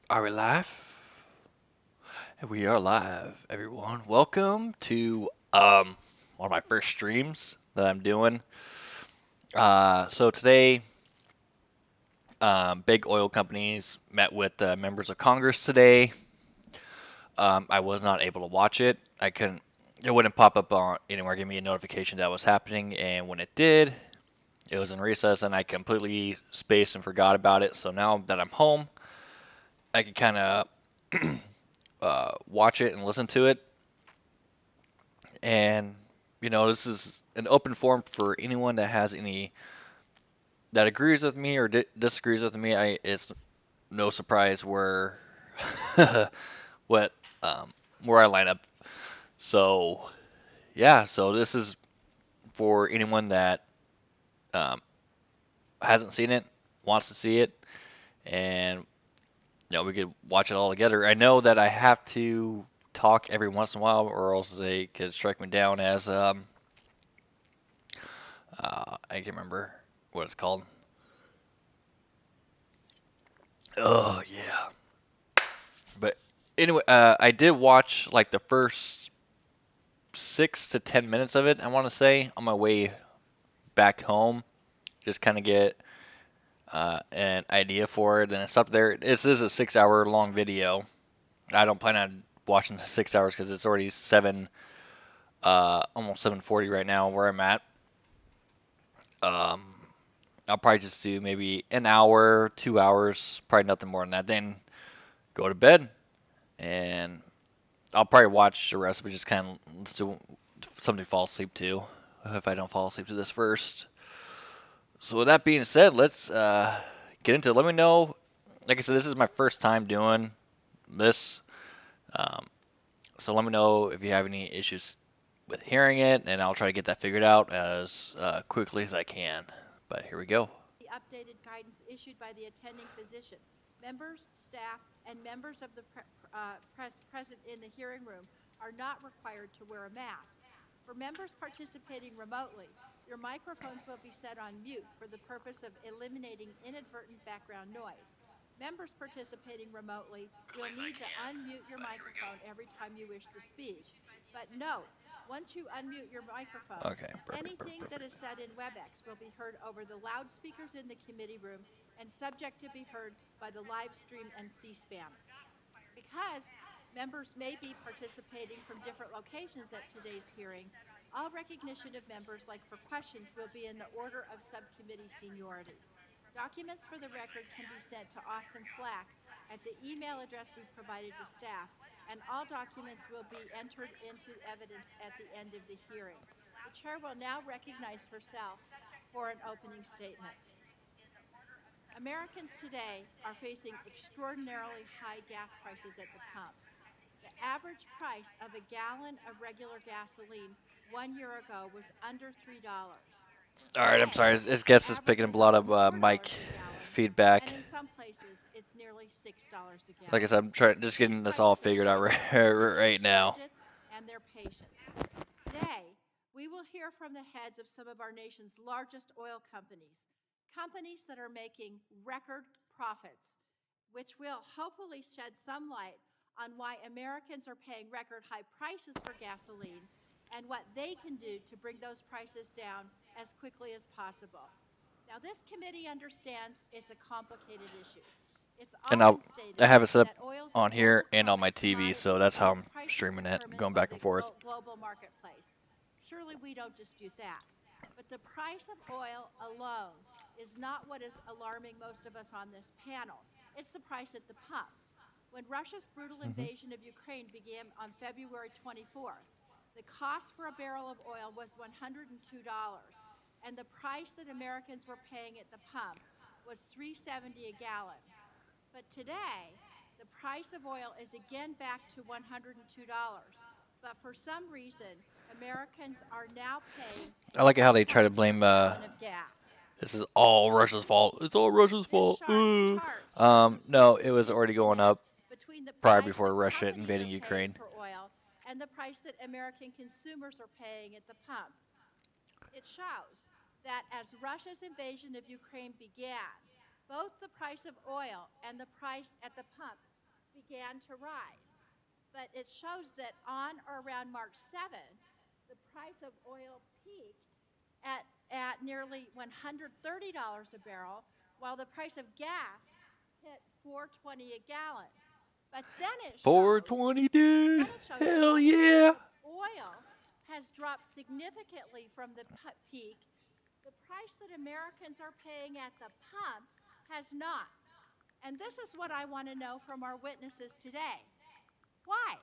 Are we live? We are live, everyone. Welcome to one of my first streams that I'm doing. So today, big oil companies met with members of Congress today. I was not able to watch it. I couldn't. It wouldn't pop up on anywhere, give me a notification that was happening, and when it did, it was in recess, and I completely spaced and forgot about it. So now that I'm home, I can kind of watch it and listen to it. And this is an open forum for anyone that has any that agrees with me or disagrees with me. It's no surprise what where I line up. So yeah, so this is for anyone that um, hasn't seen it, wants to see it, and we could watch it all together. I know that I have to talk every once in a while, or else they could strike me down as I can't remember what it's called. Oh yeah. But anyway, I did watch like the first 6 to 10 minutes of it. I want to say on my way back home, just kind of get an idea for it. And it's up there. This is a 6 hour long video. I don't plan on watching the 6 hours because it's already almost 7:40 right now where I'm at. Um, I'll probably just do maybe an hour, 2 hours, probably nothing more than that. Then go to bed and I'll probably watch the rest, but just kind of do something to fall asleep to if I don't fall asleep to this first. So with that being said, let's get into it. Let me know. Like I said, this is my first time doing this, um, so let me know if you have any issues with hearing it, and I'll try to get that figured out as quickly as I can. But here we go. The updated guidance issued by the attending physician. Members, staff, and members of the press present in the hearing room are not required to wear a mask. For members participating remotely, your microphones will be set on mute for the purpose of eliminating inadvertent background noise. Members participating remotely will need to unmute your microphone every time you wish to speak. But note, once you unmute your microphone, Okay, perfect, perfect, anything that perfect. is said in WebEx will be heard over the loudspeakers in the committee room and subject to be heard by the live stream and C-SPAN. Because members may be participating from different locations at today's hearing, all recognition of members, like for questions, will be in the order of subcommittee seniority. Documents for the record can be sent to Austin Flack at the email address we provided to staff, and all documents will be entered into evidence at the end of the hearing. The chair will now recognize herself for an opening statement. Americans today are facing extraordinarily high gas prices at the pump. The average price of a gallon of regular gasoline 1 year ago was under $3. All right, I'm Today, sorry. It it gets is picking up a averages lot over of $4 mic a gallon, feedback. and in some places, it's nearly $6 a Like I gallon. said, I'm trying just These getting this all prices are figured out striking right constituents' now. budgets and their patience. Today, we will hear from the heads of some of our nation's largest oil companies, companies that are making record profits, which will hopefully shed some light on why Americans are paying record high prices for gasoline and what they can do to bring those prices down as quickly as possible. Now, this committee understands it's a complicated issue. It's And I often stated have it set up that oil is a on here global and on my TV, so commodity that's and how its I'm price is streaming it, determined going by back the and forth. global marketplace. Surely we don't dispute that. But the price of oil alone is not what is alarming most of us on this panel. It's the price at the pump. When Russia's brutal Hmm. invasion of Ukraine began on February 24th, the cost for a barrel of oil was $102, and the price that Americans were paying at the pump was $3.70 a gallon. But today, the price of oil is again back to $102. But for some reason, Americans are now paying I like how they try to 4.20 per blame. gallon of gas. This is all Russia's fault. It's all Russia's This fault. chart shows the No, it was already going disconnect up between the prior price before that Russia companies invading are paying Ukraine. for oil and the price that American consumers are paying at the pump. It shows that as Russia's invasion of Ukraine began, both the price of oil and the price at the pump began to rise. But it shows that on or around March 7th, the price of oil peaked at nearly $130 a barrel, while the price of gas hit $4.20 a gallon. But then it shows 420, dude. Hell that yeah. oil has dropped significantly from the peak. The price that Americans are paying at the pump has not. And this is what I want to know from our witnesses today. Why?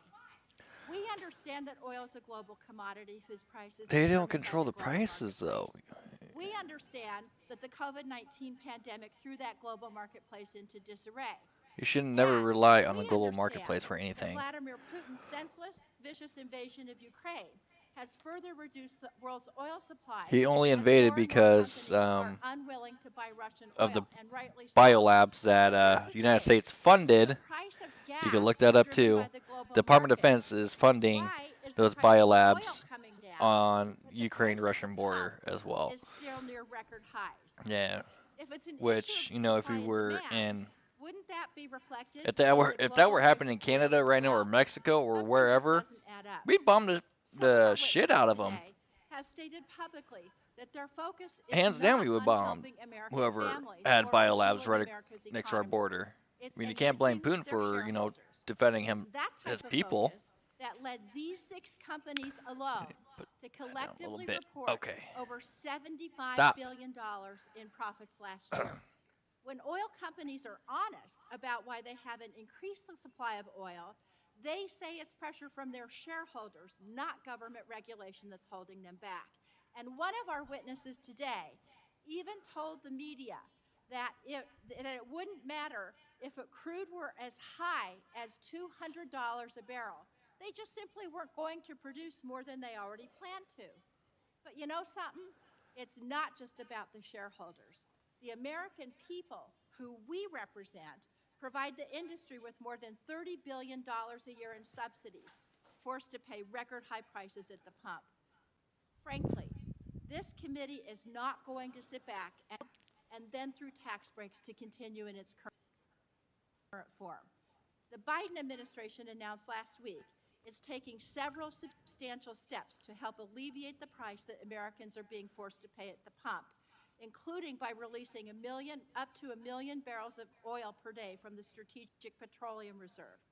We understand that oil is a global commodity whose price is They don't determined by control the the global prices, though. marketplace. We understand that the COVID-19 pandemic threw that global marketplace into disarray. You should never rely on the We global understand marketplace for that anything. Vladimir Putin's senseless, vicious invasion of Ukraine has further reduced the world's oil supply. He only as invaded more and more because companies are unwilling to buy Russian of the oil, and rightly so. biolabs that But here's the United thing. States The funded. price of You can gas look that up is driven too. by the global Department of market. Defense is funding Why is those the price of oil biolabs coming down, on but the price at Ukraine-Russian the border pump as well. is still near record highs? Yeah, If it's an issue which of you know, if supply we and were demand, in, wouldn't that be reflected if that in were the if that global were price happening in of oil Canada as right now, or well? Mexico, or Something wherever, just doesn't add up. we'd bomb Some of the our shit witnesses out of them. today have stated publicly that their focus is Hands not down, we would on bomb helping American whoever families had or biolabs refueling right America's next to our economy. border. It's I mean, you can't blame enriching Putin their for shareholders. defending It's him, that his type of people. focus that led these 6 companies alone Put to that down a little collectively bit. report Okay. over $75 Stop. billion in profits last year. When oil companies are honest about why they haven't increased the supply of oil, they say it's pressure from their shareholders, not government regulation, that's holding them back. And one of our witnesses today even told the media that it wouldn't matter if crude were as high as $200 a barrel. They just simply weren't going to produce more than they already planned to. But you know something? It's not just about the shareholders. The American people who we represent provide the industry with more than $30 billion a year in subsidies, forced to pay record high prices at the pump. Frankly, this committee is not going to sit back and then through tax breaks to continue in its current form. The Biden administration announced last week it's taking several substantial steps to help alleviate the price that Americans are being forced to pay at the pump, including by releasing up to 1 million barrels of oil per day from the Strategic Petroleum Reserve.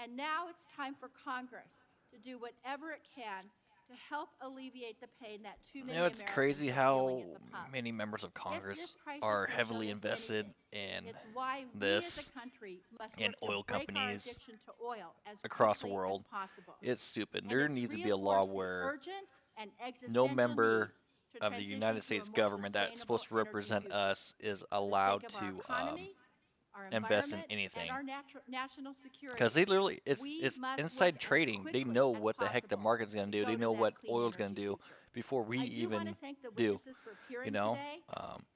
And now it's time for Congress to do whatever it can to help alleviate the pain that too many It's Americans crazy are how feeling at the pump. many members of If this Congress crisis are has heavily shown us invested anything, in it's why we as a country must in work to oil break our companies addiction to oil as across the quickly world. as possible. It's stupid. And There it's needs to be a law reinforced the where urgent and no existential member need to of the transition United to a States more government that's supposed to sustainable energy represent future us is for the allowed sake of our to economy, our invest in environment, anything. and our national security. Because they literally, it's We it's must inside work as trading. They quickly know as what the heck the possible market's gonna to do. go They to know that what clean oil's gonna energy do future. before we I do want to even thank the do. witnesses for appearing You know. today,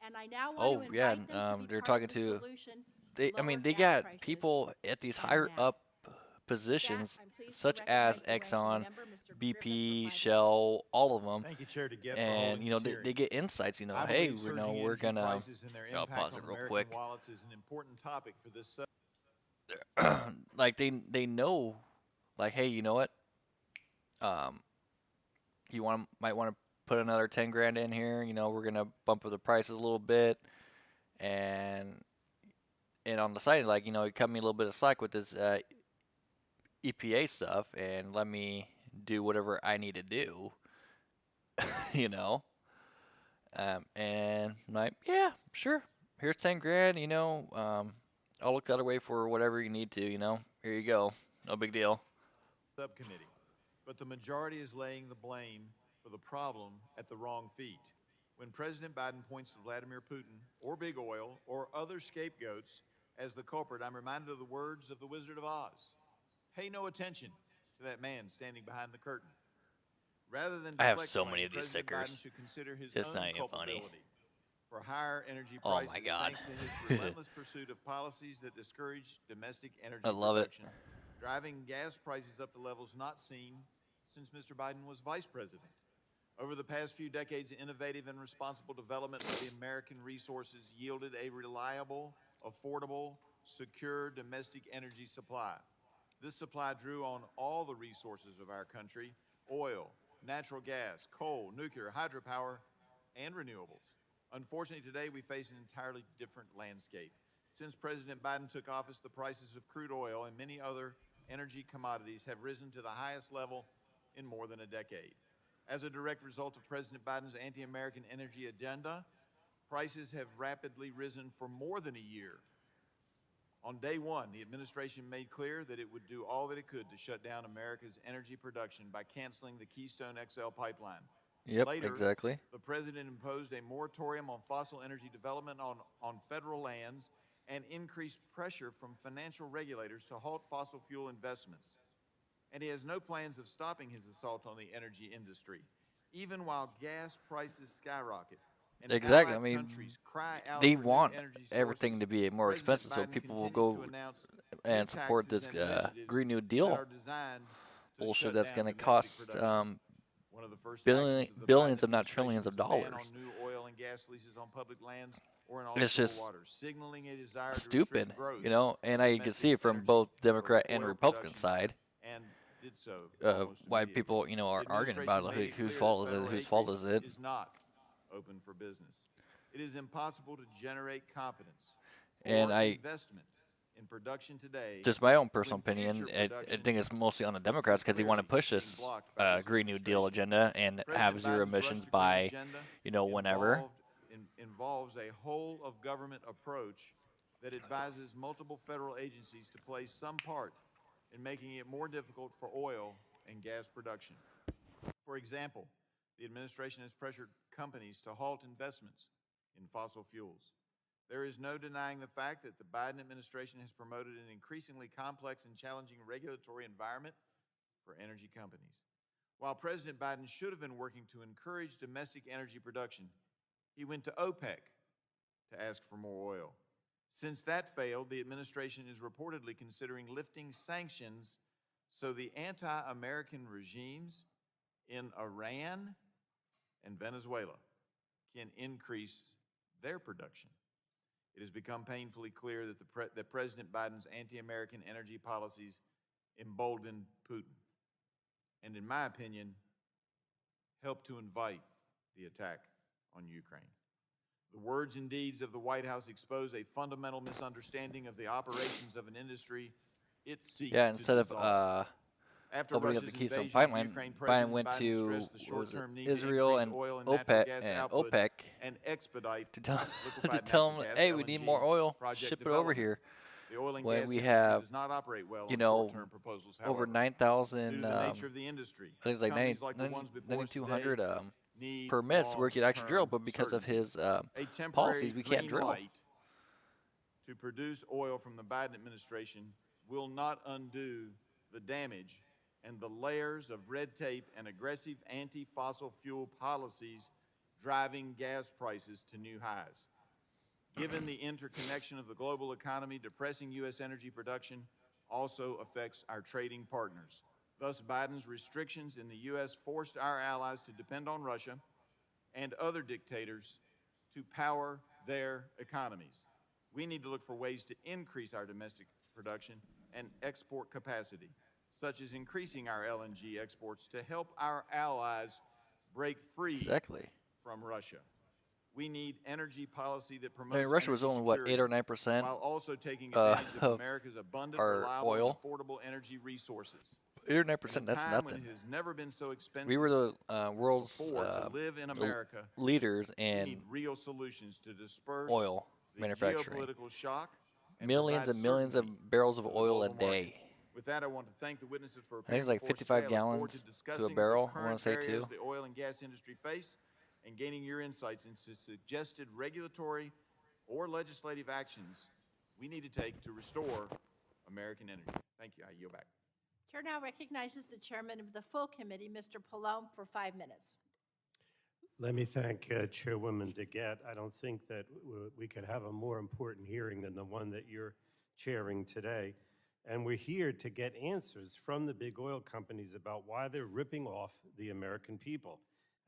and I now want to Oh yeah. invite them to be They're part talking of the to. solution to I lower mean, they gas got prices people at these and higher now. up With that, positions, I'm pleased to such as recognize the ranking Exxon, member, Mr. Griffin, for BP, 5 minutes. Shell, all of them. Thank you, Chair DeGette, for And holding you know, this hearing. they get insights. You know, I hey, believe we know surging we're energy gonna. prices and their I'll impact pause on it real American quick. wallets is an important topic for this subject. Like they know, like, hey, you know what? Um, you might want to put another 10 grand in here. You know, we're gonna bump up the prices a little bit, and on the side, like, you know, cut me a little bit of slack with this EPA stuff, and let me do whatever I need to do. You know, and I'm like, yeah, sure. Here's 10 grand. You know, I'll look the other way for whatever you need to. You know, here you go. No big deal. Subcommittee, but the majority is laying the blame for the problem at the wrong feet. When President Biden points to Vladimir Putin or big oil or other scapegoats as the culprit, I'm reminded of the words of the Wizard of Oz. Pay no attention to that man standing behind the curtain. Rather than I have deflect so blame, many of these President stickers. Biden should consider his It's own not even funny. culpability for higher energy Oh my prices God. thanks to his relentless pursuit of policies that discourage domestic energy I love it. production, driving gas prices up to levels not seen since Mr. Biden was vice president. Over the past few decades, innovative and responsible development of the American resources yielded a reliable, affordable, secure domestic energy supply. This supply drew on all the resources of our country: oil, natural gas, coal, nuclear, hydropower, and renewables. Unfortunately, today we face an entirely different landscape. Since President Biden took office, the prices of crude oil and many other energy commodities have risen to the highest level in more than a decade. As a direct result of President Biden's anti-American energy agenda, prices have rapidly risen for more than a year. On day one, the administration made clear that it would do all that it could to shut down America's energy production by canceling the Keystone XL pipeline. Yep, Later, exactly. the president imposed a moratorium on fossil energy development on federal lands and increased pressure from financial regulators to halt fossil fuel investments. And he has no plans of stopping his assault on the energy industry, even while gas prices skyrocket and Exactly. I allied mean, countries cry out they for new want energy everything sources. to be more President expensive, so Biden people will continues to go announce new and support taxes this and initiatives Green New that Deal are designed to bullshit shut that's down going to domestic cost production. One of the first billion, actions of the Biden billions, if not administration trillions, was of to ban dollars. on new oil and gas leases on public lands or in It's offshore just waters, signaling a desire to stupid, restrict growth you know. And of I can domestic see it from energy both or Democrat and oil Republican production, side and did so almost why immediately. people, you know, The are arguing about administration it, made it whose clear that fault is it, federal whose fault acreage is it. is not open for business. It is impossible to generate confidence And or I, investment in production today just my own when personal opinion, future I production think it's mostly on the is Democrats because they want to clearly push being this blocked by this Green New Deal administration. agenda and have President zero Biden's emissions Russia Green by, agenda you know, whenever. involves a whole of government approach that advises multiple federal agencies to play some part in making it more difficult for oil and gas production. For example, the administration has pressured companies to halt investments in fossil fuels. There is no denying the fact that the Biden administration has promoted an increasingly complex and challenging regulatory environment for energy companies. While President Biden should have been working to encourage domestic energy production, he went to OPEC to ask for more oil. Since that failed, the administration is reportedly considering lifting sanctions so the anti-American regimes in Iran and Venezuela can increase their production. It has become painfully clear that President Biden's anti-American energy policies embolden Putin, and in my opinion, helped to invite the attack on Ukraine. The words and deeds of the White House expose a fundamental misunderstanding of the operations of an industry it seeks Yeah, to instead of dissolve. After opening up the Russia's Keystone invasion of Pipeline, Ukraine, Biden President went Biden to, stressed the what was it, short-term need to Israel increase and oil and natural OPEC gas and output OPEC and expedite to tell to liquefied tell natural them, gas hey, we need more LNG oil, project ship it over development. here. The oil and When gas we industry have, does not operate well you on know, short-term proposals, over however. Due 9,000, to the nature of the industry, I think it's like companies like the ones before us today 9,200 need permits where you could actually drill, long-term but because of certainty. his A temporary policies, we can't green drill. light to produce oil from the Biden administration will not undo the damage and the layers of red tape and aggressive anti-fossil fuel policies driving gas prices to new highs. Given the interconnection of the global economy, depressing U.S. energy production also affects our trading partners. Thus, Biden's restrictions in the U.S. forced our allies to depend on Russia and other dictators to power their economies. We need to look for ways to increase our domestic production and export capacity, such as increasing our LNG exports to help our allies break free Exactly. from Russia. We need energy policy that I mean, promotes Russia was energy only, what, 8 security or 9% while also taking advantage of of America's abundant, our reliable, and oil. affordable energy resources. 8 or In a 9%, that's time when nothing. it has never been so We expensive were the world's before to live in America, leaders we in need real solutions to disperse oil the manufacturing. geopolitical shock and Millions provide and millions of certainty barrels of to the oil a global market. day. With that, I want to thank the witnesses for I think appearing it's like before us today. 55 I look forward to gallons to a discussing barrel, the I want current to say, barriers too. the oil and gas industry face and gaining your insights into suggested regulatory or legislative actions we need to take to restore American energy. Thank you. I yield back. Chair now recognizes the chairman of the full committee, Mr. Pallone, for 5 minutes. Let me thank Chairwoman DeGette. I don't think that we could have a more important hearing than the one that you're chairing today. And we're here to get answers from the big oil companies about why they're ripping off the American people.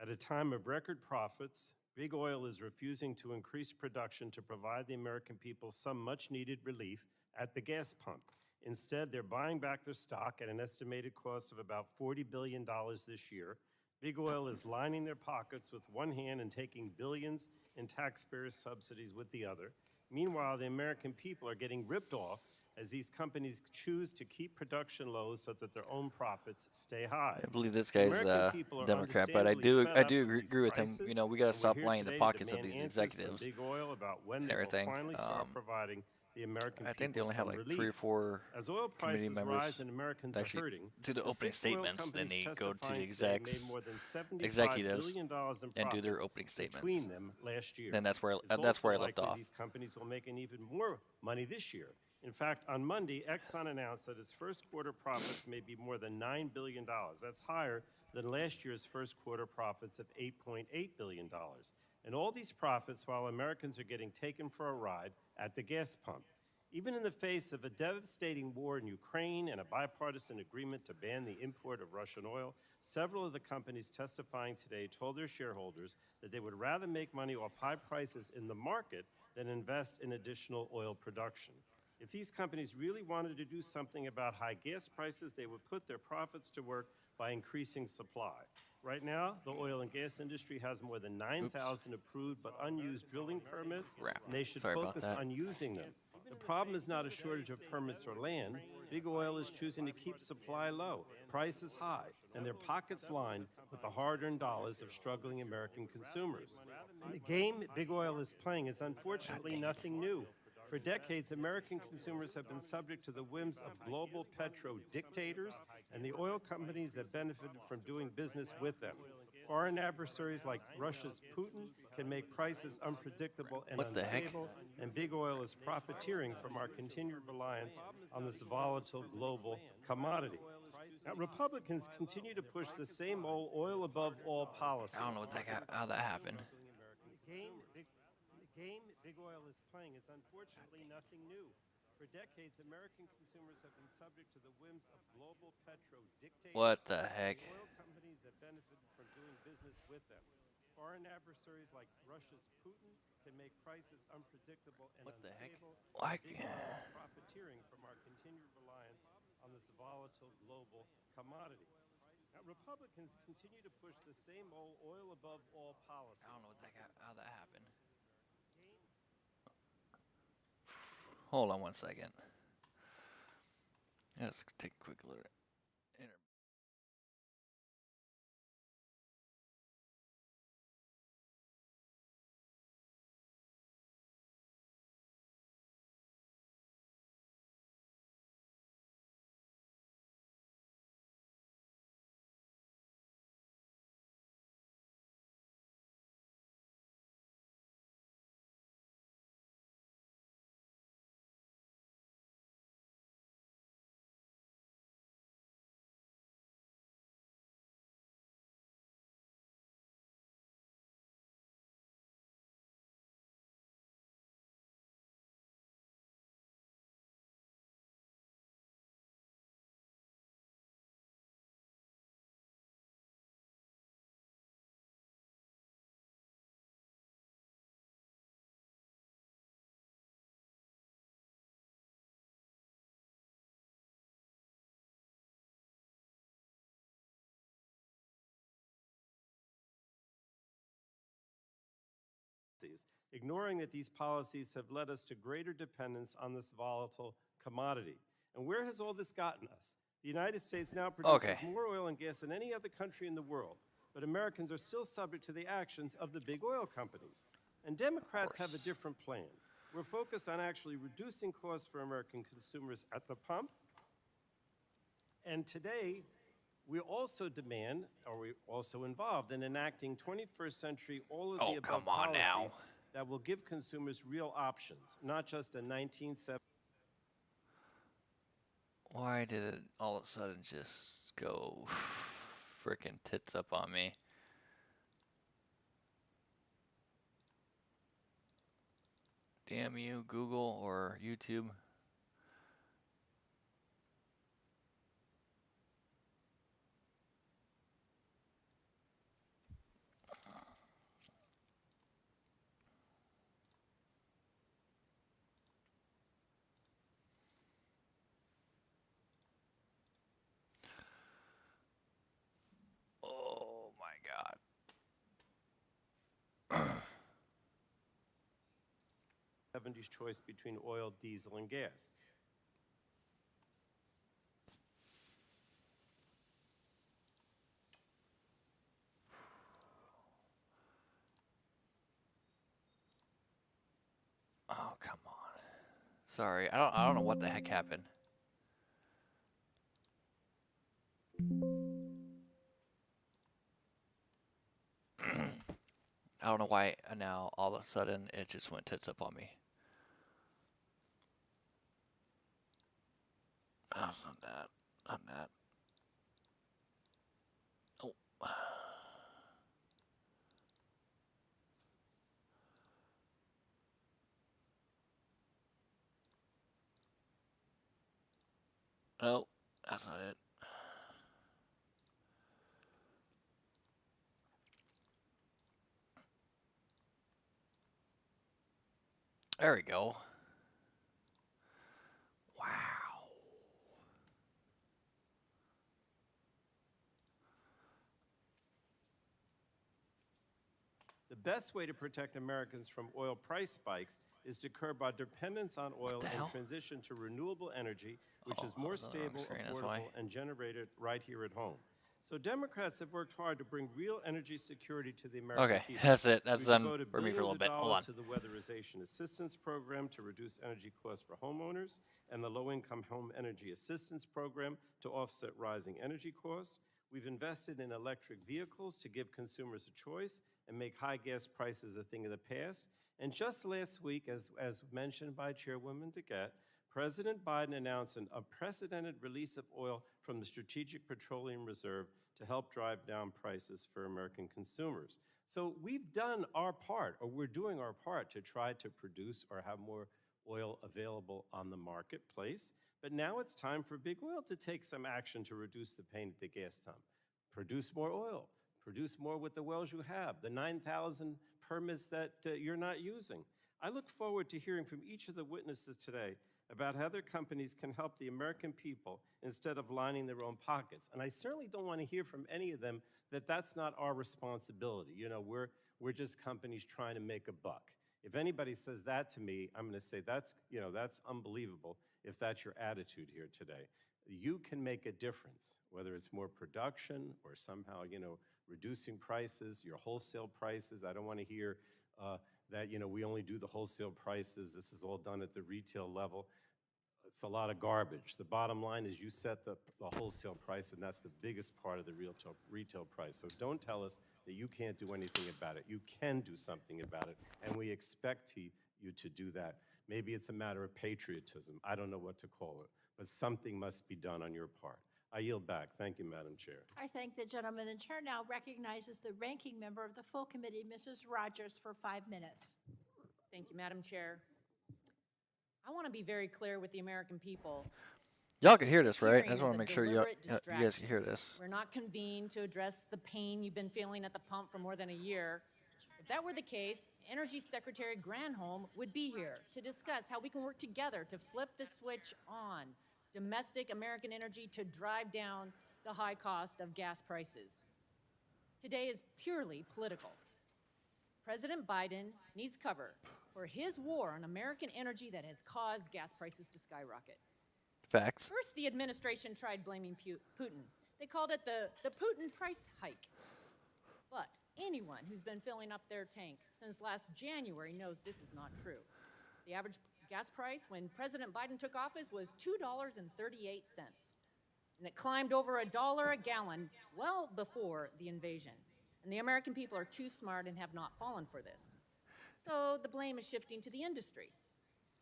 At a time of record profits, Big Oil is refusing to increase production to provide the American people some much-needed relief at the gas pump. Instead, they're buying back their stock at an estimated cost of about $40 billion this year. Big Oil is lining their pockets with one hand and taking billions in taxpayers' subsidies with the other. Meanwhile, the American people are getting ripped off as these companies choose to keep production low so that their own profits stay high. I believe this The guy's American people are Democrat, but I understandably fed up do with these agree with him. You prices, know, we gotta and we're stop here lining the today to pockets of demand these answers from executives Big Oil about when and they will everything. finally start providing the American I think they people only have some like relief. 3 or 4 As oil committee prices rise members and Americans that are actually hurting, do the the opening 6 oil statements. Then companies they go to the testifying today made execs, more than $75 executives, billion in and do their profits opening statements. between them last year. Then that's where It's that's where I also left likely off. these companies will make an even more money this year. In fact, on Monday, Exxon announced that its first quarter profits may be more than $9 billion. That's higher than last year's first quarter profits of $8.8 billion. And all these profits while Americans are getting taken for a ride at the gas pump. Even in the face of a devastating war in Ukraine and a bipartisan agreement to ban the import of Russian oil, several of the companies testifying today told their shareholders that they would rather make money off high prices in the market than invest in additional oil production. If these companies really wanted to do something about high gas prices, they would put their profits to work by increasing supply. Right now, the oil and gas industry has more than 9,000 approved but unused drilling permits, and they should Sorry about focus that. on using them. The problem is not a shortage of permits or land. Big Oil is choosing to keep supply low, prices high, and their pockets lined with the hard-earned dollars of struggling American consumers. And the game Big Oil is playing is unfortunately nothing new. For decades, American consumers have been subject to the whims of global petro dictators and the oil companies that benefited from doing business with them. Foreign adversaries like Russia's Putin can make prices unpredictable and What the heck? unstable, and Big Oil is profiteering from our continued reliance on this volatile global commodity. Now, Republicans continue to push the same old oil above all policy. I don't know how that happened. The game Big Oil is playing is unfortunately nothing new. For decades, American consumers have been subject to the whims of global petro dictators. What the heck? And oil companies that benefited from doing business with them. Foreign adversaries like Russia's Putin can make prices unpredictable and What the heck? unstable. Why? Big Oil is profiteering from our continued reliance on this volatile global commodity. Now, Republicans continue to push the same old oil above all policy. I don't know how that happened. Hold on one second. Let's take a quick look. Ignoring that these policies have led us to greater dependence on this volatile commodity. And where has all this gotten us? The United States now produces Okay. more oil and gas than any other country in the world, but Americans are still subject to the actions of the big oil companies. And Democrats have a different plan. We're focused on actually reducing costs for American consumers at the pump. And today, we also demand, or we're also involved in enacting 21st century all of the Oh, above come on now. policies that will give consumers real options, not just a 1970s. Why did it all of a sudden just go frickin' tits up on me? Damn you, Google or YouTube. 70s choice between oil, diesel, and gas. Oh, come on. Sorry, I don't know what the heck happened. I don't know why now all of a sudden it just went tits up on me. Oh, not that. Not that. Oh. Oh, that's not it. There we go. Wow. The best way to protect Americans from oil price spikes is to curb our dependence on oil the and hell? transition to renewable energy, which Oh, is more that was on the wrong stable, screen, that's why. affordable, and generated right here at home. So Democrats have worked hard to bring real energy security to the American Okay, people. that's it. That's We've done devoted for me for a billions little of bit. Hold dollars on. to the Weatherization Assistance Program to reduce energy costs for homeowners and the Low-Income Home Energy Assistance Program to offset rising energy costs. We've invested in electric vehicles to give consumers a choice and make high gas prices a thing of the past. And just last week, as mentioned by Chairwoman DeGette, President Biden announced an unprecedented release of oil from the Strategic Petroleum Reserve to help drive down prices for American consumers. So we've done our part, or we're doing our part, to try to produce or have more oil available on the marketplace. But now it's time for Big Oil to take some action to reduce the pain at the gas pump. Produce more oil. Produce more with the wells you have, the 9,000 permits that you're not using. I look forward to hearing from each of the witnesses today about how their companies can help the American people instead of lining their own pockets. And I certainly don't want to hear from any of them that that's not our responsibility. You know, we're just companies trying to make a buck. If anybody says that to me, I'm going to say that's unbelievable if that's your attitude here today. You can make a difference, whether it's more production or somehow, reducing prices, your wholesale prices. I don't want to hear that, we only do the wholesale prices. This is all done at the retail level. It's a lot of garbage. The bottom line is you set the wholesale price, and that's the biggest part of the retail price. So don't tell us that you can't do anything about it. You can do something about it, and we expect you to do that. Maybe it's a matter of patriotism. I don't know what to call it, but something must be done on your part. I yield back. Thank you, Madam Chair. I thank the gentleman. The chair now recognizes the ranking member of the full committee, Mrs. Rogers, for 5 minutes. Thank you, Madam Chair. I want to be very clear with the American people. Y'all can hear this, This right? I hearing just is want a to make sure you deliberate guys can distraction. hear this. We're not convened to address the pain you've been feeling at the pump for more than a year. If that were the case, Energy Secretary Granholm would be here to discuss how we can work together to flip the switch on domestic American energy to drive down the high cost of gas prices. Today is purely political. President Biden needs cover for his war on American energy that has caused gas prices to skyrocket. Facts. First, the administration tried blaming Putin. They called it the Putin price hike. But anyone who's been filling up their tank since last January knows this is not true. The average gas price when President Biden took office was $2.38. And it climbed over $1 a gallon well before the invasion. And the American people are too smart and have not fallen for this. So the blame is shifting to the industry.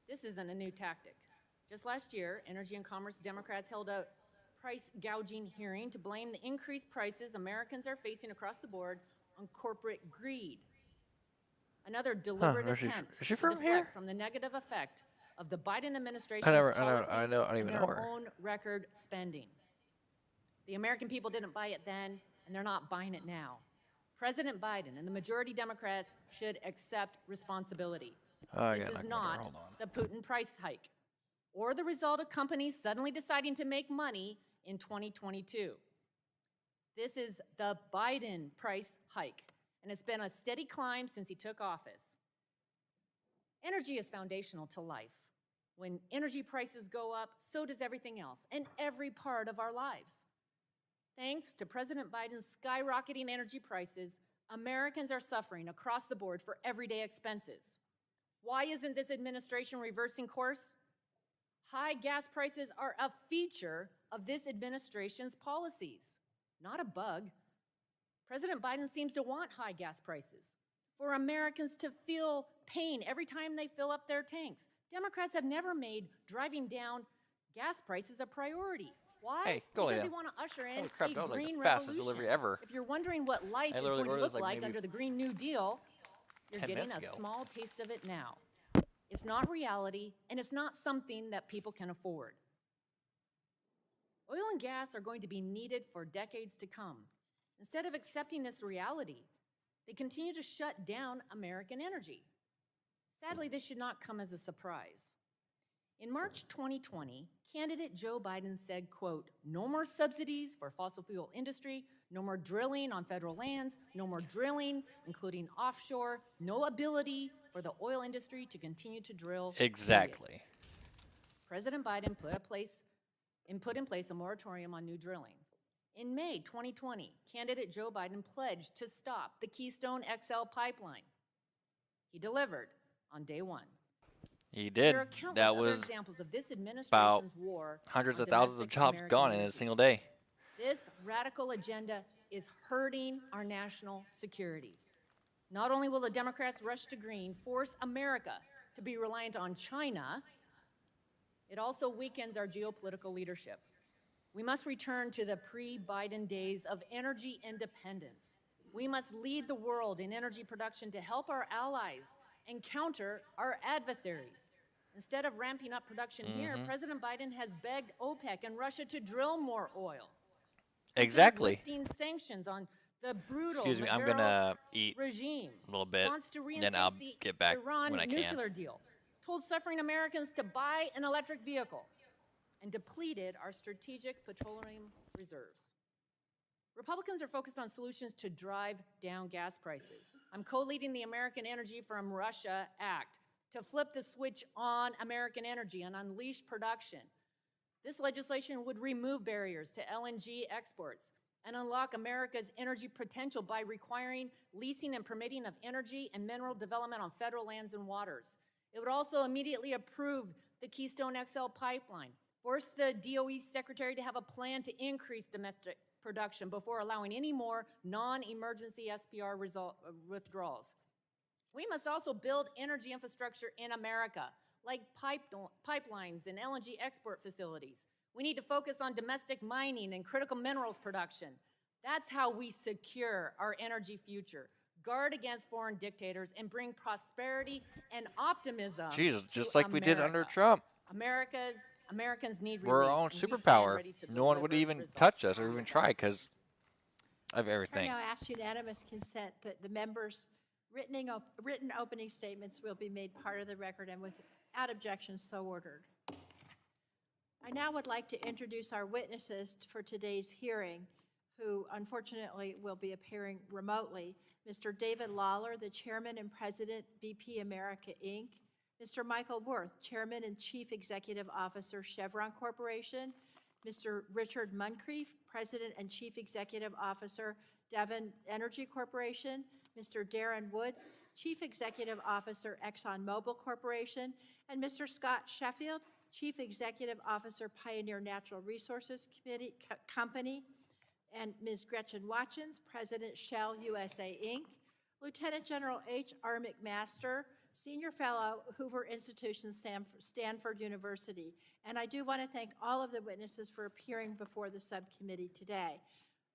This isn't a new tactic. Just last year, Energy and Commerce Democrats held a price gouging hearing to blame the increased prices Americans are facing across the board on corporate greed. Another deliberate attempt is she to from deflect here? from the negative effect of the Biden administration's I don't policies even and know their her. own record spending. The American people didn't buy it then, and they're not buying it now. President Biden and the majority Democrats should accept responsibility. This is not the Putin price hike or the result of companies suddenly deciding to make money in 2022. This is the Biden price hike, and it's been a steady climb since he took office. Energy is foundational to life. When energy prices go up, so does everything else and every part of our lives. Thanks to President Biden's skyrocketing energy prices, Americans are suffering across the board for everyday expenses. Why isn't this administration reversing course? High gas prices are a feature of this administration's policies, not a bug. President Biden seems to want high gas prices for Americans to feel pain every time they fill up their tanks. Democrats have never made driving down gas prices a priority. Why? Hey, go Because lay they down. want to usher in Holy crap, a that was like the green fastest revolution. delivery ever. If you're wondering what life I is literally going to ordered look this, like, like maybe under the Green New Deal, you're 10 getting minutes a ago. small taste of it now. It's not reality, and it's not something that people can afford. Oil and gas are going to be needed for decades to come. Instead of accepting this reality, they continue to shut down American energy. Sadly, this should not come as a surprise. In March 2020, candidate Joe Biden said, quote, "No more subsidies for fossil fuel industry, no more drilling on federal lands, no more drilling, including offshore, no ability for the oil industry to continue to drill." period." Exactly. President Biden put in place a moratorium on new drilling. In May 2020, candidate Joe Biden pledged to stop the Keystone XL pipeline. He delivered on day one. He did. There are countless That other was examples of this about administration's war hundreds on of thousands of domestic jobs American gone in a energy. single day. This radical agenda is hurting our national security. Not only will the Democrats' rush to green force America to be reliant on China, it also weakens our geopolitical leadership. We must return to the pre-Biden days of energy independence. We must lead the world in energy production to help our allies and counter our adversaries. Instead of ramping up production here, President Biden has begged OPEC and Russia to drill more oil. Considered Exactly. lifting sanctions on the brutal Excuse me, I'm Maduro gonna eat regime. a little bit, Wants to then reinstate I'll the get back Iran when I can. nuclear deal. Told suffering Americans to buy an electric vehicle, and depleted our strategic petroleum reserves. Republicans are focused on solutions to drive down gas prices. I'm co-leading the American Energy from Russia Act to flip the switch on American energy and unleash production. This legislation would remove barriers to LNG exports and unlock America's energy potential by requiring leasing and permitting of energy and mineral development on federal lands and waters. It would also immediately approve the Keystone XL pipeline, force the DOE secretary to have a plan to increase domestic production before allowing any more non-emergency SPR withdrawals. We must also build energy infrastructure in America, like pipelines and LNG export facilities. We need to focus on domestic mining and critical minerals production. That's how we secure our energy future, guard against foreign dictators, and bring prosperity and optimism Jesus, to just like we did under America. Trump. Americans need We're relief, our own and we stand superpower. ready to No one would deliver even results. touch us or even try because of everything. I now ask unanimous consent that the members' written opening statements will be made part of the record and without objection so ordered. I now would like to introduce our witnesses for today's hearing, who unfortunately will be appearing remotely. Mr. David Lawler, the Chairman and President, BP America, Inc., Mr. Michael Worth, Chairman and Chief Executive Officer, Chevron Corporation, Mr. Richard Muncrief, President and Chief Executive Officer, Devon Energy Corporation, Mr. Darren Woods, Chief Executive Officer, ExxonMobil Corporation, and Mr. Scott Sheffield, Chief Executive Officer, Pioneer Natural Resources Company, and Ms. Gretchen Watkins, President, Shell USA, Inc., Lieutenant General H.R. McMaster, Senior Fellow, Hoover Institution, Stanford University. And I do want to thank all of the witnesses for appearing before the subcommittee today.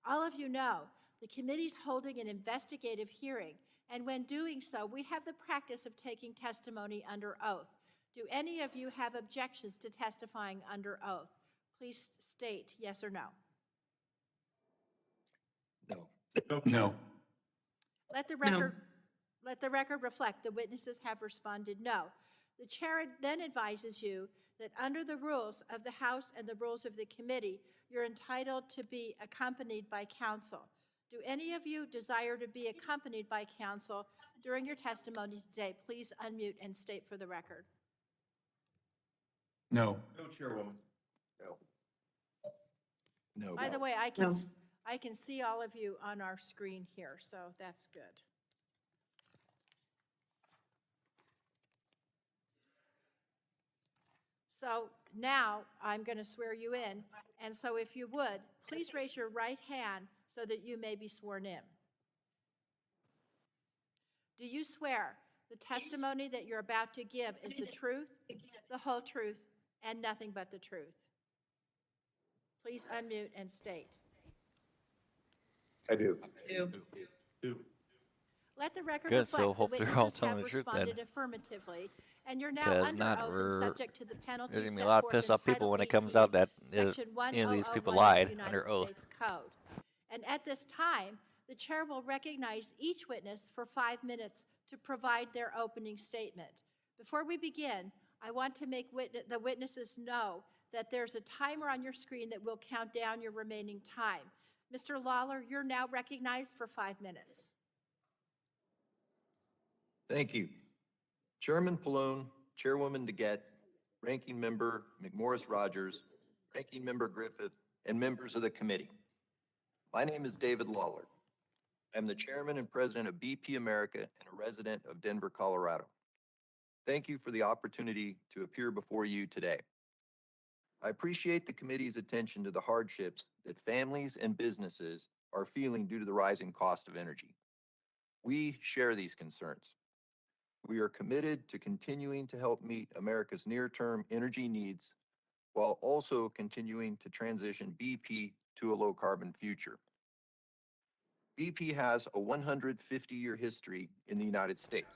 All of you know the committee's holding an investigative hearing, and when doing so, we have the practice of taking testimony under oath. Do any of you have objections to testifying under oath? Please state yes or no. No. Let the record reflect the witnesses have responded no. The chair then advises you that under the rules of the House and the rules of the committee, you're entitled to be accompanied by counsel. Do any of you desire to be accompanied by counsel during your testimony today? Please unmute and state for the record. No. No, Chairwoman. No. No. By the way, I can see all of you on our screen here, so that's good. So now I'm going to swear you in, and so if you would, please raise your right hand so that you may be sworn in. Do you swear the testimony that you're about to give is the truth, the whole truth, and nothing but the truth? Please unmute and state. I do. Let the record Good, so reflect that hopefully they're all witnesses telling have the truth then. responded affirmatively, and you're now Because under not, oath and we're subject to the there's penalties gonna be a set lot of forth in pissed off people Title when it comes 18, out that Section these people 1001 of lied the United under oath. States Code. And at this time, the chair will recognize each witness for 5 minutes to provide their opening statement. Before we begin, I want to make the witnesses know that there's a timer on your screen that will count down your remaining time. Mr. Lawler, you're now recognized for 5 minutes. Thank you. Chairman Pallone, Chairwoman DeGette, Ranking Member McMorris Rogers, Ranking Member Griffith, and members of the committee. My name is David Lawler. I'm the Chairman and President of BP America and a resident of Denver, Colorado. Thank you for the opportunity to appear before you today. I appreciate the committee's attention to the hardships that families and businesses are feeling due to the rising cost of energy. We share these concerns. We are committed to continuing to help meet America's near-term energy needs while also continuing to transition BP to a low-carbon future. BP has a 150-year history in the United States.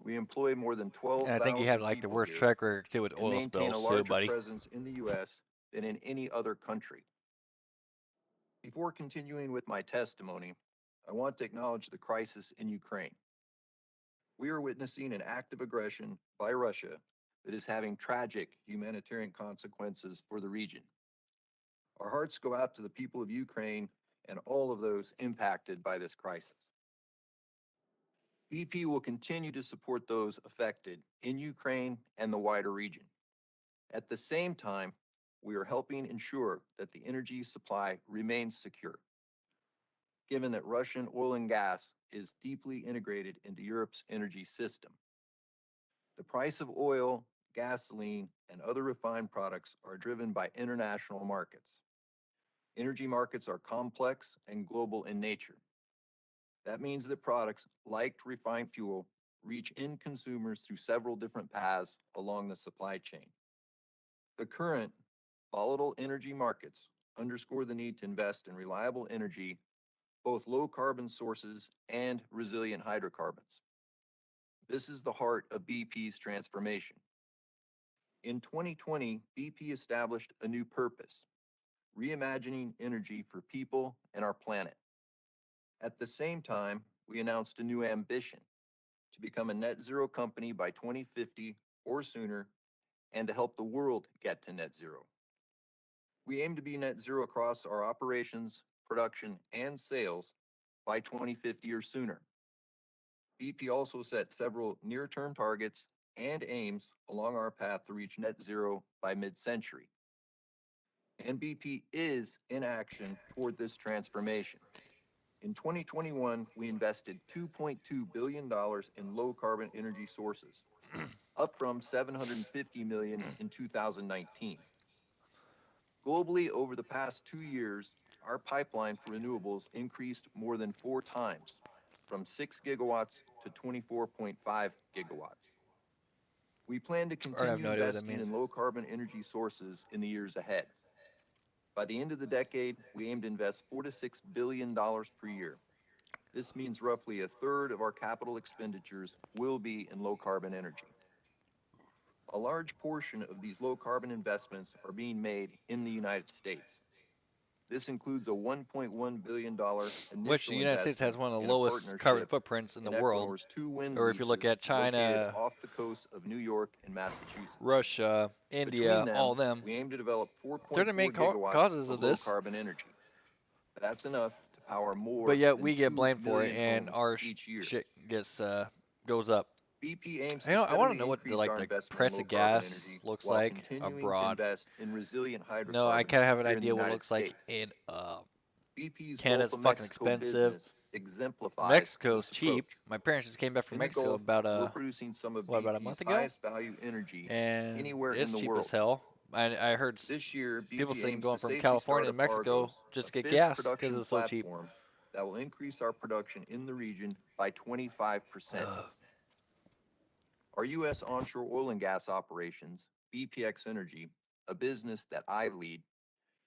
We employ more than 12,000 And I think you have like the people worst here track record too with and oil maintain a spills too, larger buddy. presence in the U.S. than in any other country. Before continuing with my testimony, I want to acknowledge the crisis in Ukraine. We are witnessing an act of aggression by Russia that is having tragic humanitarian consequences for the region. Our hearts go out to the people of Ukraine and all of those impacted by this crisis. BP will continue to support those affected in Ukraine and the wider region. At the same time, we are helping ensure that the energy supply remains secure, given that Russian oil and gas is deeply integrated into Europe's energy system. The price of oil, gasoline, and other refined products are driven by international markets. Energy markets are complex and global in nature. That means that products like refined fuel reach end consumers through several different paths along the supply chain. The current volatile energy markets underscore the need to invest in reliable energy, both low carbon sources and resilient hydrocarbons. This is the heart of BP's transformation. In 2020, BP established a new purpose: reimagining energy for people and our planet. At the same time, we announced a new ambition to become a net zero company by 2050 or sooner, and to help the world get to net zero. We aim to be net zero across our operations, production, and sales by 2050 or sooner. BP also set several near-term targets and aims along our path to reach net zero by mid-century. And BP is in action toward this transformation. In 2021, we invested $2.2 billion in low-carbon energy sources, up from $750 million in 2019. Globally, over the past 2 years, our pipeline for renewables increased more than 4 times, from 6 gigawatts to 24.5 gigawatts. We plan to I have continue no idea what that investing means. in low-carbon energy sources in the years ahead. By the end of the decade, we aim to invest $4 to $6 billion per year. This means roughly a third of our capital expenditures will be in low-carbon energy. A large portion of these low-carbon investments are being made in the United States. This includes a $1.1 billion initial Which the United States has investment one of the in a lowest carbon partnership footprints in the in world. Equinor's 2 wind Or if you look leases at China, located off the coast of New York and Massachusetts. Russia, India, Between them, all them. we aim to develop They're 4.4 the main gigawatts causes of of this. low-carbon energy. That's enough to power more but yet than we get 2 blamed for it, million and homes our each year. shit gets goes up. BP aims You to know, I want to steadily know what the increase our the investment in price low of carbon gas energy looks while like continuing to abroad. invest in resilient No, I kind hydrocarbons of have an here in the idea what it United looks like States. in BP's Gulf Canada's of fucking Mexico expensive. business exemplifies Mexico's this cheap. approach. My parents just came back from In the Mexico Gulf, about we're producing some of about a BP's month ago, highest value energy and anywhere in it's the cheap as world. hell. I heard This year, people BP saying aims to going from safely California start to up Mexico Argos, just a to get fifth gas because production it's so cheap. platform that will increase our production in the region by 25%. Our U.S. onshore oil and gas operations, BPX Energy, a business that I lead,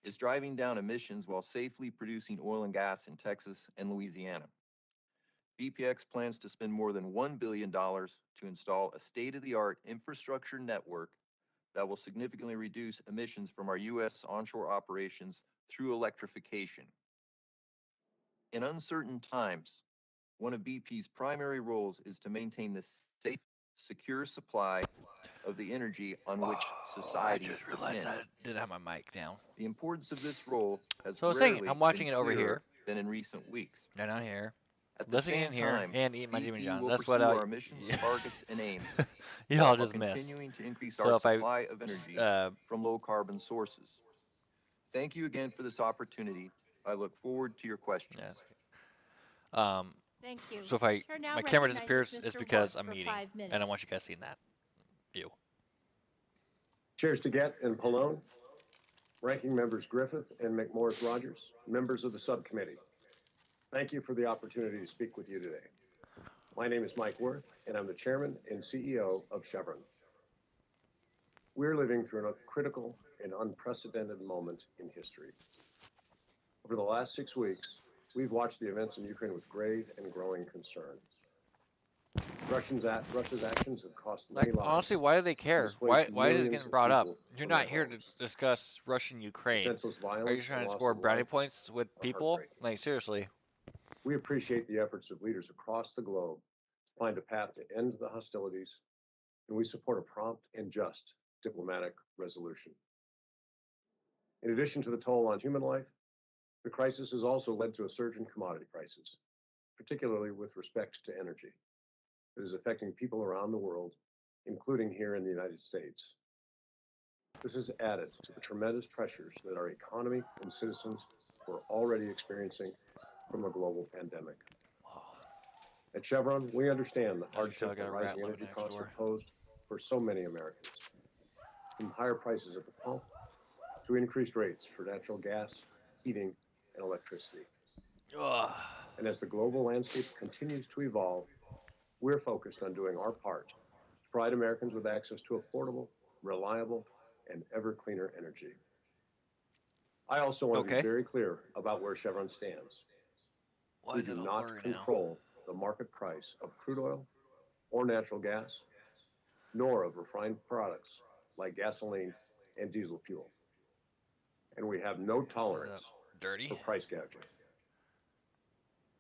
is driving down emissions while safely producing oil and gas in Texas and Louisiana. BPX plans to spend more than $1 billion to install a state-of-the-art infrastructure network that will significantly reduce emissions from our U.S. onshore operations through electrification. In uncertain times, one of BP's primary roles is to maintain the safe, secure supply of the energy on which I societies just realized depend. I didn't have my mic down. The importance of this role has So I was saying, rarely I'm watching been it over clearer here, than in recent weeks. and on here, At the listening same in here, time, and eating my Jimmy BP John's. will That's what pursue our emissions targets and aims y'all while just missed. continuing to increase So our if I supply of energy from low carbon sources. Thank you again for this opportunity. I look forward to your questions. yes. Um, Thank you. so if Chair now my camera recognizes disappears, it's Mr. because Worth I'm for eating, 5 and I want minutes. you guys seeing that view. Chairs DeGette and Pallone, Ranking Members Griffith and McMorris Rogers, members of the subcommittee. Thank you for the opportunity to speak with you today. My name is Mike Worth, and I'm the Chairman and CEO of Chevron. We're living through a critical and unprecedented moment in history. Over the last 6 weeks, we've watched the events in Ukraine with grave and growing concern. Russia's actions have cost many Like, lives. honestly, why do they care? Displaced Why is this millions getting of brought up? people You're from their not here to homes. discuss Russia and The Ukraine. senseless Are you violence trying and to loss score of brownie life points with are people? heartbreaking. Like, seriously. We appreciate the efforts of leaders across the globe to find a path to end the hostilities, and we support a prompt and just diplomatic resolution. In addition to the toll on human life, the crisis has also led to a surge in commodity prices, particularly with respect to energy. It is affecting people around the world, including here in the United States. This has added to the tremendous pressures that our economy and citizens were already experiencing from a global pandemic. At Chevron, we understand the As you can tell, I hardship got that a rat rising living energy next costs door. have posed for so many Americans. From higher prices at the pump to increased rates for natural gas, heating, and electricity. Ugh. And as the global landscape continues to evolve, we're focused on doing our part to provide Americans with access to affordable, reliable, and ever cleaner energy. I also want to be Okay. very clear about where Chevron stands. Why We is do it all not blurry now? control the market price of crude oil or natural gas, nor of refined products like gasoline and diesel fuel. And we have no tolerance Dirty. for price gouging.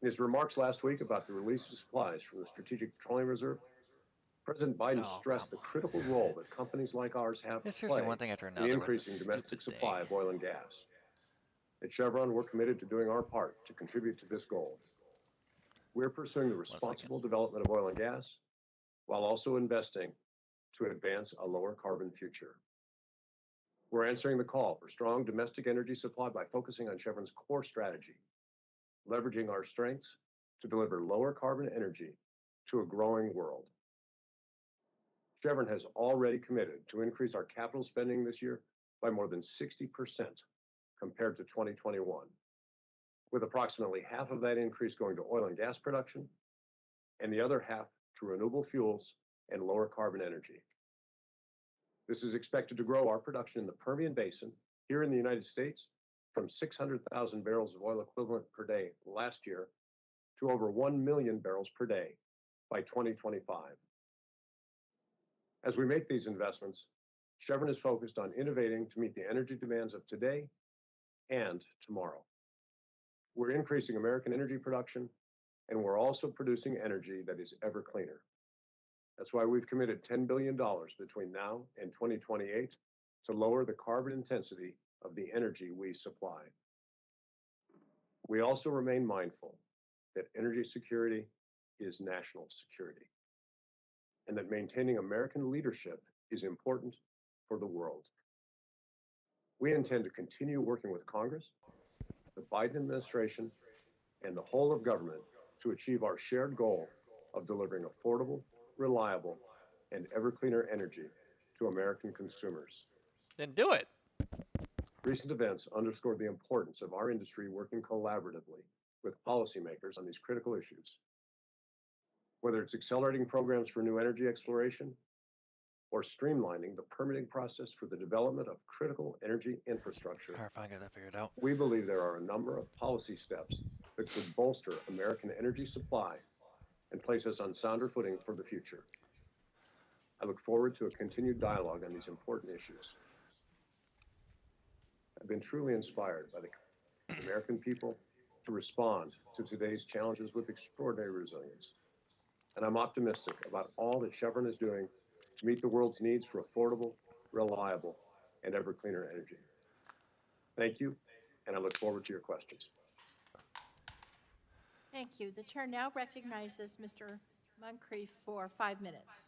In his remarks last week about the release of supplies from the Strategic Petroleum Reserve, President Biden Oh, stressed the come on. critical role that companies like ours have It's to seriously play one thing after in another with increasing this domestic stupid supply thing. of oil and gas. At Chevron, we're committed to doing our part to contribute to this goal. We're pursuing the 1 second. responsible development of oil and gas while also investing to advance a lower carbon future. We're answering the call for strong domestic energy supply by focusing on Chevron's core strategy, leveraging our strengths to deliver lower carbon energy to a growing world. Chevron has already committed to increase our capital spending this year by more than 60% compared to 2021, with approximately half of that increase going to oil and gas production and the other half to renewable fuels and lower carbon energy. This is expected to grow our production in the Permian Basin here in the United States from 600,000 barrels of oil equivalent per day last year to over 1 million barrels per day by 2025. As we make these investments, Chevron is focused on innovating to meet the energy demands of today and tomorrow. We're increasing American energy production, and we're also producing energy that is ever cleaner. That's why we've committed $10 billion between now and 2028 to lower the carbon intensity of the energy we supply. We also remain mindful that energy security is national security and that maintaining American leadership is important for the world. We intend to continue working with Congress, the Biden administration, and the whole of government to achieve our shared goal of delivering affordable, reliable, and ever cleaner energy to American consumers. Then do it. Recent events underscore the importance of our industry working collaboratively with policymakers on these critical issues. Whether it's accelerating programs for new energy exploration or streamlining the permitting process for the development of critical energy infrastructure, Alright, fine, got that figured out. we believe there are a number of policy steps that could bolster American energy supply and place us on sounder footing for the future. I look forward to a continued dialogue on these important issues. I've been truly inspired by the American people to respond to today's challenges with extraordinary resilience. And I'm optimistic about all that Chevron is doing to meet the world's needs for affordable, reliable, and ever cleaner energy. Thank you, and I look forward to your questions. Thank you. The chair now recognizes Mr. Moncrief for 5 minutes.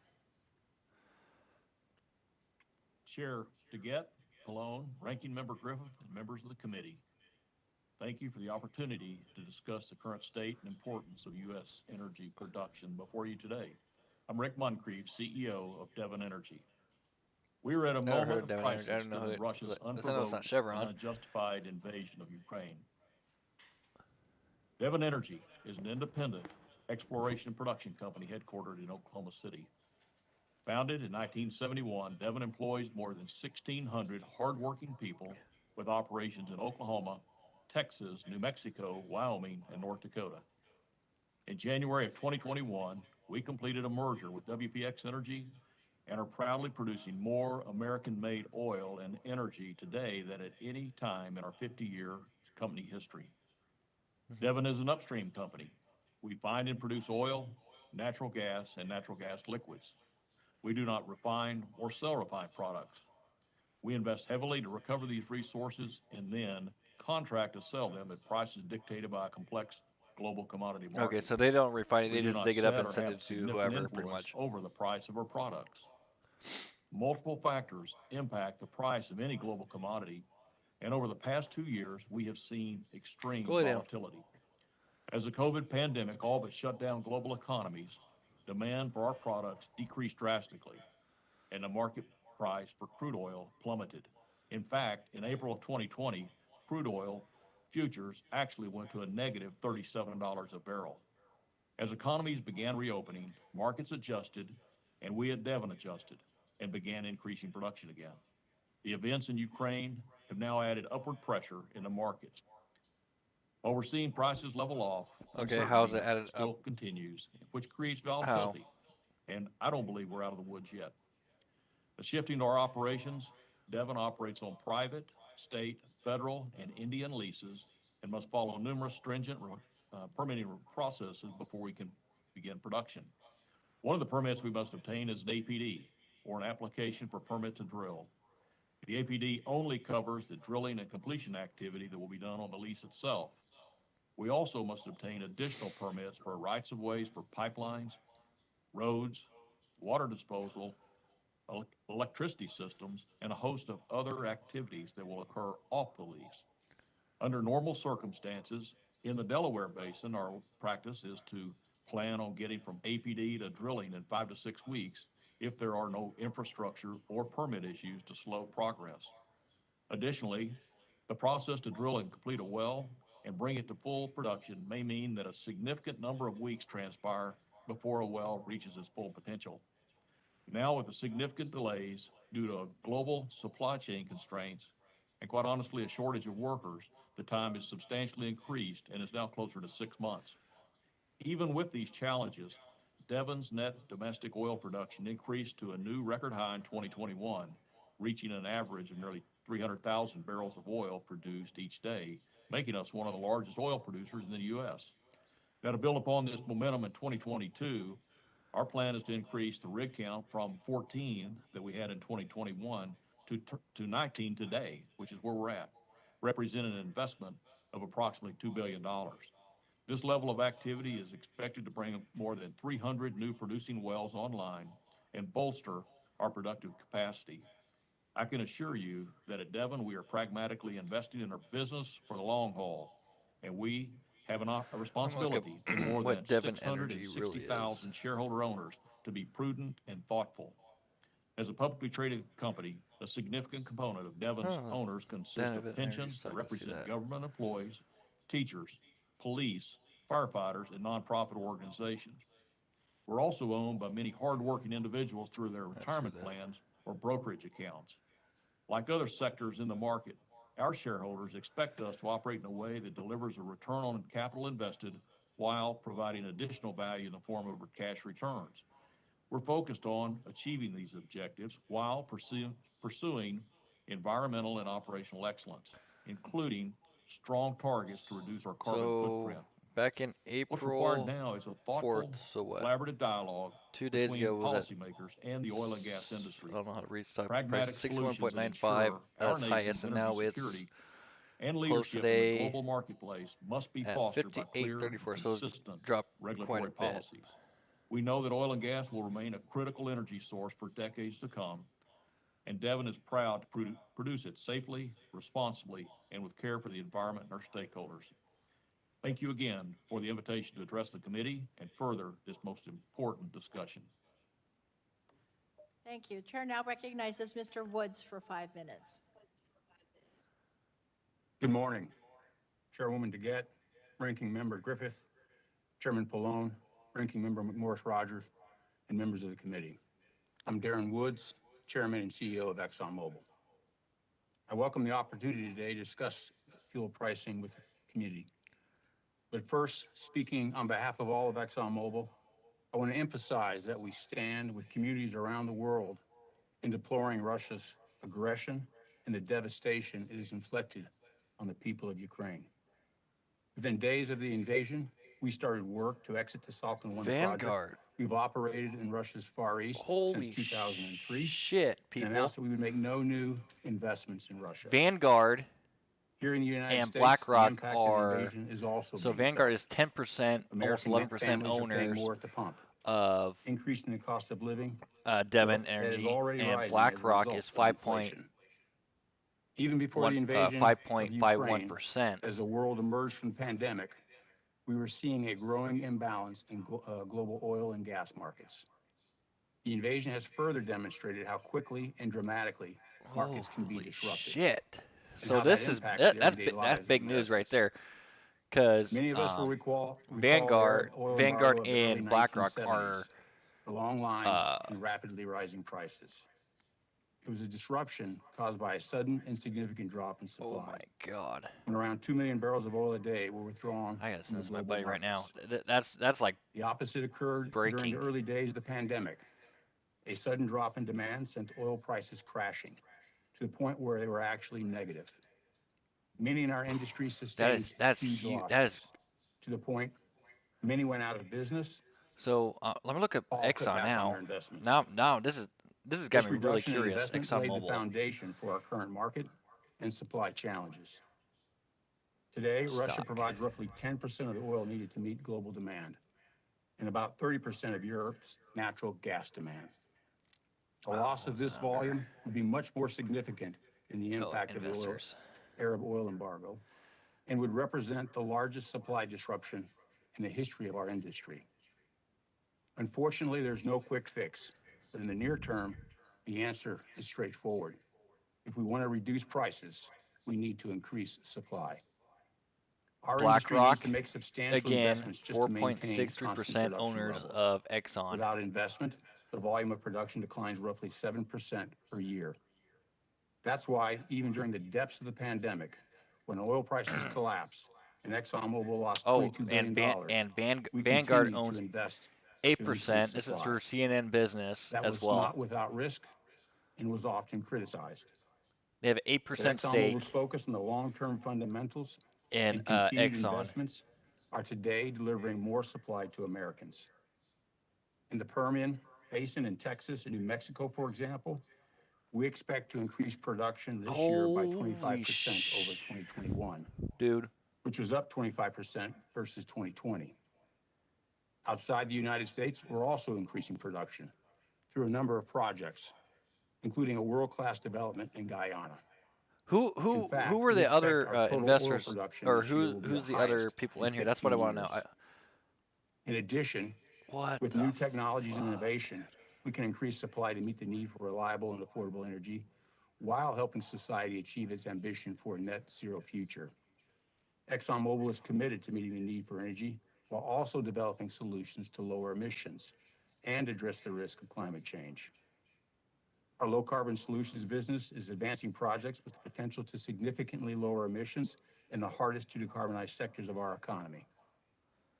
Chair DeGette, Pallone, Ranking Member Griffith, and members of the committee. Thank you for the opportunity to discuss the current state and importance of U.S. energy production before you today. I'm Rick Moncrief, CEO of Devon Energy. We are at a Never heard moment of of Devon Energy. I crisis don't know who given it- Russia's I know it's unprovoked not and Chevron. unjustified invasion of Ukraine. Devon Energy is an independent exploration and production company headquartered in Oklahoma City. Founded in 1971, Devon employs more than 1,600 hardworking people with operations in Oklahoma, Texas, New Mexico, Wyoming, and North Dakota. In January of 2021, we completed a merger with WPX Energy and are proudly producing more American-made oil and energy today than at any time in our 50-year company history. Devon is an upstream company. We find and produce oil, natural gas, and natural gas liquids. We do not refine or sell refined products. We invest heavily to recover these resources and then contract to sell them at prices dictated by a complex global commodity market. Okay, so they don't refine it, We they do just not dig it up set and or send have it to significant whoever, pretty influence much. over the price of our products. Multiple factors impact the price of any global commodity, and over the past 2 years, we have seen extreme Go lay down. volatility. As the COVID pandemic all but shut down global economies, demand for our products decreased drastically, and the market price for crude oil plummeted. In fact, in April of 2020, crude oil futures actually went to a negative $37 a barrel. As economies began reopening, markets adjusted, and we at Devon adjusted and began increasing production again. The events in Ukraine have now added upward pressure in the markets. While we're seeing prices level off, Okay, how's it uncertainty added still up? continues, which creates How? volatility. And I don't believe we're out of the woods yet. But shifting to our operations, Devon operates on private, state, federal, and Indian leases and must follow numerous stringent permitting processes before we can begin production. One of the permits we must obtain is an APD, or an application for permit to drill. The APD only covers the drilling and completion activity that will be done on the lease itself. We also must obtain additional permits for rights of ways for pipelines, roads, water disposal, electricity systems, and a host of other activities that will occur off the lease. Under normal circumstances, in the Delaware Basin, our practice is to plan on getting from APD to drilling in 5 to 6 weeks if there are no infrastructure or permit issues to slow progress. Additionally, the process to drill and complete a well and bring it to full production may mean that a significant number of weeks transpire before a well reaches its full potential. Now, with the significant delays due to global supply chain constraints and, quite honestly, a shortage of workers, the time is substantially increased and is now closer to 6 months. Even with these challenges, Devon's net domestic oil production increased to a new record high in 2021, reaching an average of nearly 300,000 barrels of oil produced each day, making us one of the largest oil producers in the U.S. Now, to build upon this momentum in 2022, our plan is to increase the rig count from 14 that we had in 2021 to 19 today, which is where we're at, representing an investment of approximately $2 billion. This level of activity is expected to bring more than 300 new producing wells online and bolster our productive capacity. I can assure you that at Devon, we are pragmatically investing in our business for the long haul, and we have a I'm gonna look responsibility up to more than what Devon Energy really is. 660,000 shareholder owners to be prudent and thoughtful. As a publicly traded company, a significant component of Devon's Huh. owners consist Devon of Energy pensions that stock, I see represent that. government employees, teachers, police, firefighters, and nonprofit organizations. We're also owned by many hardworking individuals through their I see retirement that. plans or brokerage accounts. Like other sectors in the market, our shareholders expect us to operate in a way that delivers a return on capital invested while providing additional value in the form of cash returns. We're focused on achieving these objectives while pursuing environmental and operational excellence, including strong targets to reduce our carbon So footprint. back in What's required April now is a 4th, thoughtful, so what? collaborative dialogue 2 days between ago was at policymakers and the oil and gas I industry. don't know how to read stock price. Pragmatic solutions that 61.95 ensure at our its highest, nation's and energy now it's security and close leadership in the today global marketplace must be at fostered by clear and 58.34. So it's consistent dropped quite a regulatory bit. policies. We know that oil and gas will remain a critical energy source for decades to come, and Devon is proud to produce it safely, responsibly, and with care for the environment and our stakeholders. Thank you again for the invitation to address the committee and further this most important discussion. Thank you. Chair now recognizes Mr. Woods for 5 minutes. Good morning, Chairwoman DeGette, Ranking Member Griffith, Chairman Pallone, Ranking Member McMorris Rogers, and members of the committee. I'm Darren Woods, Chairman and CEO of ExxonMobil. I welcome the opportunity today to discuss fuel pricing with the community. But first, speaking on behalf of all of ExxonMobil, I want to emphasize that we stand with communities around the world in deploring Russia's aggression and the devastation it has inflicted on the people of Ukraine. Within days of the invasion, we started work to exit the Salcon 1 project. Vanguard. We've operated in Russia's Far East Holy since 2003 shit, and people. announced that we would make no new investments in Russia. Vanguard Here in the United and States, the BlackRock impact of the are invasion is also so being Vanguard felt. is 10%, almost American 11% families are paying owners more at the pump, of increasing the cost of living Devon that is Energy, already and rising as a BlackRock result is of inflation. Even before the invasion of Ukraine, 5.51%. as the world emerged from the pandemic, we were seeing a growing imbalance in global oil and gas markets. The invasion has further demonstrated how quickly and dramatically markets can be Holy disrupted. shit. and So how this that is impacts the that's everyday that's lives of big news right Americans. there, because Many of us will recall the Vanguard oil Vanguard embargo of the early and BlackRock 1970s, are the long lines and rapidly rising prices. It was a disruption caused by a sudden and significant drop in oh supply, my god. when around 2 million barrels of oil a day were withdrawn I gotta from send the this to my global buddy right now. markets. That's like The opposite occurred during the breaking. early days of the pandemic. A sudden drop in demand sent oil prices crashing to the point where they were actually negative. Many in our industry sustained That's huge huge. losses, That is to the point many went out of business, so. Let me look at all cut Exxon back on now. their investments. Now this has got This me really reduction in curious. investment laid the ExxonMobil. foundation for our current market and supply challenges. Today, Russia Stock. provides roughly 10% of the oil needed to meet global demand and about 30% of Europe's natural gas demand. A loss of this volume would be much more significant than the impact of the Arab oil embargo and would represent the largest supply disruption in the history of our industry. Unfortunately, there's no quick fix, but in the near term, the answer is straightforward. If we want to reduce prices, we need to increase supply. Our industry needs BlackRock, to make substantial again, investments just to maintain constant 4.63% production owners levels. of Exxon. Without investment, the volume of production declines roughly 7% per year. That's why, even during the depths of the pandemic, when oil prices collapsed and ExxonMobil lost $22 billion, we Vanguard continued owns to invest 8%. This is through CNN Business that as was well. not without risk and was often criticized. They have an But 8% ExxonMobil's stake focus on the long-term fundamentals in and continued Exxon. investments are today delivering more supply to Americans. In the Permian Basin in Texas and New Mexico, for example, we expect to increase production this year by 25% over 2021. Dude. which was up 25% versus 2020. Outside the United States, we're also increasing production through a number of projects, including a world-class development in Guyana. Who fact, were we the expect other our total oil investors, production or this year will be who's the the other highest people in in here? That's what I 15 want to know. years. In addition, What with the new technologies and fuck? innovation, we can increase supply to meet the need for reliable and affordable energy while helping society achieve its ambition for a net zero future. ExxonMobil is committed to meeting the need for energy while also developing solutions to lower emissions and address the risk of climate change. Our low carbon solutions business is advancing projects with the potential to significantly lower emissions in the hardest to decarbonize sectors of our economy.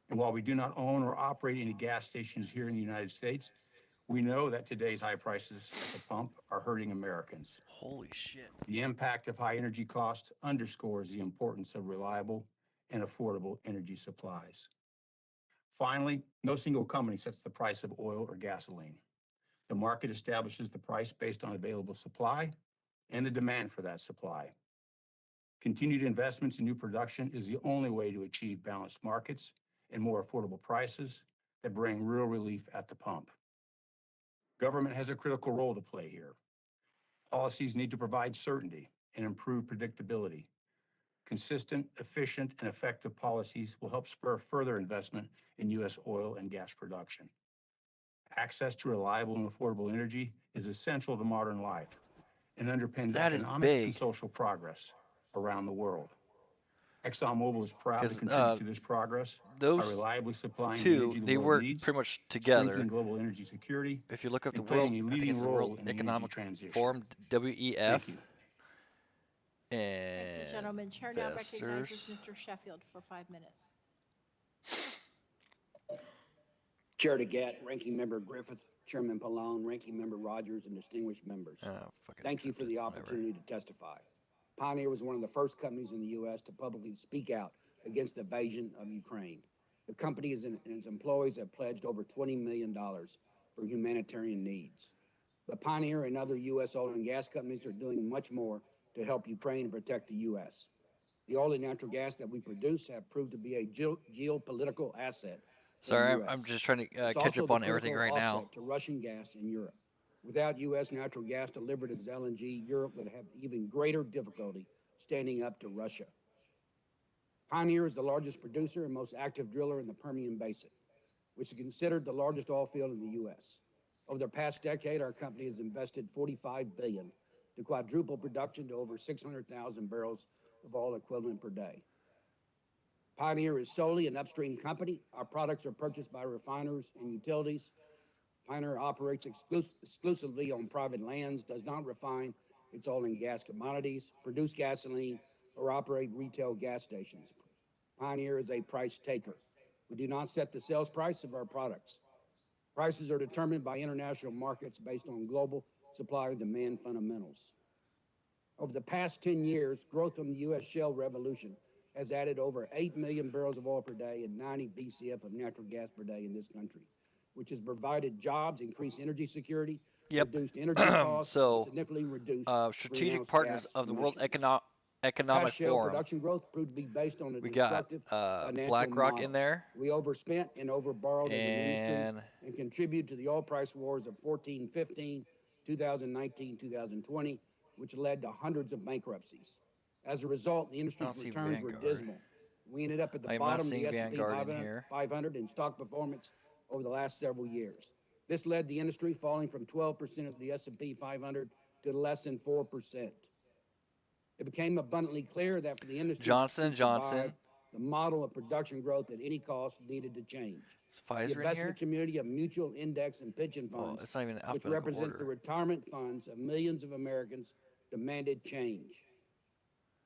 And while we do not own or operate any gas stations here in the United States, we know that today's high prices at the pump are hurting Americans. Holy shit. The impact of high energy costs underscores the importance of reliable and affordable energy supplies. Finally, no single company sets the price of oil or gasoline. The market establishes the price based on available supply and the demand for that supply. Continued investments in new production is the only way to achieve balanced markets and more affordable prices that bring real relief at the pump. Government has a critical role to play here. Policies need to provide certainty and improve predictability. Consistent, efficient, and effective policies will help spur further investment in U.S. oil and gas production. Access to reliable and affordable energy is essential to modern life and underpins That is economic and big. social progress around the world. ExxonMobil is proud to 'Cause, contribute to this progress by Those reliably supplying the two, energy the they world work needs, pretty much strengthening together. global energy security, If you look up the and world, playing a I think leading it's the World role in the energy Economic transition. Forum, WEF, Thank you. Thank you, gentlemen. Chair now recognizes investors. Mr. Sheffield for 5 minutes. Chair DeGette, Ranking Member Griffith, Chairman Pallone, Ranking Member Rogers, and distinguished members. Fucking Thank you for accept the it, whatever. opportunity to testify. Pioneer was one of the first companies in the U.S. to publicly speak out against the invasion of Ukraine. The company and its employees have pledged over $20 million for humanitarian needs. But Pioneer and other U.S. oil and gas companies are doing much more to help Ukraine and protect the U.S. The oil and natural gas that we produce have proved to be a geopolitical asset. Sorry, I'm just trying to It's catch also up the on everything critical right now. offset to Russian gas in Europe. Without U.S. natural gas delivered as LNG, Europe would have even greater difficulty standing up to Russia. Pioneer is the largest producer and most active driller in the Permian Basin, which is considered the largest oil field in the U.S. Over the past decade, our company has invested $45 billion to quadruple production to over 600,000 barrels of oil equivalent per day. Pioneer is solely an upstream company. Our products are purchased by refiners and utilities. Pioneer operates exclusively on private lands, does not refine its oil and gas commodities, produce gasoline, or operate retail gas stations. Pioneer is a price taker. We do not set the sales price of our products. Prices are determined by international markets based on global supply and demand fundamentals. Over the past 10 years, growth from the U.S. shale revolution has added over 8 million barrels of oil per day and 90 BCF of natural gas per day in this country, which has provided jobs, increased energy security, Yep. reduced energy costs, So, and significantly reduced strategic greenhouse partners gas of the World emissions. Economic Past shale Forum. production growth proved to be based on a We got destructive financial BlackRock model. in there, We overspent and overborrowed as an industry and and contributed to the oil price wars of 14-15, 2019, 2020, which led to hundreds of bankruptcies. As a result, the I industry's don't see returns were Vanguard. dismal. We ended up at the I am not bottom of the seeing S&P Vanguard in here. 500 in stock performance over the last several years. This led the industry falling from 12% of the S&P 500 to less than 4%. It became abundantly clear that for the industry Johnson to & Johnson. survive, the model of production growth at any cost needed to change. Is The Pfizer in investment here? community of mutual index and pension Oh, funds, it's not even in which alphabetical represents the order. retirement funds of millions of Americans, demanded change.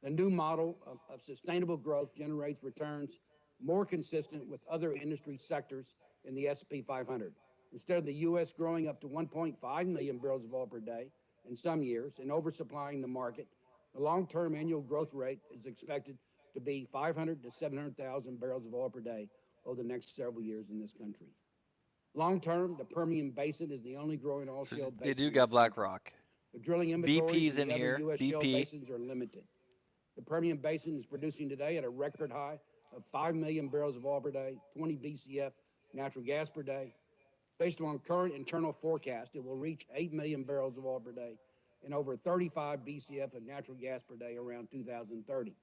The new model of sustainable growth generates returns more consistent with other industry sectors in the S&P 500. Instead of the U.S. growing up to 1.5 million barrels of oil per day in some years and oversupplying the market, the long-term annual growth rate is expected to be 500 to 700,000 barrels of oil per day over the next several years in this country. Long-term, the Permian Basin is the only growing oil So shale basin. they do in got this country. BlackRock. The drilling inventories BP's in in the other here. U.S. shale BP. basins are limited. The Permian Basin is producing today at a record high of 5 million barrels of oil per day, 20 BCF natural gas per day. Based on current internal forecast, it will reach 8 million barrels of oil per day and over 35 BCF of natural gas per day around 2030.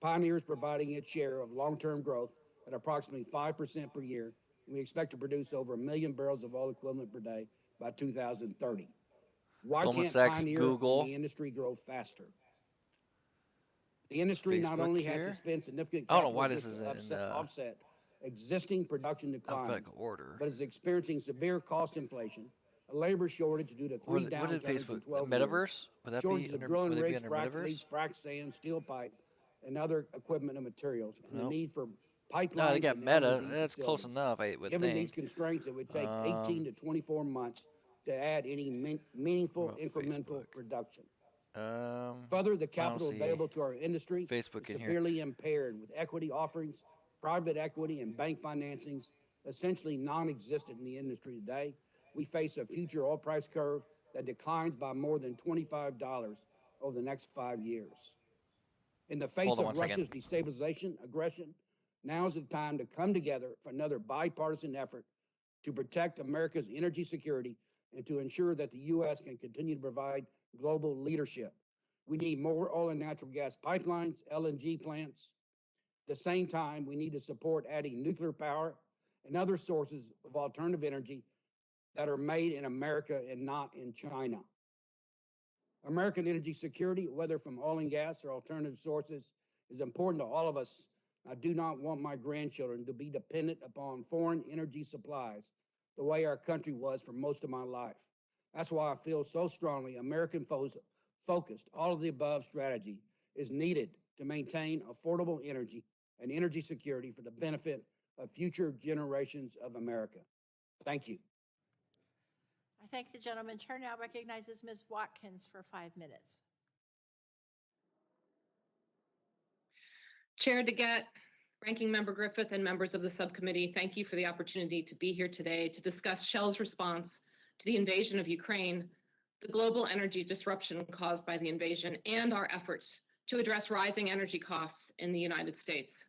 Pioneer is providing its share of long-term growth at approximately 5% per year, and we expect to produce over 1 million barrels of oil equivalent per day by 2030. Why Goldman can't Sachs, Pioneer and Google. the industry grow faster? The industry not Facebook only has here? to spend significant I don't know capital why this just isn't to in offset existing production declines, alphabetical order. but is experiencing severe cost inflation, a labor shortage due to What, three what did downturns in Facebook? 12 years, Metaverse? Would that be shortages of under? drilling Would they be rigs, under frac Metaverse? fleets, frac sand, steel pipe, and other equipment and materials, and the Nope. need for No, they pipelines got and Meta. LNG That's close facilities. enough, I would Given these think. constraints, it would take 18 to 24 months to add any meaningful What about incremental Facebook? reduction. Um, Further, the I don't capital see available to our industry Facebook is in here. severely impaired, with equity offerings, private equity, and bank financings essentially non-existent in the industry today. We face a future oil price curve that declines by more than $25 over the next 5 years. In the face Hold on of one second. Russia's destabilization, aggression, now is the time to come together for another bipartisan effort to protect America's energy security and to ensure that the U.S. can continue to provide global leadership. We need more oil and natural gas pipelines, LNG plants. At the same time, we need to support adding nuclear power and other sources of alternative energy that are made in America and not in China. American energy security, whether from oil and gas or alternative sources, is important to all of us. I do not want my grandchildren to be dependent upon foreign energy supplies the way our country was for most of my life. That's why I feel so strongly American focused, all of the above strategy is needed to maintain affordable energy and energy security for the benefit of future generations of America. Thank you. I thank the gentleman. Chair now recognizes Ms. Watkins for 5 minutes. Chair DeGette, Ranking Member Griffith, and members of the subcommittee, thank you for the opportunity to be here today to discuss Shell's response to the invasion of Ukraine, the global energy disruption caused by the invasion, and our efforts to address rising energy costs in the United States.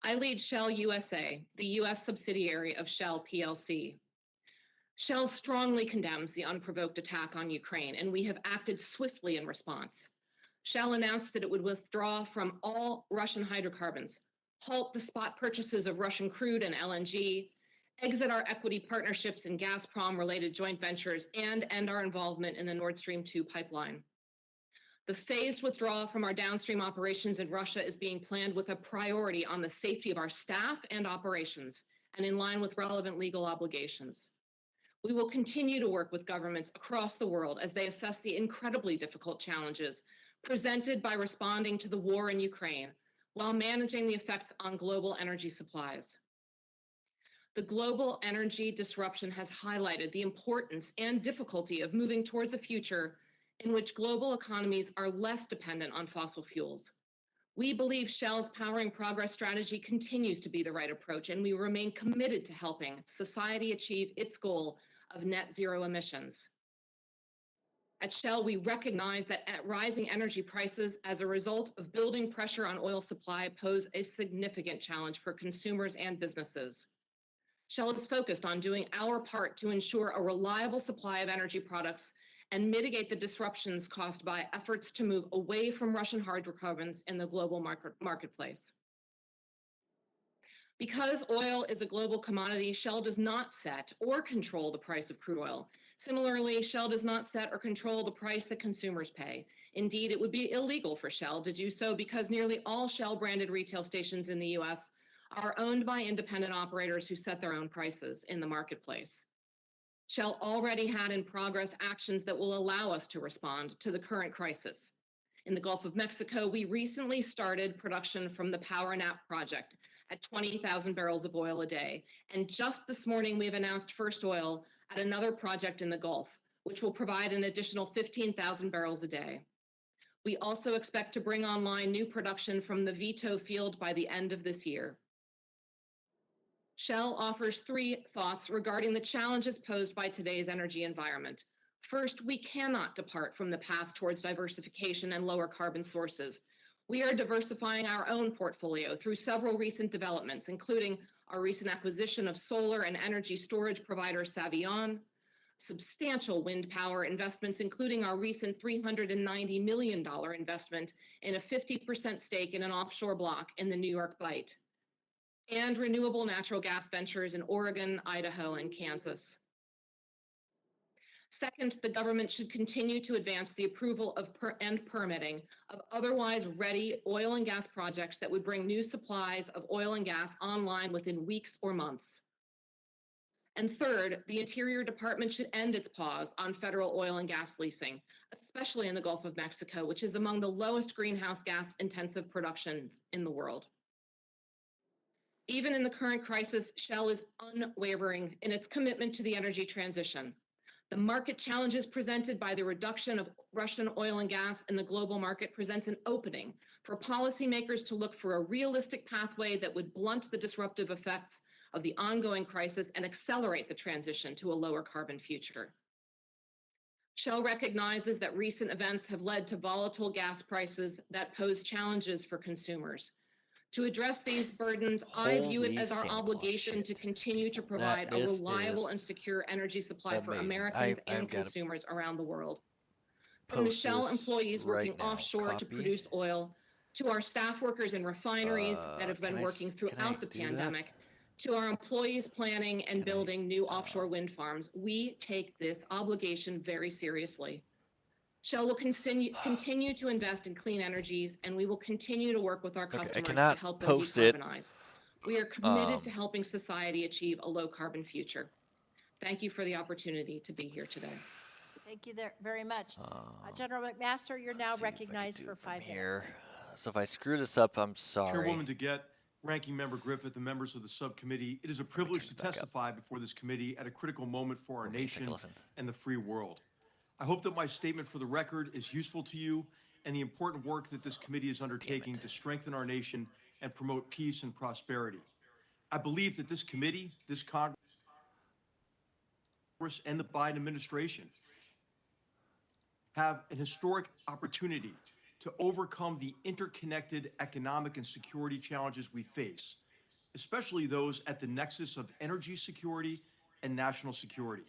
I lead Shell USA, the U.S. subsidiary of Shell plc. Shell strongly condemns the unprovoked attack on Ukraine, and we have acted swiftly in response. Shell announced that it would withdraw from all Russian hydrocarbons, halt the spot purchases of Russian crude and LNG, exit our equity partnerships in Gazprom-related joint ventures, and end our involvement in the Nord Stream 2 pipeline. The phased withdrawal from our downstream operations in Russia is being planned with a priority on the safety of our staff and operations, and in line with relevant legal obligations. We will continue to work with governments across the world as they assess the incredibly difficult challenges presented by responding to the war in Ukraine, while managing the effects on global energy supplies. The global energy disruption has highlighted the importance and difficulty of moving towards a future in which global economies are less dependent on fossil fuels. We believe Shell's Powering Progress strategy continues to be the right approach, and we remain committed to helping society achieve its goal of net zero emissions. At Shell, we recognize that rising energy prices as a result of building pressure on oil supply pose a significant challenge for consumers and businesses. Shell is focused on doing our part to ensure a reliable supply of energy products and mitigate the disruptions caused by efforts to move away from Russian hydrocarbons in the global marketplace. Because oil is a global commodity, Shell does not set or control the price of crude oil. Similarly, Shell does not set or control the price that consumers pay. Indeed, it would be illegal for Shell to do so because nearly all Shell-branded retail stations in the U.S. are owned by independent operators who set their own prices in the marketplace. Shell already had in progress actions that will allow us to respond to the current crisis. In the Gulf of Mexico, we recently started production from the PowerNap project at 20,000 barrels of oil a day. And just this morning, we've announced first oil at another project in the Gulf, which will provide an additional 15,000 barrels a day. We also expect to bring online new production from the Vito field by the end of this year. Shell offers 3 thoughts regarding the challenges posed by today's energy environment. First, we cannot depart from the path towards diversification and lower carbon sources. We are diversifying our own portfolio through several recent developments, including our recent acquisition of solar and energy storage provider Savion, substantial wind power investments, including our recent $390 million investment in a 50% stake in an offshore block in the New York Bight, and renewable natural gas ventures in Oregon, Idaho, and Kansas. Second, the government should continue to advance the approval of and permitting of otherwise ready oil and gas projects that would bring new supplies of oil and gas online within weeks or months. And third, the Interior Department should end its pause on federal oil and gas leasing, especially in the Gulf of Mexico, which is among the lowest greenhouse gas intensive productions in the world. Even in the current crisis, Shell is unwavering in its commitment to the energy transition. The market challenges presented by the reduction of Russian oil and gas in the global market presents an opening for policymakers to look for a realistic pathway that would blunt the disruptive effects of the ongoing crisis and accelerate the transition to a lower carbon future. Shell recognizes that recent events have led to volatile gas prices that pose challenges for consumers. To address these burdens, I view it Holy as our Santa Claus obligation to shit. continue to provide a this reliable is and secure energy supply for amazing. Americans I've and got to consumers around the world. From the post Shell this employees right working now. offshore to Copy. produce oil, to our staff workers in refineries that have been working can I throughout the do that? pandemic, to our employees planning and Can I, building new offshore wind farms, we take this obligation very seriously. Shell will continue to invest in clean energies, and we will continue to work with our Okay, I customers to cannot help them post it. decarbonize. We are committed to helping society achieve a low carbon future. Thank you for the opportunity to be here today. Thank you very much. General McMaster, you're now let's see if I can recognized do for it from 5 here. minutes. So if I screw this up, I'm sorry. Chairwoman DeGette, Ranking Member Griffith, and members of the subcommittee, it is a privilege to testify before this committee at a critical moment for our nation and the free world. I hope that my statement for the record is useful to you and the important work that this committee is undertaking to strengthen our nation and promote peace and prosperity. I believe that this committee, this Congress, and the Biden administration have an historic opportunity to overcome the interconnected economic and security challenges we face, especially those at the nexus of energy security and national security.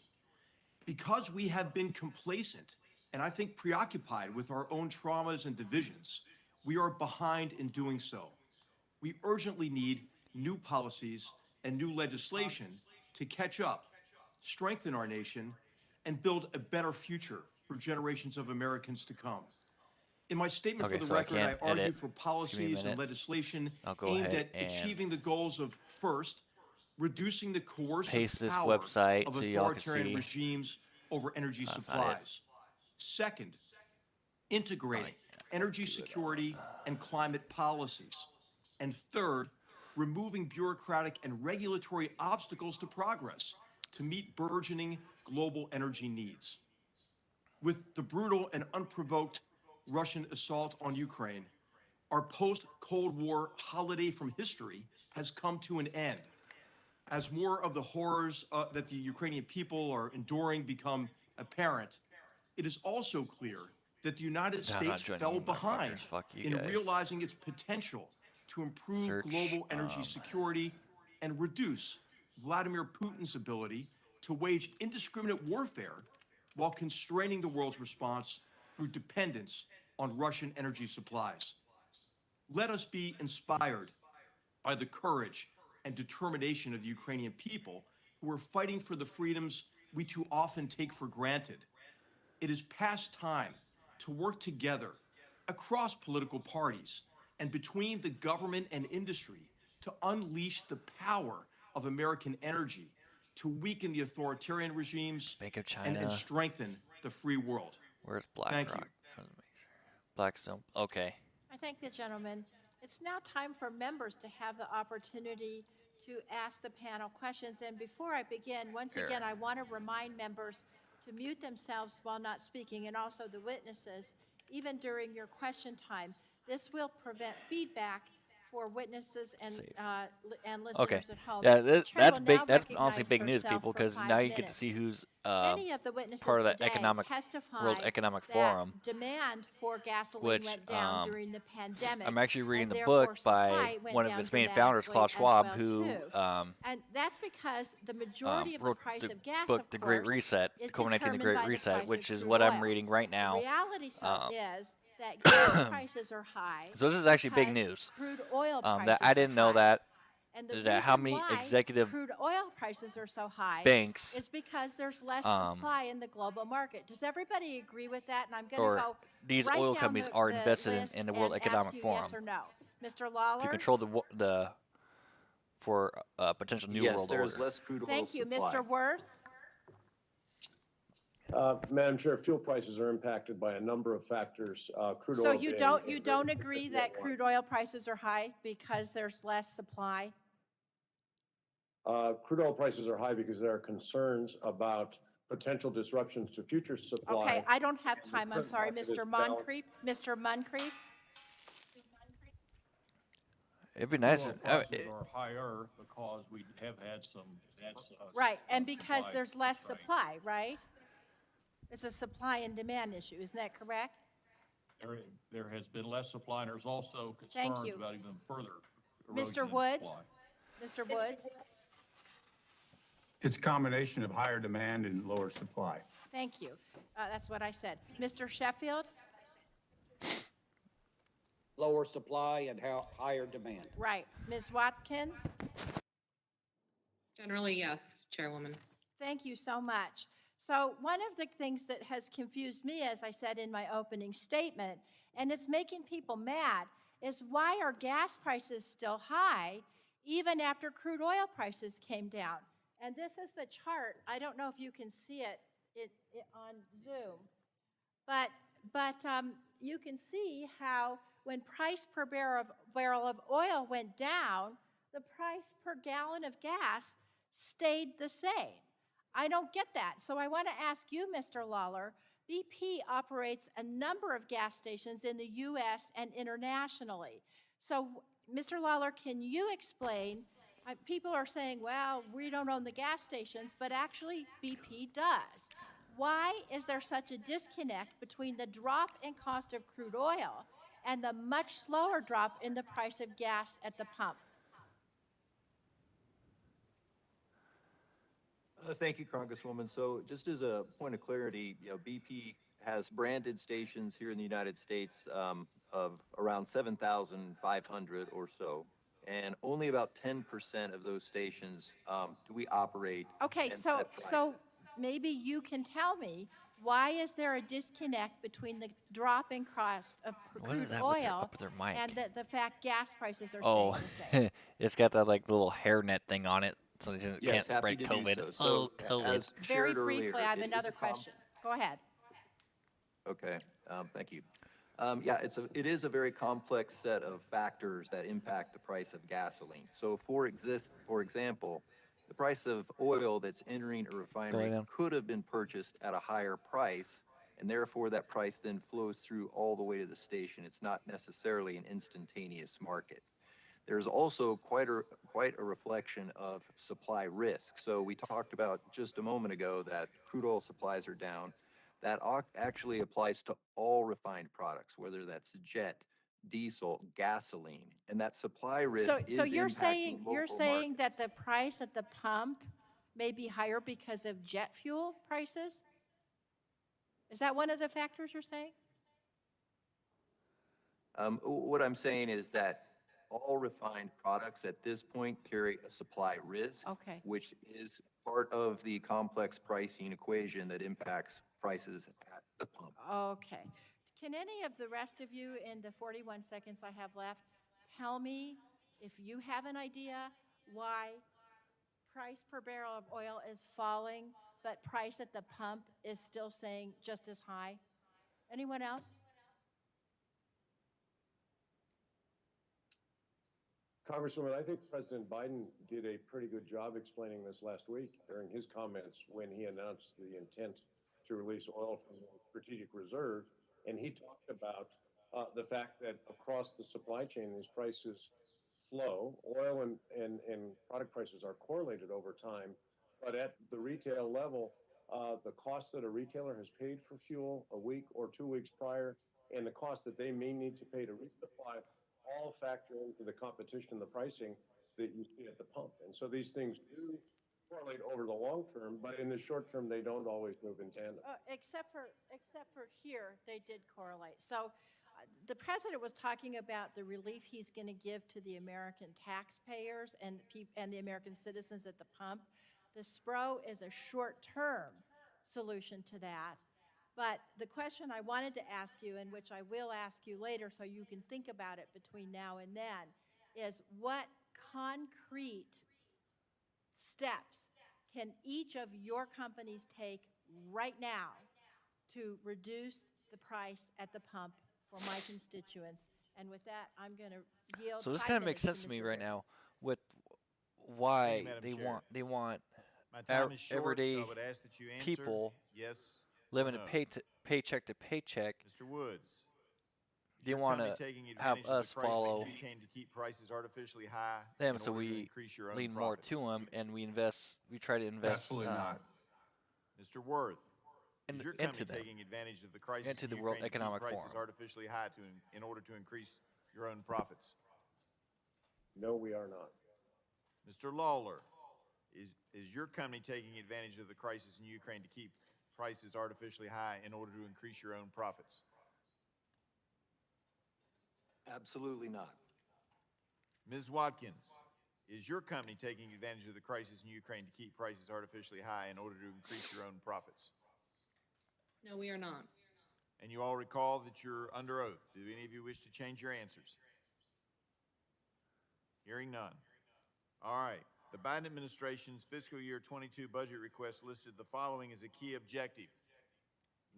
Because we have been complacent and I think preoccupied with our own traumas and divisions, we are behind in doing so. We urgently need new policies and new legislation to catch up, strengthen our nation, and build a better future for generations of Americans to come. In my statement for the record, I argue for policies and legislation aimed at achieving the goals of, first, reducing the coercive power of authoritarian regimes over energy supplies. Second, integrating energy security and climate policies. And third, removing bureaucratic and regulatory obstacles to progress to meet burgeoning global energy needs. With the brutal and unprovoked Russian assault on Ukraine, our post-Cold War holiday from history has come to an end. As more of the horrors that the Ukrainian people are enduring become apparent, it is also clear that the United States fell behind in realizing its potential to improve global energy security and reduce Vladimir Putin's ability to wage indiscriminate warfare while constraining the world's response through dependence on Russian energy supplies. Let us be inspired by the courage and determination of the Ukrainian people who are fighting for the freedoms we too often take for granted. It is past time to work together across political parties and between the government and industry to unleash the power of American energy, to weaken the authoritarian regimes and strengthen the free world. Where's BlackRock? Thank you. Blackstone. Okay. I thank the gentleman. It's now time for members to have the opportunity to ask the panel questions. And before I begin, once again, I want to remind members to mute themselves while not speaking, and also the witnesses, even during your question time. This will prevent feedback for witnesses and, Save. and Okay. listeners at home. Yeah, The chair that's will big. now That's honestly recognize big news, herself people, for because 5 now you get to see minutes. who's Many of the witnesses part of that today World testified Economic that Forum, demand for gasoline which went down during the pandemic, I'm actually reading and the therefore book by supply went one of down its main founders, Klaus dramatically as Schwab, well who too. And that's because the majority of the wrote price the of gas, book of The Great course, Reset, is culminating the determined Great by the Reset, price which of is crude what I'm oil. reading right The now. reality Um, is that gas prices are high so this is actually big because news. crude oil prices That I are didn't know high. And the that how reason many why executive crude oil prices are so high banks is because there's less um, supply in the global market. Does everybody agree with that? And I'm going to or go these right oil down companies the, are the invested list in the World and ask Economic you Forum yes or no. Mr. to Lawler? control the for potential new Yes, world there is order. less crude oil Thank you. supply. Mr. Worth? Madam Chair, fuel prices are impacted by a number of factors. Crude So oil you being don't a you very don't agree significant that one. crude oil prices are high because there's less supply? Crude oil prices are high because there are concerns about potential disruptions to future supply. Okay, I don't have and the time. I'm current sorry, market is Mr. balanced. Moncrief. Mr. Moncrief? It'd be Crude nice. oil prices are higher because we have had some. Right, and because supply there's less constraints. supply, right? It's a supply and demand issue, isn't that correct? There has been less supply, and there's also Thank concerns you. about even further erosion Mr. in Woods? supply. Mr. Woods? It's a combination of higher demand and lower supply. Thank you. That's what I said. Mr. Sheffield? Lower supply and higher demand. Right. Ms. Watkins? Generally, yes, Chairwoman. Thank you so much. So one of the things that has confused me, as I said in my opening statement, and it's making people mad, is why are gas prices still high even after crude oil prices came down? And this is the chart. I don't know if you can see it, on Zoom, but you can see how when price per barrel of oil went down, the price per gallon of gas stayed the same. I don't get that. So I want to ask you, Mr. Lawler, BP operates a number of gas stations in the U.S. and internationally. So, Mr. Lawler, can you explain? People are saying, well, we don't own the gas stations, but actually BP does. Why is there such a disconnect between the drop in cost of crude oil and the much slower drop in the price of gas at the pump? Thank you, Congresswoman. So just as a point of clarity, BP has branded stations here in the United States of around 7,500 or so. And only about 10% of those stations do we operate. Okay, and so set prices. so maybe you can tell me, why is there a disconnect between the drop in cost of What is crude that with their, oil up with their mic? and the fact gas prices are Oh, staying the same? it's got that like little hairnet thing on it, so it Yes, can't happy spread to COVID. do so. Oh, So COVID. as Very shared earlier, briefly, I have it is another a question. Go ahead. Okay, thank you. Yeah, it is a very complex set of factors that impact the price of gasoline. So for example, the price of oil that's entering a refinery down. could have been purchased at a higher price, and therefore that price then flows through all the way to the station. It's not necessarily an instantaneous market. There's also quite a reflection of supply risk. So we talked about just a moment ago that crude oil supplies are down. That actually applies to all refined products, whether that's jet, diesel, gasoline, and that supply risk So is you're impacting saying local that the price at the pump may be higher because of jet fuel prices? Is that one of the factors you're saying? What I'm saying is that all refined products at this point carry a supply risk, Okay. which is part of the complex pricing equation that impacts prices at the pump. Okay. Can any of the rest of you, in the 41 seconds I have left, tell me if you have an idea why price per barrel of oil is falling, but price at the pump is still staying just as high? Anyone else? Congresswoman, I think President Biden did a pretty good job explaining this last week during his comments when he announced the intent to release oil from the strategic reserve. And he talked about the fact that across the supply chain, these prices flow. Oil and product prices are correlated over time, but at the retail level, the cost that a retailer has paid for fuel a week or 2 weeks prior, and the cost that they may need to pay to resupply, all factor into the competition, the pricing that you see at the pump. And so these things do correlate over the long term, but in the short term, they don't always move in tandem. Except for here, they did correlate. So the president was talking about the relief he's going to give to the American taxpayers and the American citizens at the pump. The SPRO is a short-term solution to that. But the question I wanted to ask you, and which I will ask you later so you can think about it between now and then, is what concrete steps can each of your companies take right now to reduce the price at the pump for my constituents? And with that, I'm going to yield. So this 5 kind of makes minutes sense to me Mr. right Griffith. now with Thank you, why Madam they Chair. want My time is short, everyday so I would ask that you answer people yes or living no. paycheck to paycheck. Mr. Woods, is They your want company to taking have advantage of us the crisis follow you came to keep prices artificially high them, in so order to we increase your own lean more profits? to them, and we try to invest Absolutely not. Mr. Worth, is your company into them, taking advantage of the crisis into in the World Ukraine to keep Economic prices Forum. artificially high in order to increase your own profits? No, we are not. Mr. Lawler, is your company taking advantage of the crisis in Ukraine to keep prices artificially high in order to increase your own profits? Absolutely not. Ms. Watkins, is your company taking advantage of the crisis in Ukraine to keep prices artificially high in order to increase your own profits? No, we are not. And you all recall that you're under oath. Do any of you wish to change your answers? Hearing none. All right. The Biden administration's fiscal year 22 budget request listed the following as a key objective: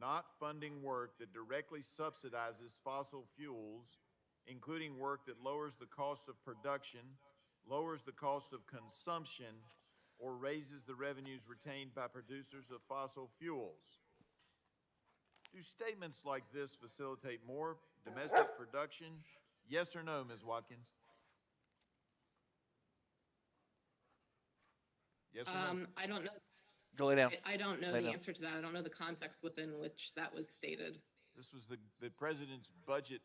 not funding work that directly subsidizes fossil fuels, including work that lowers the cost of production, lowers the cost of consumption, or raises the revenues retained by producers of fossil fuels. Do statements like this facilitate more domestic production? Yes or no, Ms. Watkins? Yes or no? I don't know. Go lay down. I don't know Lay the down. answer to that. I don't know the context within which that was stated. This was the president's budget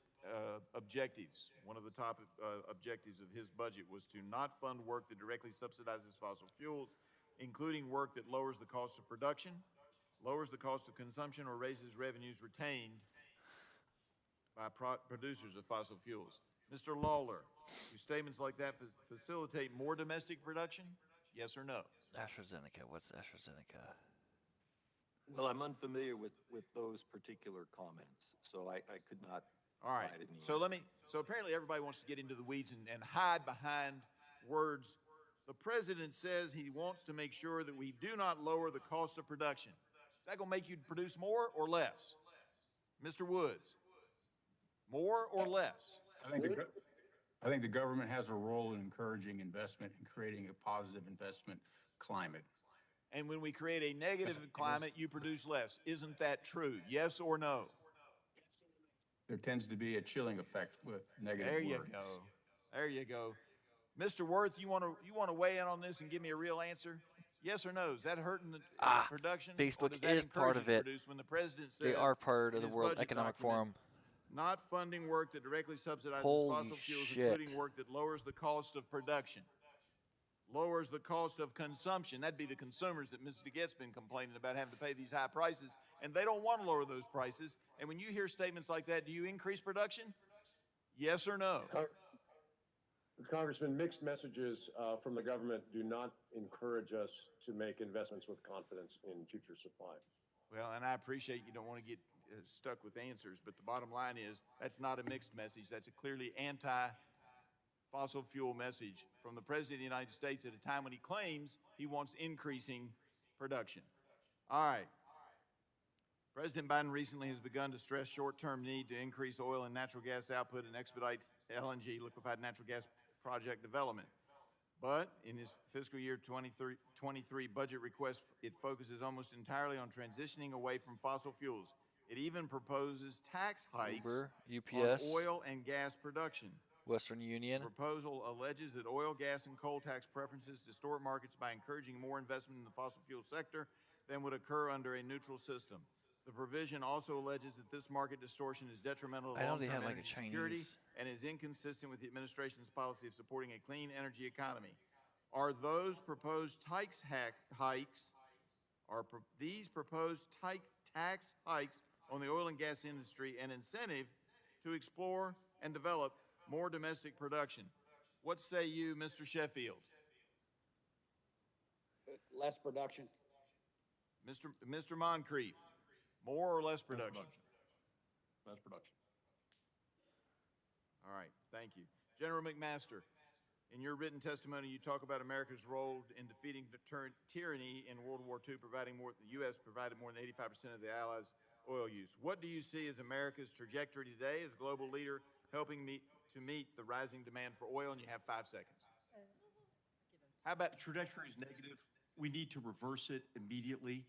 objectives. One of the top objectives of his budget was to not fund work that directly subsidizes fossil fuels, including work that lowers the cost of production, lowers the cost of consumption, or raises revenues retained by producers of fossil fuels. Mr. Lawler, do statements like that facilitate more domestic production? Yes or no? AstraZeneca. What's AstraZeneca? Well, I'm unfamiliar with those particular comments, so I could not. All right. provide any So answer. so apparently everybody wants to get into the weeds and hide behind words. The president says he wants to make sure that we do not lower the cost of production. Is that going to make you produce more or less? Mr. Woods, more or less? I think the government has a role in encouraging investment and creating a positive investment climate. And when we create a negative climate, you produce less. Isn't that true? Yes or no? There tends to be a chilling effect with negative There you words. go. There you go. Mr. Worth, you want to weigh in on this and give me a real answer? Yes or no? Is that hurting the production? Or Facebook does that is encourage part you of to it. produce when the president says They are part in of the his World budget Economic document, Forum. not funding work that directly subsidizes Holy fossil fuels, shit. including work that lowers the cost of production, lowers the cost of consumption. That'd be the consumers that Ms. DeGette's been complaining about having to pay these high prices, and they don't want to lower those prices. And when you hear statements like that, do you increase production? Yes or no? Congressman, mixed messages from the government do not encourage us to make investments with confidence in future supply. Well, and I appreciate you don't want to get stuck with answers, but the bottom line is that's not a mixed message. That's a clearly anti-fossil fuel message from the President of the United States at a time when he claims he wants increasing production. All right. President Biden recently has begun to stress short-term need to increase oil and natural gas output and expedite LNG, liquefied natural gas project development. But in his fiscal year 23 budget request, it focuses almost entirely on transitioning away from fossil fuels. It even proposes tax hikes Uber, on UPS. oil and gas production. Western The Union. proposal alleges that oil, gas, and coal tax preferences distort markets by encouraging more investment in the fossil fuel sector than would occur under a neutral system. The provision also alleges that this market distortion is detrimental to I know they long-term had like a energy security Chinese. and is inconsistent with the administration's policy of supporting a clean energy economy. Are those proposed these proposed tax hikes on the oil and gas industry an incentive to explore and develop more domestic production? What say you, Mr. Sheffield? Less production. Mr. Moncrief, more or less Less production? Less production. All right, thank you. General McMaster, in your written testimony, you talk about America's role in defeating tyranny in World War II, the U.S. provided more than 85% of the Allies' oil use. What do you see as America's trajectory today as a global leader helping to meet the rising demand for oil? And you have 5 seconds. How about trajectory is negative? We need to reverse it immediately.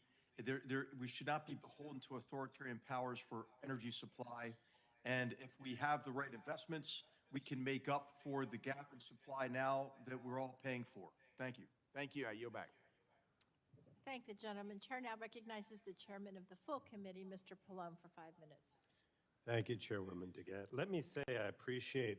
We should not be beholden to authoritarian powers for energy supply. And if we have the right investments, we can make up for the gap in supply now that we're all paying for. Thank you. Thank you. I yield back. Thank the gentleman. Chair now recognizes the chairman of the full committee, Mr. Pallone, for 5 minutes. Thank you, Chairwoman DeGette. Let me say I appreciate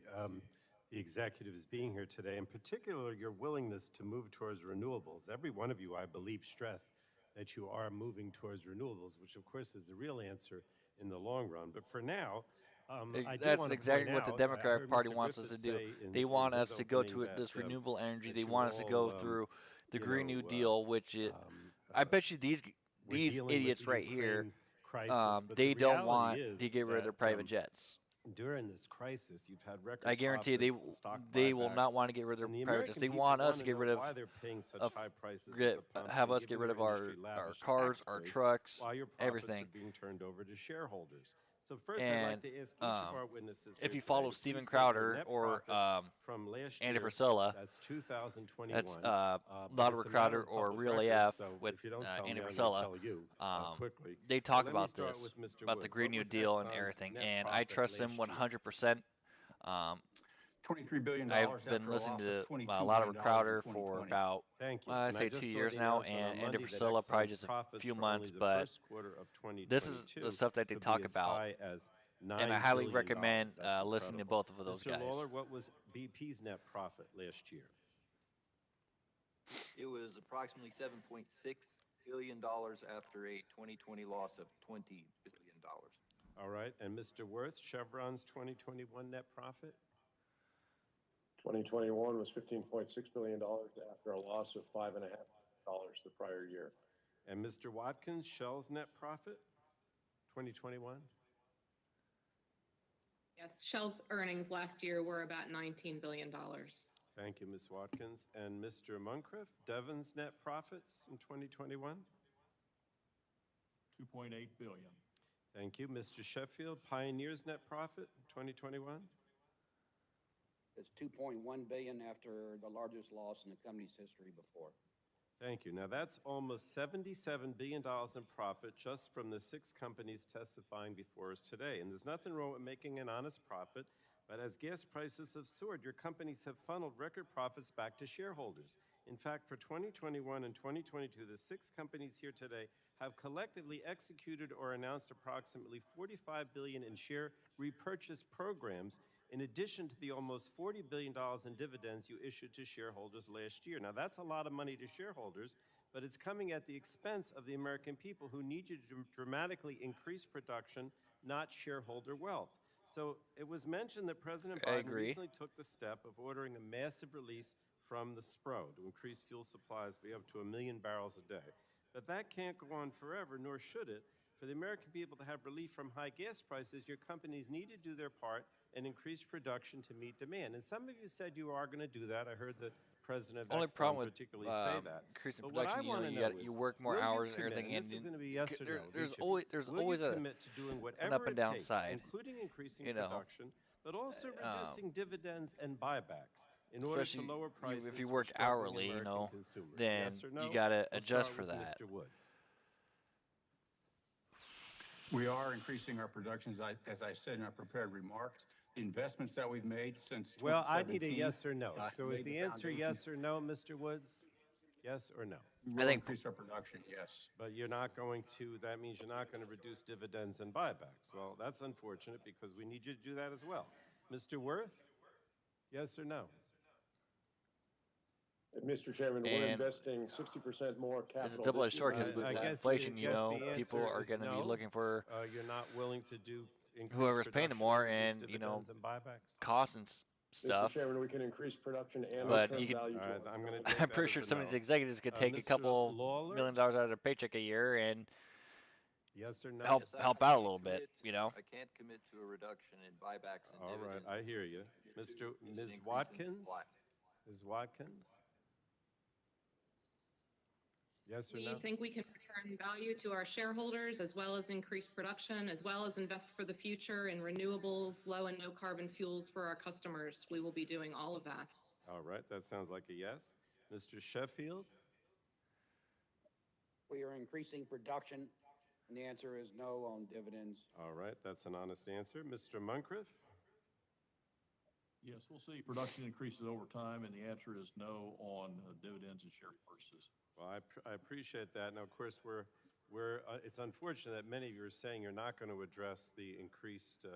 the executives being here today, in particular your willingness to move towards renewables. Every one of you, I believe, stressed that you are moving towards renewables, which of course is the real answer in the long run. But for now, I do That's want to exactly point what the out, I Democratic heard Party Mr. wants us Griffith to do. say in They want his us to go opening to this that, renewable energy. that They you want us to go all, through the you Green know, New Deal, which is, I bet you these we're dealing with idiots the right here, Ukraine crisis, but they the don't reality want is to get rid of their that, private jets. during this crisis, you've had record I guarantee profits and stock they will not buybacks, want to get rid of and their the private jets. American They people want us want to to get know rid why they're paying such high prices at the pump, have and us get given rid of their our industry-lavish cars, tax our breaks, trucks, while your profits everything. are being turned over to shareholders. So first, I'd like And to ask each of our witnesses here if you today follow to Steven please state your Crowder net or profit from last Andy year. Priscilla, That's 2021. that's but Lauder it's a matter Crowder of or public Real record, AF so with if you don't tell Andy me, I'm going Priscilla. to tell you quickly. They So talk let me about start this, with Mr. about the Woods. Green What New was Deal and Exxon's everything, net and I profit trust him last year? 100%. $23 billion I've been after a listening loss to of $22 Lauder billion Crowder in for 2020. about, Thank you. I'd And I say just 2 saw years the now, announcement on and Andy Monday that Priscilla probably Exxon's just a profits few for months, only the but first quarter of 2022 this is the stuff that they could talk be as about. high as $9 And I highly billion. recommend That's listening to incredible. both of those Mr. guys. Lawler, what was BP's net profit last year? It was approximately $7.6 billion after a 2020 loss of $20 billion. All right. And Mr. Worth, Chevron's 2021 net profit? 2021 was $15.6 billion after a loss of $5.5 billion the prior year. And Mr. Watkins, Shell's net profit, 2021? Yes, Shell's earnings last year were about $19 billion. Thank you, Ms. Watkins. And Mr. Moncrief, Devon's net profits in 2021? $2.8 billion. Thank you. Mr. Sheffield, Pioneer's net profit, 2021? It's 2.1 billion after the largest loss in the company's history before. Thank you. Now that's almost $77 billion in profit just from the 6 companies testifying before us today. And there's nothing wrong with making an honest profit, but as gas prices have soared, your companies have funneled record profits back to shareholders. In fact, for 2021 and 2022, the 6 companies here today have collectively executed or announced approximately $45 billion in share repurchase programs, in addition to the almost $40 billion in dividends you issued to shareholders last year. Now, that's a lot of money to shareholders, but it's coming at the expense of the American people who need you to dramatically increase production, not shareholder wealth. So it was mentioned that President Biden recently took the step of ordering a massive release from the SPRO to increase fuel supplies by up to 1 million barrels a day. But that can't go on forever, nor should it. For the American people to have relief from high gas prices, your companies need to do their part and increase production to meet demand. And some of you said you are going to do that. I heard the president of Exxon particularly say that. Increasing but what I production, want to know you is, work more will hours you and commit, everything. and this is going to be yes or no, There's each of always you. there's Will always you a commit to doing an whatever up and it down takes, side, including increasing you know, production, but also reducing dividends and buybacks in order to lower prices if you for work struggling hourly, American consumers? then Yes or no? you got to We'll adjust start for with that. Mr. Woods. We are increasing our production, as I said in our prepared remarks. investments that we've made since Well, I need a 2017. yes or no. So is laid the answer foundation. yes or no, Mr. Woods? Yes or no? We'll think- increase our production, yes. But you're not going to, that means you're not going to reduce dividends and buybacks. Well, that's unfortunate because we need you to do that as well. Mr. Worth? Yes or no? Mr. Chairman, we're And investing 60% more It's capital. a double-edged this sword year. because with I guess inflation, the- you guess know, the people answer are is going to be no. looking for You're not willing to do increased whoever's paying them production more and reduce and, you know, dividends and buybacks? costs and Mr. stuff. Chairman, we can increase production and But return you could- value All to right, our I'm going to government. take I'm that pretty as sure a some of no. these executives could take a Mr. couple Lawler? $1 million out of their paycheck a year and Yes or no? help Yes, I help can't out a little bit, commit- you know. I can't commit to a reduction in buybacks and All right, dividends. I hear you. It's Mr. an Ms. increase in Watkins? supply. Ms. Watkins? Yes or We no? think we can return value to our shareholders as well as increase production, as well as invest for the future in renewables, low and no carbon fuels for our customers. We will be doing all of that. All right, that sounds like a yes. Mr. Sheffield? We are increasing production, and the answer is no on dividends. All right, that's an honest answer. Mr. Moncrief? Yes, we'll see production increases over time, and the answer is no on dividends and share purchases. Well, I appreciate that. Now, of course, it's unfortunate that many of you are saying you're not going to address the increased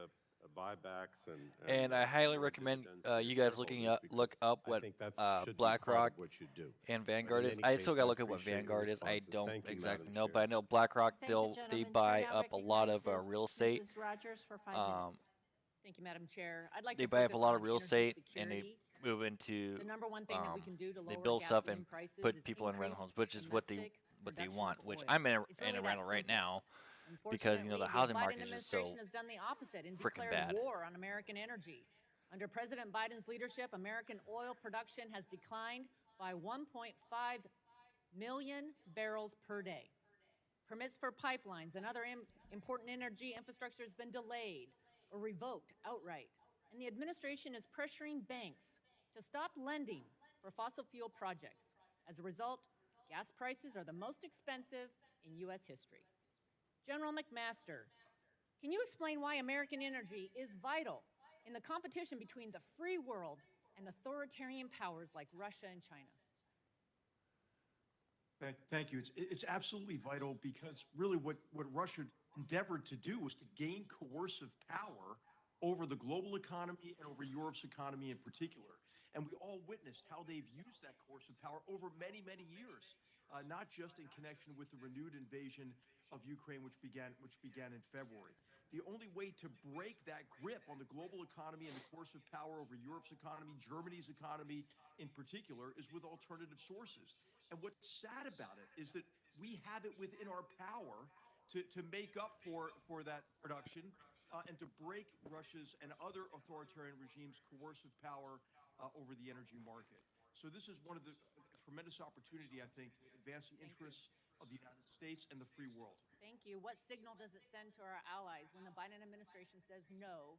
buybacks And I highly more recommend dividends to your you guys looking shareholders up look because up I what think that's should be part BlackRock of what you do. and But Vanguard in is. any I case, still gotta look at what appreciate your Vanguard is. I responses. don't Thank you, exactly Madam know, Chair. but I know BlackRock Thank you, they gentlemen. buy Chair now up a lot of recognizes real estate. Mrs. Rogers for 5 Um, minutes. Thank you, Madam Chair. I'd like They to buy up a focus lot of on real energy estate and they security. move into The number one thing that we can do to they lower build stuff gasoline and prices put is people in rental increase homes, which is what they domestic production want. of Which oil. I'm in It's a really that rental right simple. now because you know the Unfortunately, housing Biden market is just so administration has done the opposite and frickin' declared bad. war on American energy. Under President Biden's leadership, American oil production has declined by 1.5 million barrels per day. Permits for pipelines and other important energy infrastructure has been delayed or revoked outright. And the administration is pressuring banks to stop lending for fossil fuel projects. As a result, gas prices are the most expensive in U.S. history. General McMaster, can you explain why American energy is vital in the competition between the free world and authoritarian powers like Russia and China? Thank you. It's absolutely vital because really what Russia endeavored to do was to gain coercive power over the global economy and over Europe's economy in particular. And we all witnessed how they've used that coercive power over many, many years, not just in connection with the renewed invasion of Ukraine, which began in February. The only way to break that grip on the global economy and the coercive power over Europe's economy, Germany's economy in particular, is with alternative sources. And what's sad about it is that we have it within our power to make up for that production and to break Russia's and other authoritarian regimes' coercive power over the energy market. So this is one of the tremendous opportunity, I think, to advance the interests of the United States and the free world. Thank you. What signal does it send to our allies when the Biden administration says no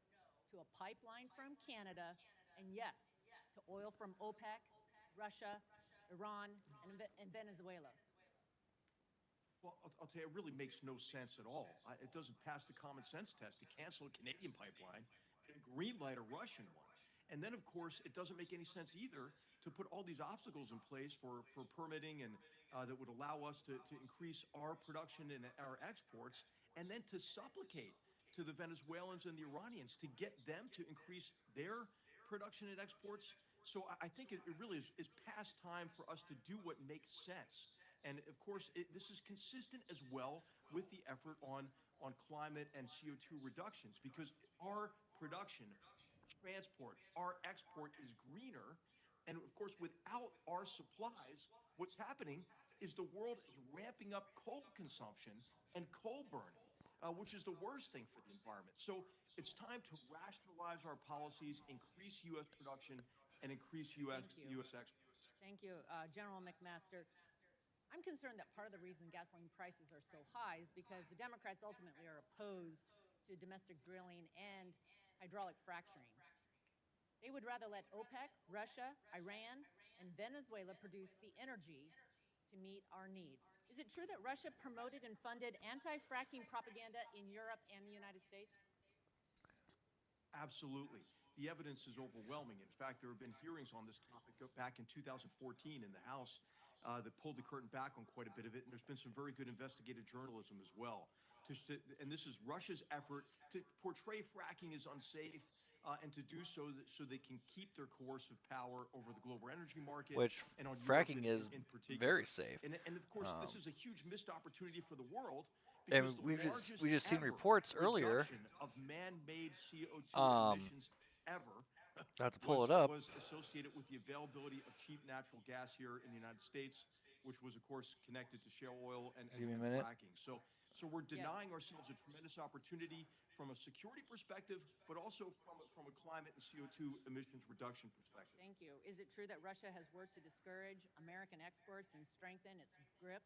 to a pipeline from Canada and yes to oil from OPEC, Russia, Iran, and Venezuela? Well, I'll tell you, it really makes no sense at all. It doesn't pass the common sense test to cancel a Canadian pipeline and greenlight a Russian one. And then, of course, it doesn't make any sense either to put all these obstacles in place for permitting and that would allow us to increase our production and our exports, and then to supplicate to the Venezuelans and the Iranians to get them to increase their production and exports. So I think it really is past time for us to do what makes sense. And of course, this is consistent as well with the effort on climate and CO2 reductions, because our production, transport, our export is greener. And of course, without our supplies, what's happening is the world is ramping up coal consumption and coal burning, which is the worst thing for the environment. So it's time to rationalize our policies, increase U.S. production, and increase U.S. exports. Thank you, General McMaster. I'm concerned that part of the reason gasoline prices are so high is because the Democrats ultimately are opposed to domestic drilling and hydraulic fracturing. They would rather let OPEC, Russia, Iran, and Venezuela produce the energy to meet our needs. Is it true that Russia promoted and funded anti-fracking propaganda in Europe and the United States? Absolutely. The evidence is overwhelming. In fact, there have been hearings on this topic back in 2014 in the House that pulled the curtain back on quite a bit of it, and there's been some very good investigative journalism as well. And this is Russia's effort to portray fracking as unsafe and to do so they can keep their coercive power over the global energy market Which and on fracking Europe is in particular. very safe. And of course, this Um, is a huge missed opportunity for the world because and the we just seen largest reports ever earlier. reduction of man-made CO2 emissions ever I have to pull it up. was associated with the availability of cheap natural gas here in the United States, which was, of course, connected to shale oil and Give me a minute. fracking. So we're denying ourselves a tremendous opportunity from a security perspective, but also from a climate and CO2 emissions reduction perspective. Thank you. Is it true that Russia has worked to discourage American exports and strengthen its grip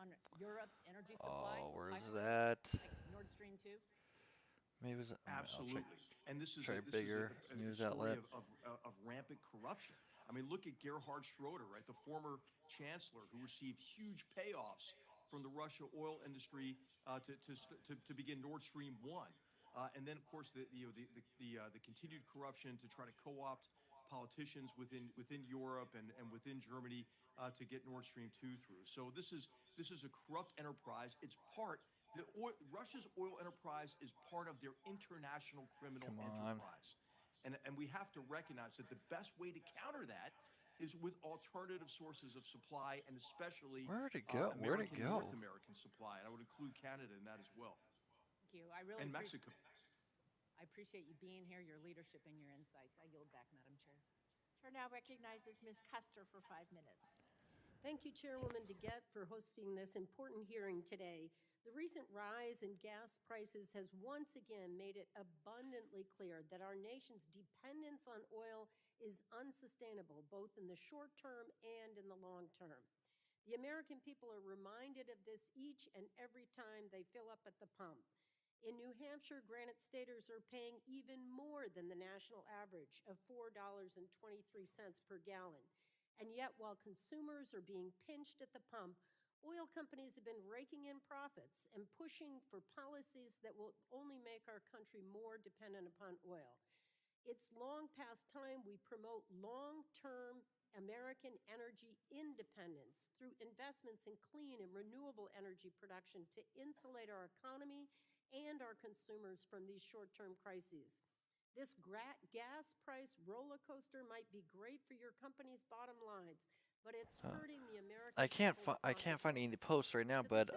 on Europe's energy supply? Oh, where is pipelines that? Like Nord Stream 2? Maybe it was. Absolutely. And this is try a bigger news story outlet. of rampant corruption. I mean, look at Gerhard Schroeder, right, the former chancellor who received huge payoffs from the Russia oil industry to begin Nord Stream 1. And then, of course, the continued corruption to try to co-opt politicians within Europe and within Germany to get Nord Stream 2 through. So this is a corrupt enterprise. It's Russia's oil enterprise is part of their international criminal enterprise. And we have to recognize that the best way to counter that is with alternative sources of supply, and especially Where'd it go? North American supply. And I would include Canada in that as well. Thank you. I really and Mexico. I appreciate you being here, your leadership, and your insights. I yield back, Madam Chair. Chair now recognizes Ms. Custer for 5 minutes. Thank you, Chairwoman DeGette, for hosting this important hearing today. The recent rise in gas prices has once again made it abundantly clear that our nation's dependence on oil is unsustainable, both in the short term and in the long term. The American people are reminded of this each and every time they fill up at the pump. In New Hampshire, Granite Staters are paying even more than the national average of $4.23 per gallon. And yet, while consumers are being pinched at the pump, oil companies have been raking in profits and pushing for policies that will only make our country more dependent upon oil. It's long past time we promote long-term American energy independence through investments in clean and renewable energy production to insulate our economy and our consumers from these short-term crises. This gas price roller coaster might be great for your company's bottom lines, but it's hurting the American I can't find any posts right now, but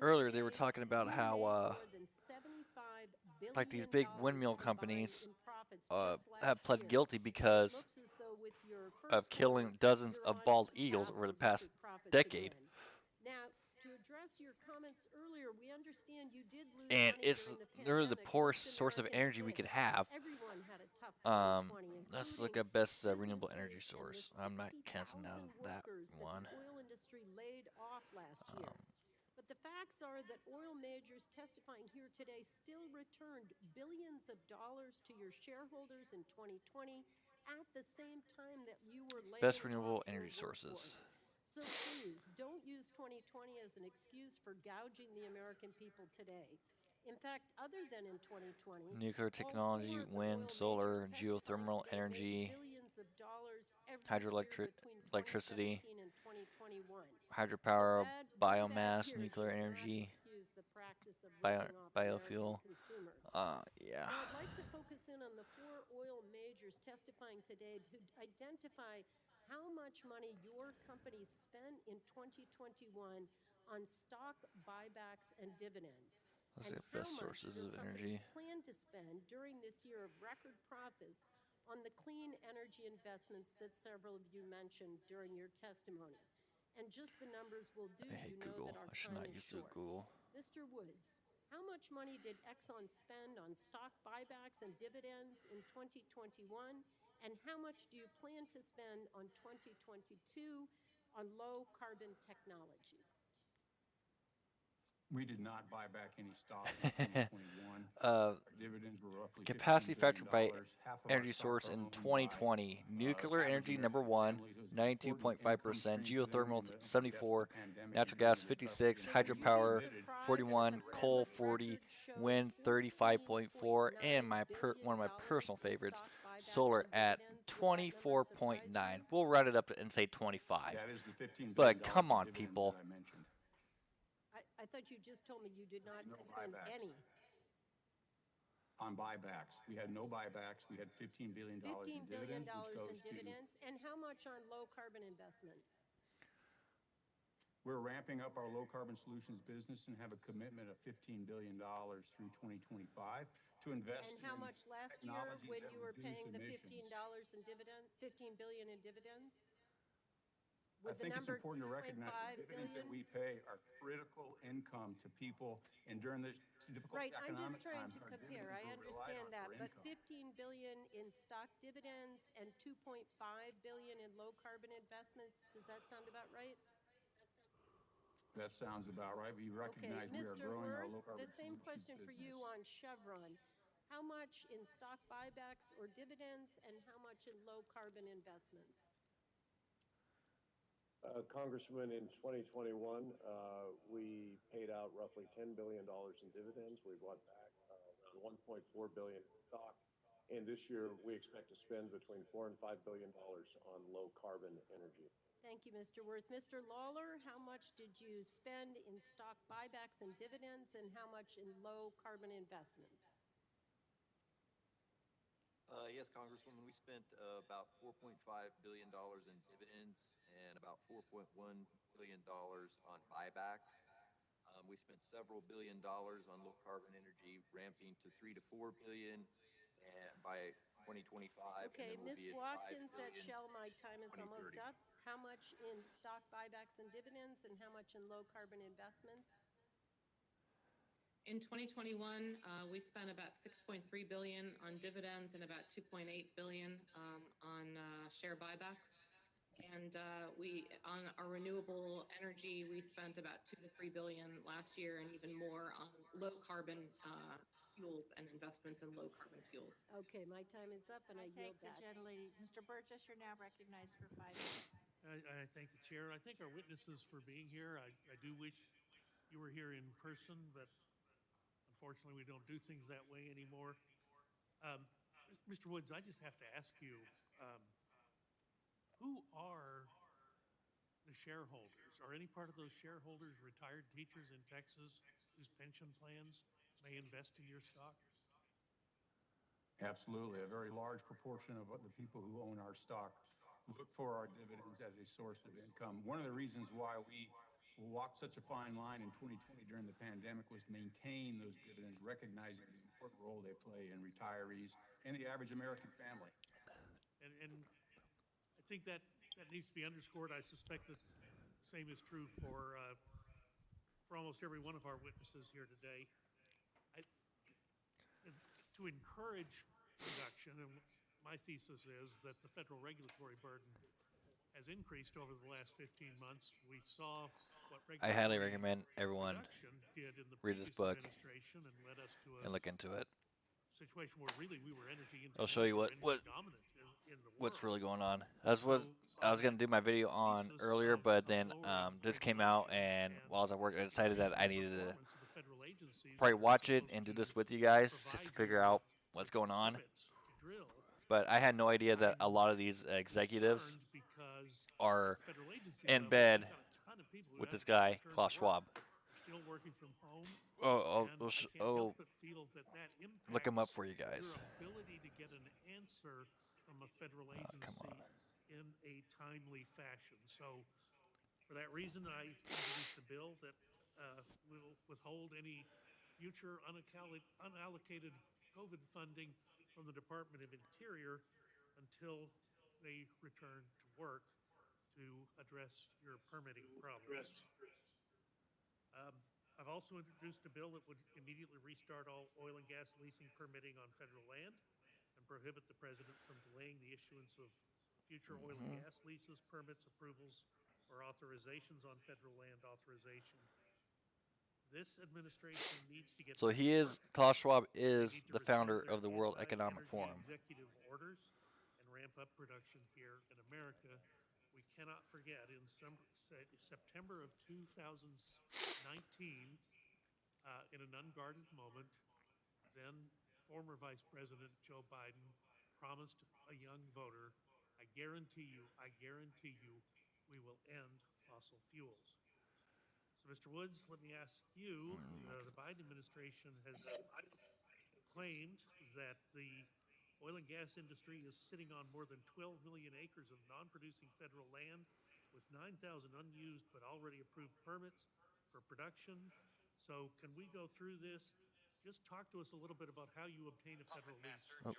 earlier they were talking about how like these big windmill companies have pled guilty because of killing dozens of bald eagles over the past decade. Now, to address your comments earlier, we understand you did lose And money it's during the literally the pandemic. poorest Most source of Americans energy we did. could have. Everyone had a tough 2020, Let's look including at best renewable energy businesses and the source. I'm not canceling 60,000 out that workers that one. the oil industry laid off last year. But the facts are that oil majors testifying here today still returned billions of dollars to your shareholders in 2020 at the same time that you were laying Best off renewable your energy sources. workforce. So please, don't use 2020 as an excuse for gouging the American people today. In fact, other than in 2020, Nuclear all technology, four of the wind, oil solar, majors testifying geothermal today energy, made billions of dollars every year between electricity, 2017 and 2021. hydropower, So one bad biomass, year nuclear does not energy, excuse the practice of ripping off American biofuel. consumers. Yeah. Now, I'd like to focus in on the four oil majors testifying today to identify how much money your company spent in 2021 on stock buybacks and dividends, Let's and get how best much sources your of companies energy. plan to spend during this year of record profits on the clean energy investments that several of you mentioned during your testimony. And just the numbers will do. I hate You know Google. that our I should time not is use short. Google. Mr. Woods, how much money did Exxon spend on stock buybacks and dividends in 2021? And how much do you plan to spend on 2022 on low carbon technologies? We did not buy back any stock in 2021. uh, Our dividends were roughly capacity $15 factor by billion. Half of our energy stock source are in owned by 2020. Nuclear average energy number American one, families. It was an important income 92.5%. stream for them Geothermal in the depths of 74. the pandemic Natural and during gas the 56. toughest So would you be Hydropower committed surprised that 41. the Coal public 40. record shows Wind 35.4. And my $14.9 one of my billion personal in favorites, stock buybacks solar and at dividends? Would that number surprise 24.9. you? We'll round it up and say 25. That is the $15 billion But come in on, dividends people. that I mentioned. I thought you just told me you did not No spend buybacks. any. On buybacks. We had no buybacks. We had $15 billion in $15 billion dividends, which goes in to, dividends, and how much on low carbon investments? we're ramping up our low carbon solutions business and have a commitment of $15 billion through 2025 to invest And how in much last year technologies when that you were reduce paying the emissions. $15 in dividend, 15 billion in dividends? I With the think it's number important to recognize the 2.5 dividends that billion? we pay are critical income to people, and during this difficult Right, I'm economic just trying times, to our compare. dividends I are relied understand on that, for but income. 15 billion in stock dividends and 2.5 billion in low carbon investments, does that sound about right? That sounds about right, but you Okay, recognize we are Mr. growing our Worth, low carbon the same solutions question for you business. on Chevron. How much in stock buybacks or dividends and how much in low carbon investments? Congressman, in 2021, we paid out roughly $10 billion in dividends. We bought back around $1.4 billion in stock. And this year, we expect to spend between $4 and $5 billion on low carbon energy. Thank you, Mr. Worth. Mr. Lawler, how much did you spend in stock buybacks and dividends and how much in low carbon investments? Yes, Congresswoman, we spent about $4.5 billion in dividends and about $4.1 billion on buybacks. We spent several $billion on low carbon energy, ramping to $3 to $4 billion and by 2025. Okay, and then we'll Ms. be at Watkins $5 at billion Shell, my time is almost 2030. up. How much in stock buybacks and dividends and how much in low carbon investments? In 2021, we spent about 6.3 billion on dividends and about 2.8 billion on share buybacks. And we, on our renewable energy, we spent about 2 to 3 billion last year, and even more on low carbon fuels and investments in low carbon fuels. Okay, my time is up and I yield thank the back. gentlelady. Mr. Burgess, you're now recognized for 5 minutes. I thank the chair. I thank our witnesses for being here. I do wish you were here in person, but unfortunately we don't do things that way anymore. Mr. Woods, I just have to ask you, who are the shareholders? Are any part of those shareholders retired teachers in Texas whose pension plans may invest in your stock? Absolutely. A very large proportion of the people who own our stock look for our dividends as a source of income. One of the reasons why we walked such a fine line in 2020 during the pandemic was maintain those dividends, recognizing the important role they play in retirees and the average American family. And I think that needs to be underscored. I suspect the same is true for almost every one of our witnesses here today. To encourage production, and my thesis is that the federal regulatory burden has increased over the last 15 months. We saw what I highly regulatory recommend everyone reduction did in the read this previous book administration and led us to a and look into it. situation where really we were energy I'll show you independent, what energy dominant in the world. what's really going on. That's what So I was on gonna do my video on thesis earlier, of but then lower this came out, regulations and while I was at work, I decided that I increasing the needed to performance of the federal agencies probably that are watch it supposed and do to this with you guys just to provide figure you out with what's going on. permits to drill. But I had no idea that a I'm lot of these executives concerned because are at the federal agency in level, bed we've got a ton of people who with this haven't yet guy, returned Klaus to work. Schwab. They're still working from home, Oh, and I can't help but feel that look him up impacts for you guys. your ability to get an answer from a federal Come agency on. in a timely fashion. So for that reason, I introduced a bill that will withhold any future unallocated COVID funding from the Department of Interior until they return to work to address your permitting problems. I've also introduced a bill that would immediately restart all oil and gas leasing permitting on federal land and prohibit the president from delaying the issuance of future oil and gas leases, permits, approvals, or authorizations on federal land authorization. This administration needs to get So back he to is, work. Klaus Schwab They is need to the rescind founder their of the World Economic anti-energy Forum. executive orders and ramp up production here in America. We cannot forget in September of 2019, in an unguarded moment, then former Vice President Joe Biden promised a young voter, I guarantee you, we will end fossil fuels. So, Mr. Woods, let me ask you, the Biden administration has claimed that the oil and gas industry is sitting on more than 12 million acres of non-producing federal land with 9,000 unused but already approved permits for production. So can we go through this? Just talk to us a little bit about how you obtain a federal lease. Oh.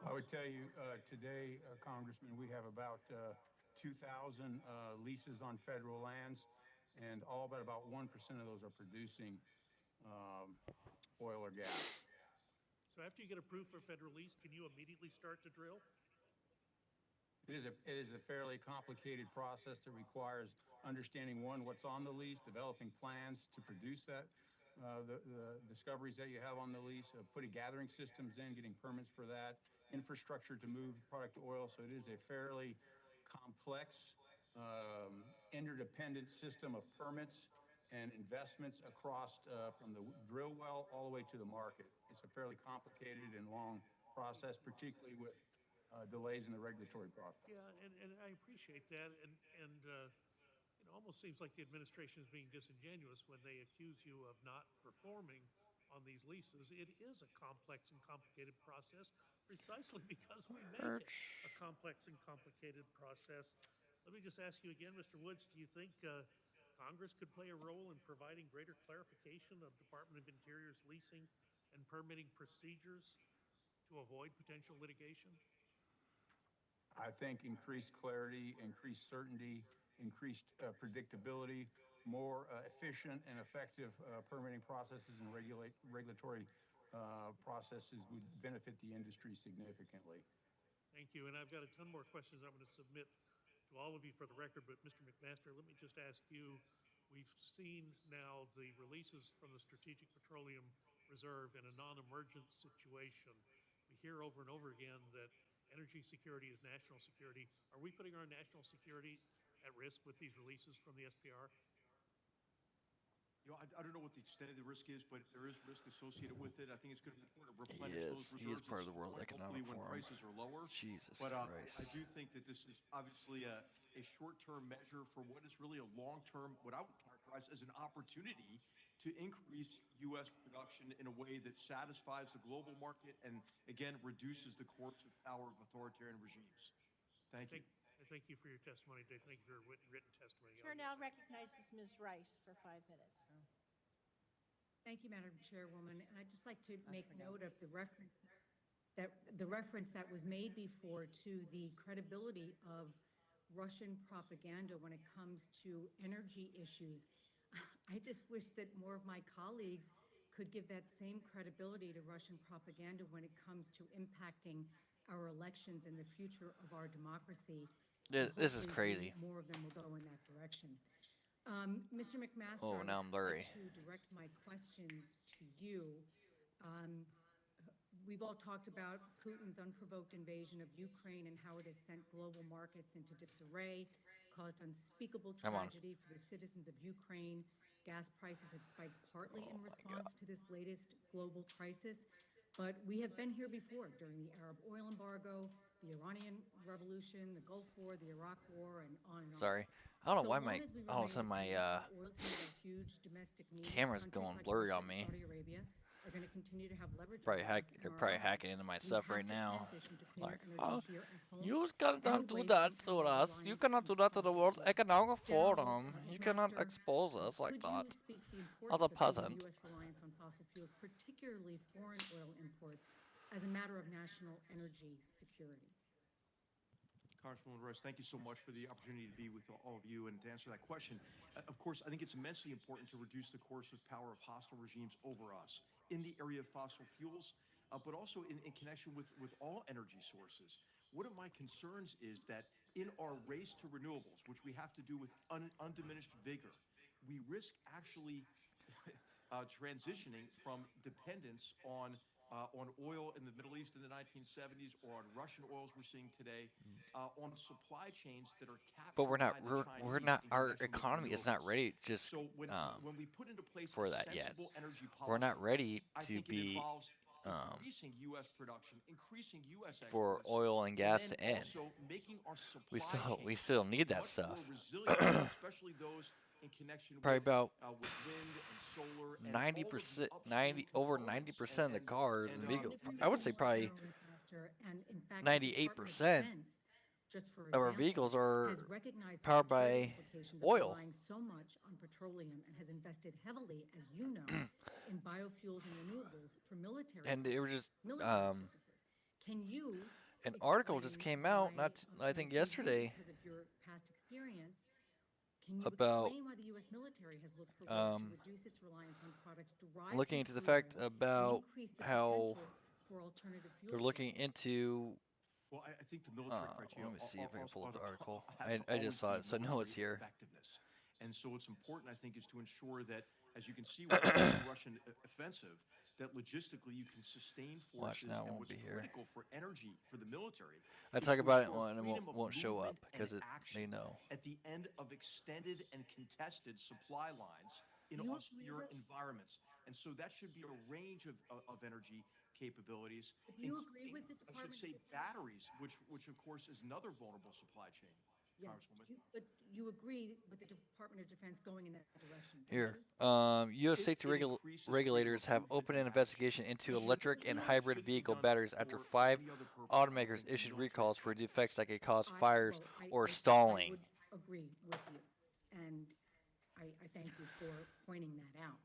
I would tell you today, Congressman, we have about 2,000 leases on federal lands, and all but about 1% of those are producing oil or gas. So after you get approved for federal lease, can you immediately start to drill? It is a fairly complicated process that requires understanding, one, what's on the lease, developing plans to produce that, the discoveries that you have on the lease, putting gathering systems in, getting permits for that, infrastructure to move product to oil. So it is a fairly complex, interdependent system of permits and investments across from the drill well all the way to the market. It's a fairly complicated and long process, particularly with delays in the regulatory process. Yeah, and I appreciate that, and it almost seems like the administration is being disingenuous when they accuse you of not performing on these leases. It is a complex and complicated process precisely because we make it a complex and complicated process. Let me just ask you again, Mr. Woods, do you think Congress could play a role in providing greater clarification of Department of Interior's leasing and permitting procedures to avoid potential litigation? I think increased clarity, increased certainty, increased predictability, more efficient and effective permitting processes and regulatory processes would benefit the industry significantly. Thank you. And I've got a ton more questions I'm going to submit to all of you for the record, but Mr. McMaster, let me just ask you, we've seen now the releases from the Strategic Petroleum Reserve in a non-emergent situation. We hear over and over again that energy security is national security. Are we putting our national security at risk with these releases from the SPR? You know, I don't know what the extent of the risk is, but there is risk associated with it. I think it's going to be important to replenish those reserves. He is part of the World Economic Forum. When prices are lower. Jesus but, Christ. I do think that this is obviously a short-term measure for what is really a long-term, what I would characterize as an opportunity to increase U.S. production in a way that satisfies the global market and, again, reduces the coercive power of authoritarian regimes. Thank you. Thank you for your testimony, Dave. Thank you for your written testimony. Chair now recognizes Ms. Rice for 5 minutes. Thank you, Madam Chairwoman. And I'd just like to make note of the reference that was made before to the credibility of Russian propaganda when it comes to energy issues. I just wish that more of my colleagues could give that same credibility to Russian propaganda when it comes to impacting our elections and the future of our democracy. This is crazy. More of them will go in that direction. Mr. McMaster, oh, now I'm blurry. I'd like to direct my questions to you. We've all talked about Putin's unprovoked invasion of Ukraine and how it has sent global markets into disarray, caused unspeakable tragedy for the citizens of Ukraine. Gas prices have spiked partly in response to this latest global crisis. But we have been here before during the Arab oil embargo, the Iranian Revolution, the Gulf War, the Iraq War, and on and on. Sorry. I don't know why my all of a sudden my camera's going blurry on me. Saudi Arabia are going to continue to have leverage. They're probably hacking into my stuff right now. Like, oh, you cannot do that to us. You cannot do that to the World Economic Forum. You cannot expose us like that. As a peasant. U.S. reliance on fossil fuels, particularly foreign oil imports, as a matter of national energy security? Congresswoman Rice, thank you so much for the opportunity to be with all of you and to answer that question. Of course, I think it's immensely important to reduce the coercive power of hostile regimes over us in the area of fossil fuels, but also in connection with all energy sources. One of my concerns is that in our race to renewables, which we have to do with undiminished vigor, we risk actually transitioning from dependence on oil in the Middle East in the 1970s or on Russian oils we're seeing today, on supply chains that are But captured by the we're Chinese not, in our connection with economy is not renewables. ready just So when we put into place for a that yet. sensible energy We're not policy, ready I to think it be involves um, increasing U.S. production, increasing U.S. for exports, oil and and gas then to end. also making our supply We chains still need that much stuff. more resilient, especially those in connection Probably about with wind and solar and all of the 90%, upstream over components 90% of the cars and and Couldn't vehicles. agree I with would you say more, probably General McMaster. And in fact, the Department of 98% Defense, just for of our example, vehicles has are recognized the powered security by implications of oil. relying so much on petroleum and has invested heavily, as you know, in biofuels and renewables for military And it was purposes. just Can you an article just explain came out, why, I and I think say you yesterday, because of your past experience, can you about explain why the U.S. military has looked for ways to um, reduce its reliance on products derived looking from into the crude fact oil and about increase the how potential for alternative they're fuel looking sources? into. well, I think the military criteria Let me see if I can pull up the article. has to I just always saw be it, so I know it's military here. effectiveness. And so what's important, I think, is to ensure that, as you can see with the Russian offensive, that logistically you can sustain Watch forces. now, it And won't what's be here. critical for energy, for the military, I is talk to about it ensure when it freedom of won't show up movement and because they action know. at the end of extended and contested supply lines in Do you agree austere with, environments. And so that should be a range of energy capabilities, do you agree including, with the I should Department of say, Defense? batteries, which of course is another vulnerable supply chain, Yes, Congresswoman. but you agree with the Department of Defense going in that direction, don't Here, you? U.S. If safety it increases freedom regulators of have movement opened and an action, investigation into and here's electric what, and it hybrid shouldn't be vehicle done batteries after for 5 any other purpose other automakers than issued military recalls for effectiveness. defects that could cause I, fires well, or I stalling. would agree with you, and I thank you for pointing that out.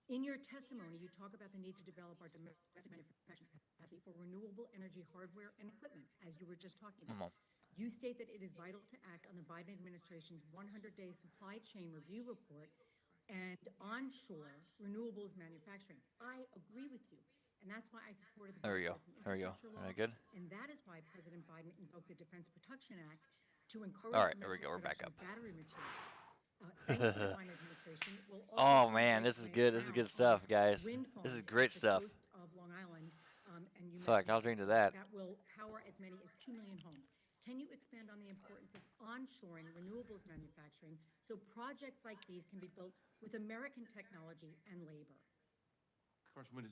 In your testimony, you talk about the need to develop our domestic manufacturing capacity for renewable energy hardware and equipment, as you were just talking about. You state that it is vital to act on the Biden administration's 100-day supply chain review report and onshore renewables manufacturing. I agree with you, and that's why I supported the There we go. bipartisan There we go. infrastructure Am law, I good? and that is why President Biden invoked the Defense Production Act to All encourage right, there we domestic go. We're back production up. of battery materials. Thanks to the Biden administration, we'll also Oh see man, break this is good. This is ground good on stuff, guys. wind This is farms great off the stuff. coast of Long Island, and you Fuck, mentioned I'll it drink to before. that. That will power as many as 2 million homes. Can you expand on the importance of onshoring renewables manufacturing so projects like these can be built with American technology and labor? Congresswoman,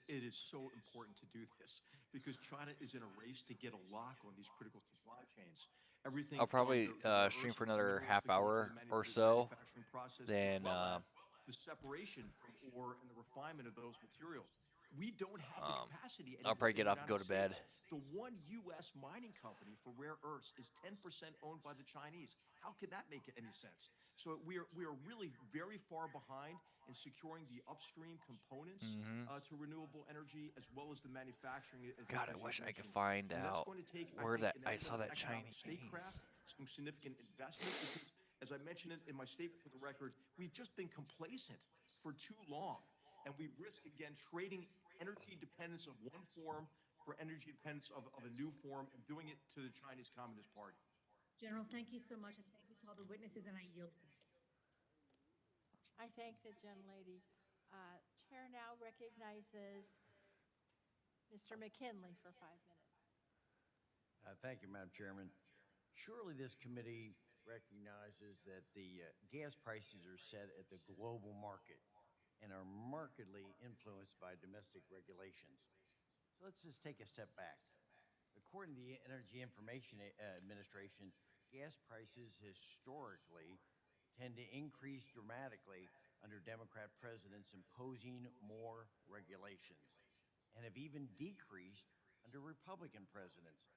it is so important to do this because China is in a race to get a lock on these critical supply chains. Everything I'll from probably the rare stream earths for and the another minerals half that go into hour or the so. manufacturing process, Then as well as the separation from ore and the refinement of those materials. We don't have the capacity I'll anymore probably in get the off and go United to bed. States. The one U.S. mining company for rare earths is 10% owned by the Chinese. How could that make any sense? So we are really very far behind in securing the upstream components to renewable energy as well as the manufacturing. God, I wish I could find and that's out going to take, where I think, that an I element saw of that economic Chinese. statecraft, some significant investment, because as I mentioned in my statement for the record, we've just been complacent for too long. And we risk, again, trading energy dependence of one form for energy dependence of a new form and doing it to the Chinese Communist Party. General, thank you so much, and thank you to all the witnesses, and I yield back. I thank the gentlelady. Chair now recognizes Mr. McKinley for 5 minutes. Thank you, Madam Chairman. Surely this committee recognizes that the gas prices are set at the global market and are markedly influenced by domestic regulations. So let's just take a step back. According to the Energy Information Administration, gas prices historically tend to increase dramatically under Democrat presidents imposing more regulations, and have even decreased under Republican presidents.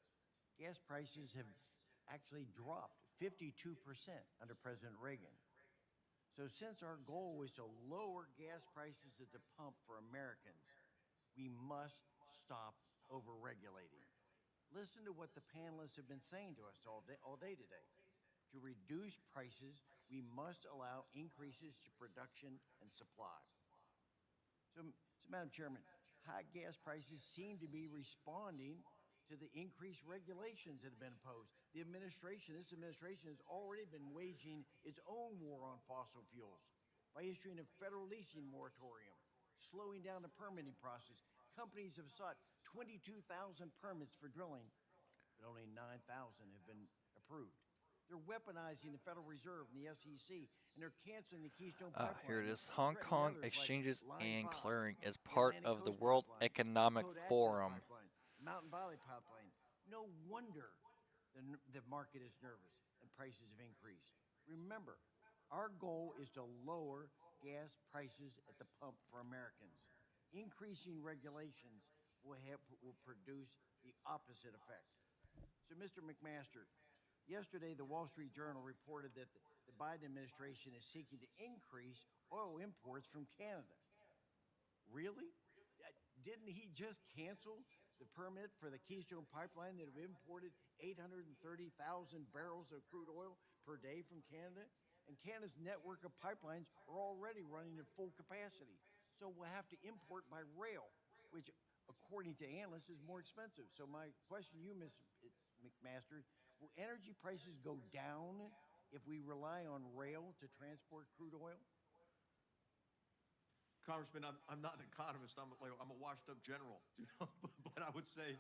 Gas prices have actually dropped 52% under President Reagan. So since our goal was to lower gas prices at the pump for Americans, we must stop over-regulating. Listen to what the panelists have been saying to us all day today. To reduce prices, we must allow increases to production and supply. So Madam Chairman, high gas prices seem to be responding to the increased regulations that have been imposed. this administration has already been waging its own war on fossil fuels by issuing a federal leasing moratorium, slowing down the permitting process. Companies have sought 22,000 permits for drilling, but only 9,000 have been approved. They're weaponizing the Federal Reserve and the SEC, and they're canceling the Keystone Pipeline. Here it is. and Hong threatening Kong others like Exchanges Line and 5, Clearing is the part Atlantic of the Coast World Pipeline, Economic Code Access Forum. Pipeline, Mountain Valley Pipeline. No wonder the market is nervous and prices have increased. Remember, our goal is to lower gas prices at the pump for Americans. Increasing regulations will produce the opposite effect. So, Mr. McMaster, yesterday the Wall Street Journal reported that the Biden administration is seeking to increase oil imports from Canada. Really? Didn't he just cancel the permit for the Keystone Pipeline that have imported 830,000 barrels of crude oil per day from Canada? And Canada's network of pipelines are already running at full capacity. So we'll have to import by rail, which, according to analysts, is more expensive. So my question to you, Ms. McMaster, will energy prices go down if we rely on rail to transport crude oil? Congressman, I'm not an economist. I'm a washed-up general, but I would say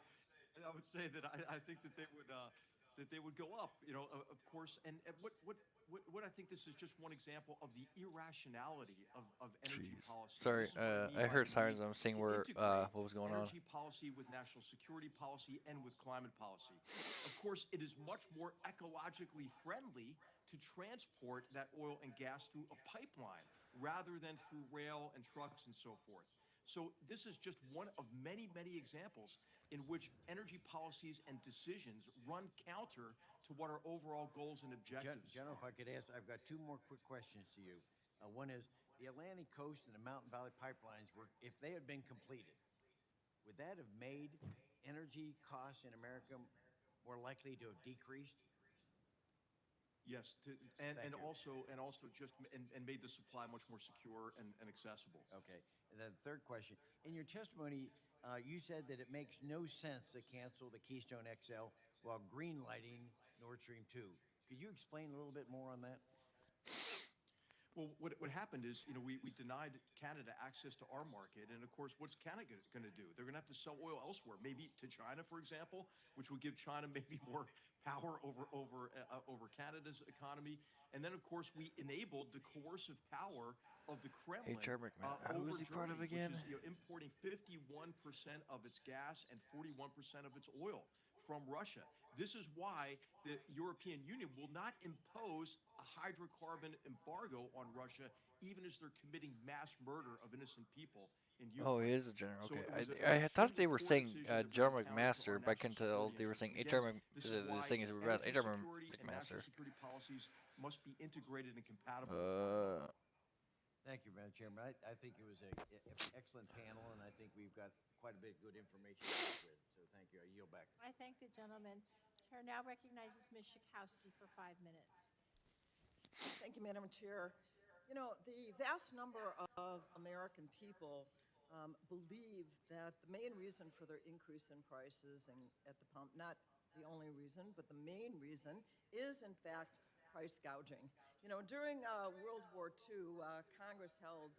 that I think that they would go up, of course. And what I think this is just one example of the irrationality of energy policy. Sorry, This is what I mean I by heard the sirens. need I'm seeing to where integrate what was going on. energy policy with national security policy and with climate policy. Of course, it is much more ecologically friendly to transport that oil and gas through a pipeline rather than through rail and trucks and so forth. So this is just one of many, many examples in which energy policies and decisions run counter to what our overall goals and objectives General, are. if I could ask, I've got two more quick questions to you. One is, the Atlantic Coast and the Mountain Valley pipelines, if they had been completed, would that have made energy costs in America more likely to have decreased? Yes, and also just made the supply much more secure and accessible. Okay. And then the third question, in your testimony, you said that it makes no sense to cancel the Keystone XL while greenlighting Nord Stream 2. Could you explain a little bit more on that? Well, what happened is, we denied Canada access to our market, and of course, what's Canada going to do? They're going to have to sell oil elsewhere, maybe to China, for example, which would give China maybe more power over Canada's economy. And then, of course, we enabled the coercive power of the Kremlin H.R. McMaster. Who over was he part of Germany, again? which is importing 51% of its gas and 41% of its oil from Russia. This is why the European Union will not impose a hydrocarbon embargo on Russia, even as they're committing mass murder of innocent people in Ukraine. Oh, he is a general. So Okay, it was I thought extremely they were poor saying decision that General ran counter to our McMaster, but I can national tell security they were interests. saying And H.R. again, this is The why thing is energy H.R. security and national McMaster. security policies must be integrated and compatible with one another. Thank you, Madam Chairman. I think it was an excellent panel, and I think we've got quite a bit of good information to work with. So thank you. I yield back. I thank the gentleman. Chair now recognizes Ms. Schakowsky for 5 minutes. Thank you, Madam Chair. You know, the vast number of American people believe that the main reason for their increase in prices and at the pump, not the only reason, but the main reason, is in fact price gouging. You know, during World War II, Congress held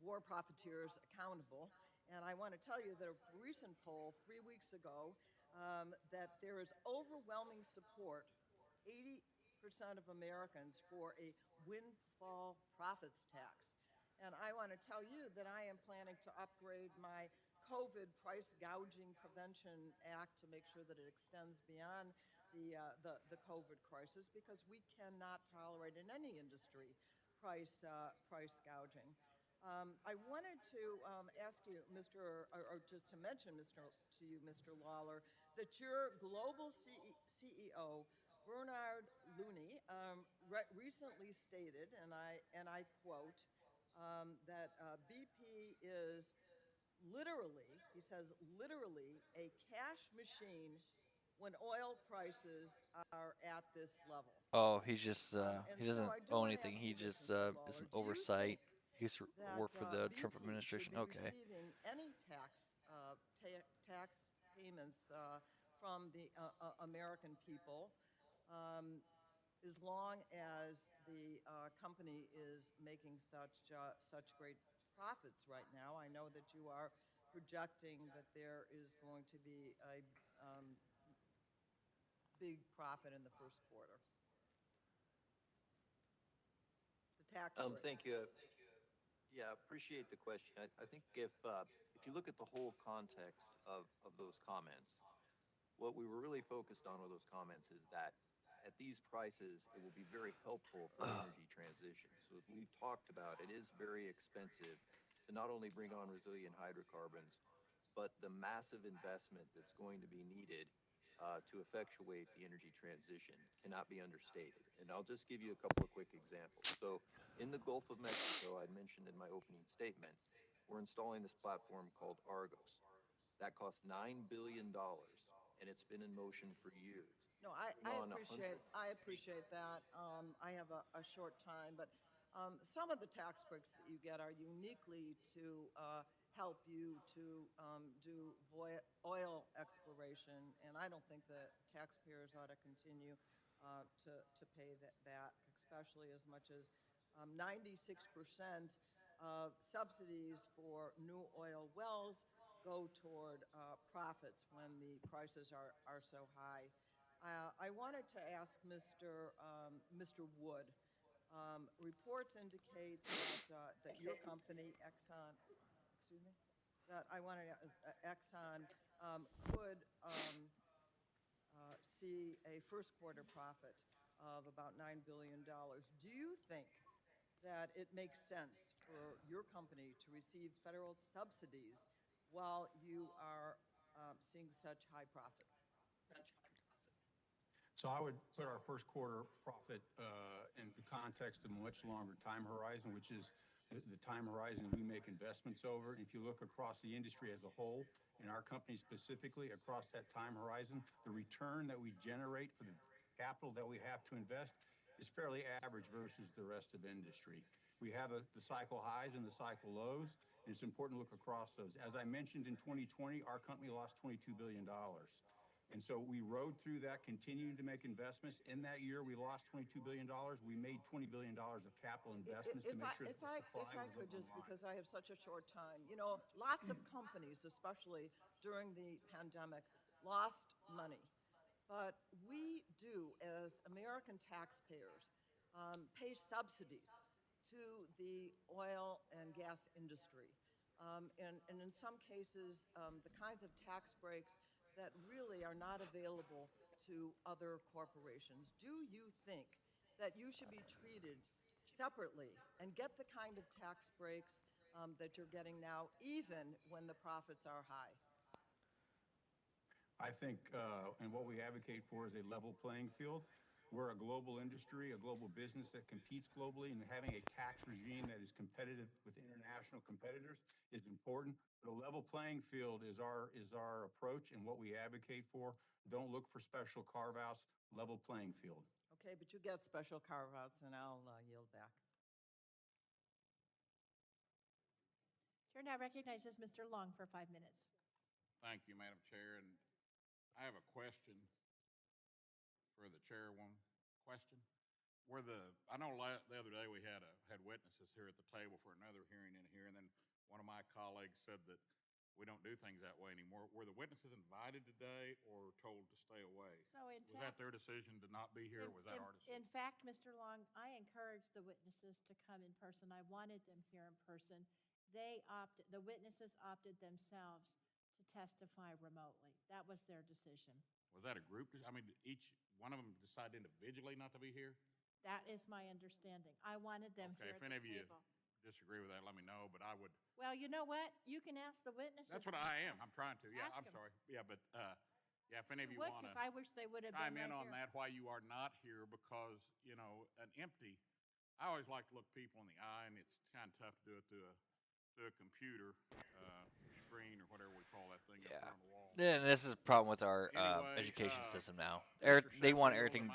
war profiteers accountable. And I want to tell you that a recent poll 3 weeks ago that there is overwhelming support, 80% of Americans, for a windfall profits tax. And I want to tell you that I am planning to upgrade my COVID price gouging prevention act to make sure that it extends beyond the COVID crisis, because we cannot tolerate in any industry price gouging. I wanted to ask you, or just to mention to you, Mr. Lawler, that your global CEO, Bernard Looney, recently stated, and I quote, that BP is literally, he says, literally a cash machine when oil prices are at this level. Oh, he's just And he so doesn't I do own want to anything. ask He you this, just Mr. is Lawler. an Do you oversight. think He used to that work for the Trump BP administration. should be Okay. receiving any tax payments from the American people. As long as the company is making such great profits right now, I know that you are projecting that there is going to be a big profit in the first quarter. The tax breaks. Thank you. Yeah, appreciate the question. I think if you look at the whole context of those comments, what we were really focused on with those comments is that at these prices, it will be very helpful for the energy transition. So as we've talked about, it is very expensive to not only bring on resilient hydrocarbons, but the massive investment that's going to be needed to effectuate the energy transition cannot be understated. And I'll just give you a couple of quick examples. So in the Gulf of Mexico, I mentioned in my opening statement, we're installing this platform called Argos. That costs $9 billion, and it's been in motion for years. No, I appreciate that. I have a short time, but some of the tax breaks that you get are uniquely to help you to do oil exploration, and I don't think that taxpayers ought to continue to pay that, especially as much as 96% of subsidies for new oil wells go toward profits when the prices are so high. I wanted to ask Mr. Wood. Reports indicate that your company, Exxon, Exxon could see a first quarter profit of about $9 billion. Do you think that it makes sense for your company to receive federal subsidies while you are seeing such high profits? So I would put our first quarter profit in the context of a much longer time horizon, which is the time horizon we make investments over. If you look across the industry as a whole, and our company specifically across that time horizon, the return that we generate for the capital that we have to invest is fairly average versus the rest of industry. We have the cycle highs and the cycle lows, and it's important to look across those. As I mentioned, in 2020, our company lost $22 billion. And so we rode through that, continuing to make investments. In that year, we lost $22 billion. We made $20 billion of capital investments to make sure that the supply If I could, just because I have such a short time, you know, lots of companies, especially during the pandemic, lost money. But we do, as American taxpayers, pay subsidies to the oil and gas industry. And in some cases, the kinds of tax breaks that really are not available to other corporations. Do you think that you should be treated separately and get the kind of tax breaks that you're getting now, even when the profits are high? I think, and what we advocate for is a level playing field. We're a global industry, a global business that competes globally, and having a tax regime that is competitive with international competitors is important. But a level playing field is our approach and what we advocate for. Don't look for special carve-outs, level playing field. Okay, but you get special carve-outs, and I'll yield back. Chair now recognizes Mr. Long for 5 minutes. Thank you, Madam Chair, and I have a question for the chairwoman. I know the other day we had witnesses here at the table for another hearing in here, and then one of my colleagues said that we don't do things that way anymore. Were the witnesses invited today or told to stay away? Was that their decision to not be here, or was that our decision? In fact, Mr. Long, I encouraged the witnesses to come in person. I wanted them here in person. The witnesses opted themselves to testify remotely. That was their decision. Was that a group? I mean, each one of them decided individually not to be here? That is my understanding. I wanted them here at the table. If any of you disagree with that, let me know, but I would. Well, you know what? You can ask the witnesses. That's what I am. I'm trying to. Yeah, Ask I'm them. sorry. Yeah, but if any of you want to I wish they would have chime been in right on here. that, why you are not here, because, you know, I always like to look people in the eye, and it's kind of tough to do it through a computer screen or whatever we call that thing up there on the wall. Yeah, and this is a problem with our education system now. They want everything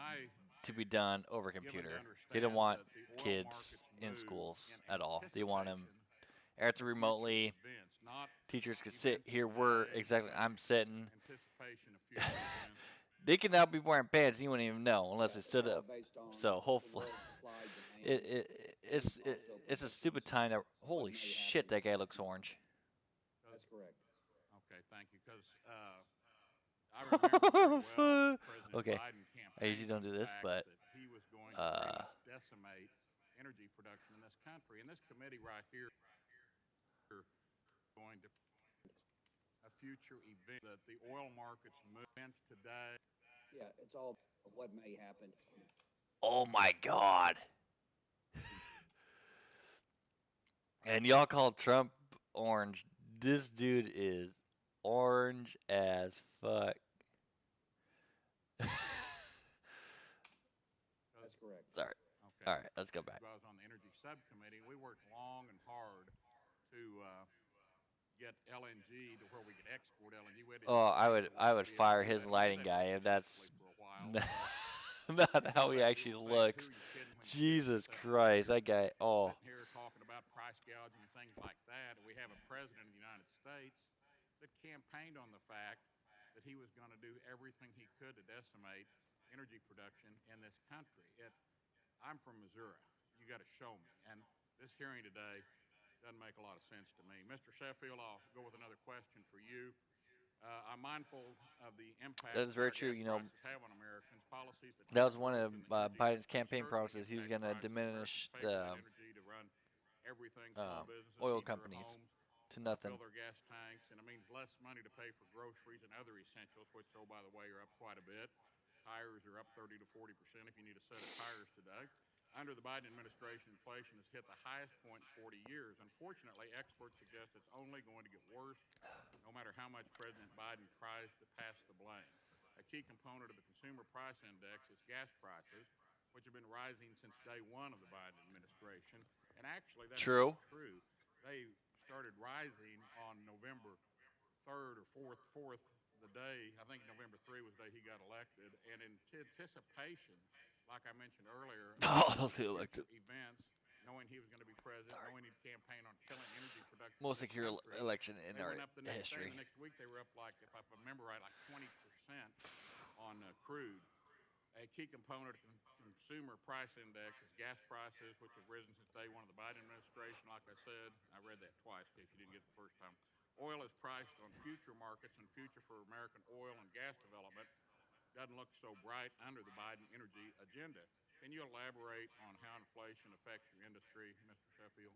to be done over computer. They don't want kids in schools at all. They want them After remotely, events, not teachers could sit events here where today, exactly but I'm sitting. anticipation of future events. They could now be wearing pants. You wouldn't even know unless Yeah, they it's stood all up. based on So the hopefully, world supply, demand, also it's a stupid predictions time. That of what holy may shit, happen that in guy the looks future. orange. That's correct. Okay, thank you. Because I remember very well that President Okay, Biden I usually campaigned don't on do the this, fact but that he was going to pretty uh, much decimate energy production in this country. And this committee right here going to a future event that the oil markets movements today. Yeah, it's all what may happen. oh my god. And y'all call Trump orange. This dude is orange as fuck. That's correct. Sorry. Okay. All right, let's go back. I was on the energy subcommittee, and we worked long and hard to get LNG to where we could export LNG. We had to Oh, fight till we I would would be able to fire do his that, and we did lighting that guy pretty if that's successfully for a while. So not how he like actually people saying, looks. who are you kidding when you Jesus sitting Christ, here, that guy. Oh, sitting here talking about price gouging and things like that. And we have a president of the United States that campaigned on the fact that he was going to do everything he could to decimate energy production in this country. I'm from Missouri. You got to show me. And this hearing today doesn't make a lot of sense to me. Mr. Sheffield, I'll go with another question for you. I'm mindful of the impact that is that very higher true. gas You know, prices have on Americans. Policies that that hinder was one growth of in the energy Biden's industry campaign certainly promises. He was impact going to prices Americans diminish pay for that the energy to run everything small businesses, oil heat their companies homes, to nothing. fill their gas tanks, and it means less money to pay for groceries and other essentials, which, oh, by the way, are up quite a bit. Tires are up 30 to 40% if you need a set of tires today. Under the Biden administration, inflation has hit the highest point in 40 years. Unfortunately, experts suggest it's only going to get worse no matter how much President Biden tries to pass the blame. A key component of the Consumer Price Index is gas prices, which have been rising since day one of the Biden administration. And actually, that's True. not true. They started rising on November 3rd or 4th, the day, I think November 3 was the day he got elected. And in anticipation, like I mentioned earlier, Oh, of he future elected. events, knowing he was going to be president, knowing he'd campaign on killing energy production in Most this secure country, election in they our went up the next day. history. And the next week, they were up like, if I remember right, like 20% on crude. A key component of the Consumer Price Index is gas prices, which have risen since day one of the Biden administration. Like I said, I read that twice in case you didn't get it the first time. Oil is priced on future markets, and future for American oil and gas development doesn't look so bright under the Biden energy agenda. Can you elaborate on how inflation affects your industry, Mr. Sheffield?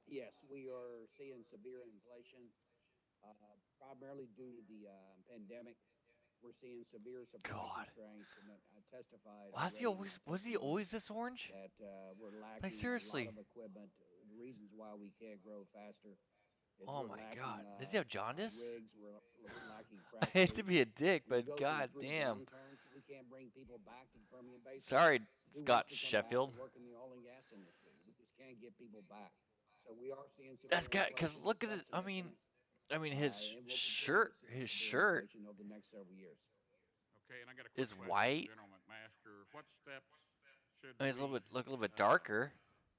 Yes, we are seeing severe inflation, primarily due to the pandemic. We're seeing severe supply God. constraints, and I testified Was he already in always my was he testimony always this orange? that we're Like lacking a lot seriously? of equipment. The reasons why we can't grow faster is Oh we're my lacking God. Does he have jaundice? rigs, we're lacking I frac hate to be a stations. dick, We but go through god 3 damn. downturns, we can't bring people back to the Permian Basin. Sorry, Who Scott wants to come back Sheffield. and work in the oil and gas industry? We just can't get people back. So we are seeing That's severe got because inflation. look It's at up it. I mean, significantly, his and we'll continue to shirt, see his severe shirt inflation over the next several years. Okay, and I got a quick is question white. for General McMaster. What steps should I mean, it's a we look a little bit darker.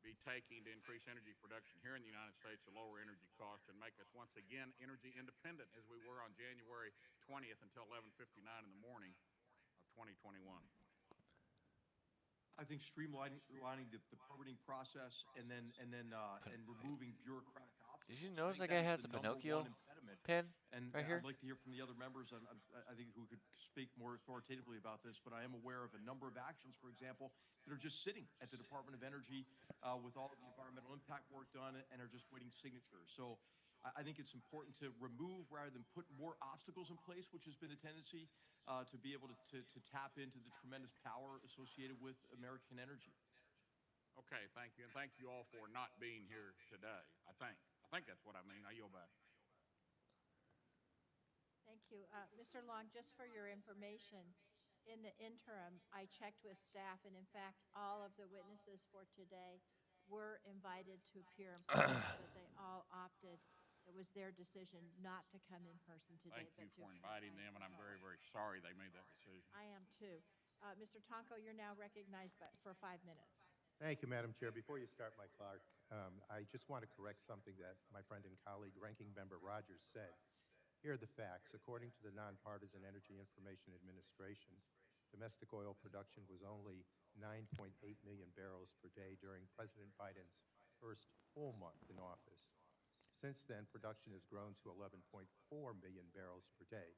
be taking to increase energy production here in the United States to lower energy costs and make us once again energy independent as we were on January 20th until 11:59 in the morning of 2021? I think streamlining the permitting process and removing bureaucratic obstacles. Did you I notice think that guy is has the a number Pinocchio one impediment. pen And right here? I'd like to hear from the other members. I think who could speak more authoritatively about this. But I am aware of a number of actions, for example, that are just sitting at the Department of Energy with all of the environmental impact work done and are just waiting signatures. So I think it's important to remove rather than put more obstacles in place, which has been a tendency to be able to tap into the tremendous power associated with American energy. Okay, thank you, and thank you all for not being here today. I think that's what I mean. I yield back. Thank you. Mr. Long, just for your information, in the interim, I checked with staff, and in fact, all of the witnesses for today were invited to appear in person, but they all opted. It was their decision not to come in person today. Thank you for inviting them, and I'm very, very sorry they made that decision. I am too. Mr. Tonko, you're now recognized for 5 minutes. Thank you, Madam Chair. Before you start, Mike Clark, I just want to correct something that my friend and colleague, Ranking Member Rogers, said. Here are the facts. According to the Nonpartisan Energy Information Administration, domestic oil production was only 9.8 million barrels per day during President Biden's first full month in office. Since then, production has grown to 11.4 million barrels per day.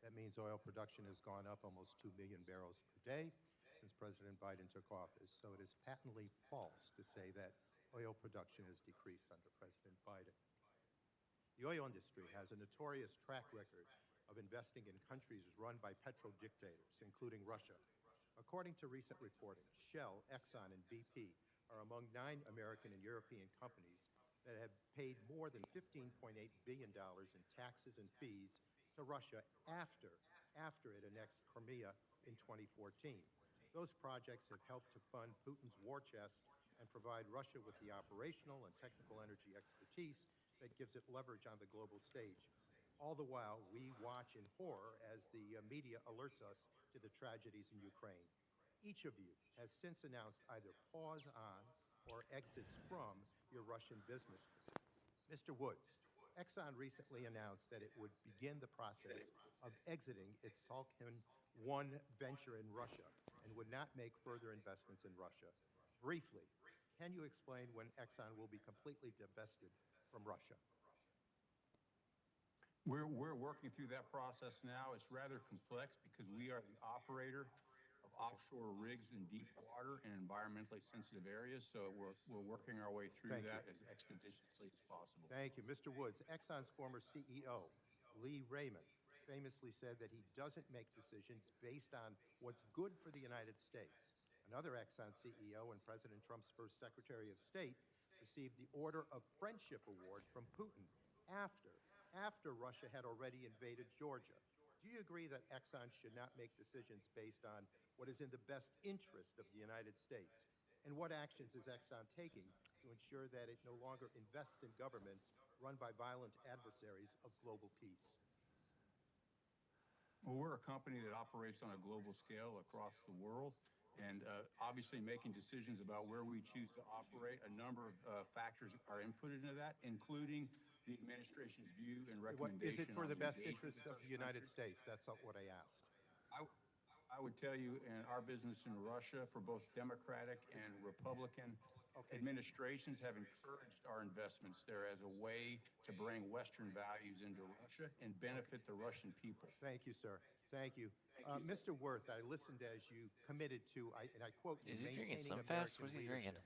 That means oil production has gone up almost 2 million barrels per day since President Biden took office. So it is patently false to say that oil production has decreased under President Biden. The oil industry has a notorious track record of investing in countries run by petrodictators, including Russia. According to recent reporting, Shell, Exxon, and BP are among 9 American and European companies that have paid more than $15.8 billion in taxes and fees to Russia after it annexed Crimea in 2014. Those projects have helped to fund Putin's war chest and provide Russia with the operational and technical energy expertise that gives it leverage on the global stage. All the while, we watch in horror as the media alerts us to the tragedies in Ukraine. Each of you has since announced either pause on or exits from your Russian businesses. Mr. Woods, Exxon recently announced that it would begin the process of exiting its Salchan-1 venture in Russia and would not make further investments in Russia. Briefly, can you explain when Exxon will be completely divested from Russia? We're working through that process now. It's rather complex because we are the operator of offshore rigs in deep water and environmentally sensitive areas. So we're working our way through that as expeditiously as possible. Thank you. Mr. Woods, Exxon's former CEO, Lee Raymond, famously said that he doesn't make decisions based on what's good for the United States. Another Exxon CEO and President Trump's first Secretary of State received the Order of Friendship Award from Putin after Russia had already invaded Georgia. Do you agree that Exxon should not make decisions based on what is in the best interest of the United States? And what actions is Exxon taking to ensure that it no longer invests in governments run by violent adversaries of global peace? Well, we're a company that operates on a global scale across the world. And obviously making decisions about where we choose to operate, a number of factors are inputted into that, including the administration's view and recommendation. Is it for the best interest of the United States? That's not what I asked. I would tell you in our business in Russia, for both Democratic and Republican administrations have encouraged our investments there as a way to bring Western values into Russia and benefit the Russian people. Thank you, sir. Thank you. Mr. Wirth, I listened as you committed to, and I quote you, maintaining American leadership.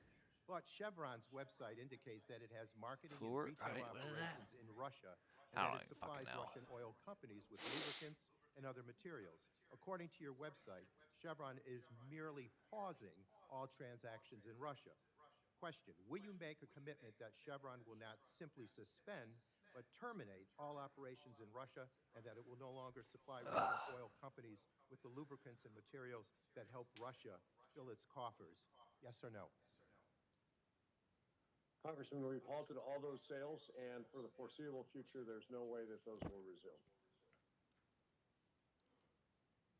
But Chevron's website indicates that it has marketing and retail operations in Russia and that it supplies Russian oil companies with lubricants and other materials. According to your website, Chevron is merely pausing all transactions in Russia. Question, will you make a commitment that Chevron will not simply suspend, but terminate all operations in Russia and that it will no longer supply Russian oil companies with the lubricants and materials that help Russia fill its coffers? Yes or no? Congressman, we've halted all those sales, and for the foreseeable future, there's no way that those will resume.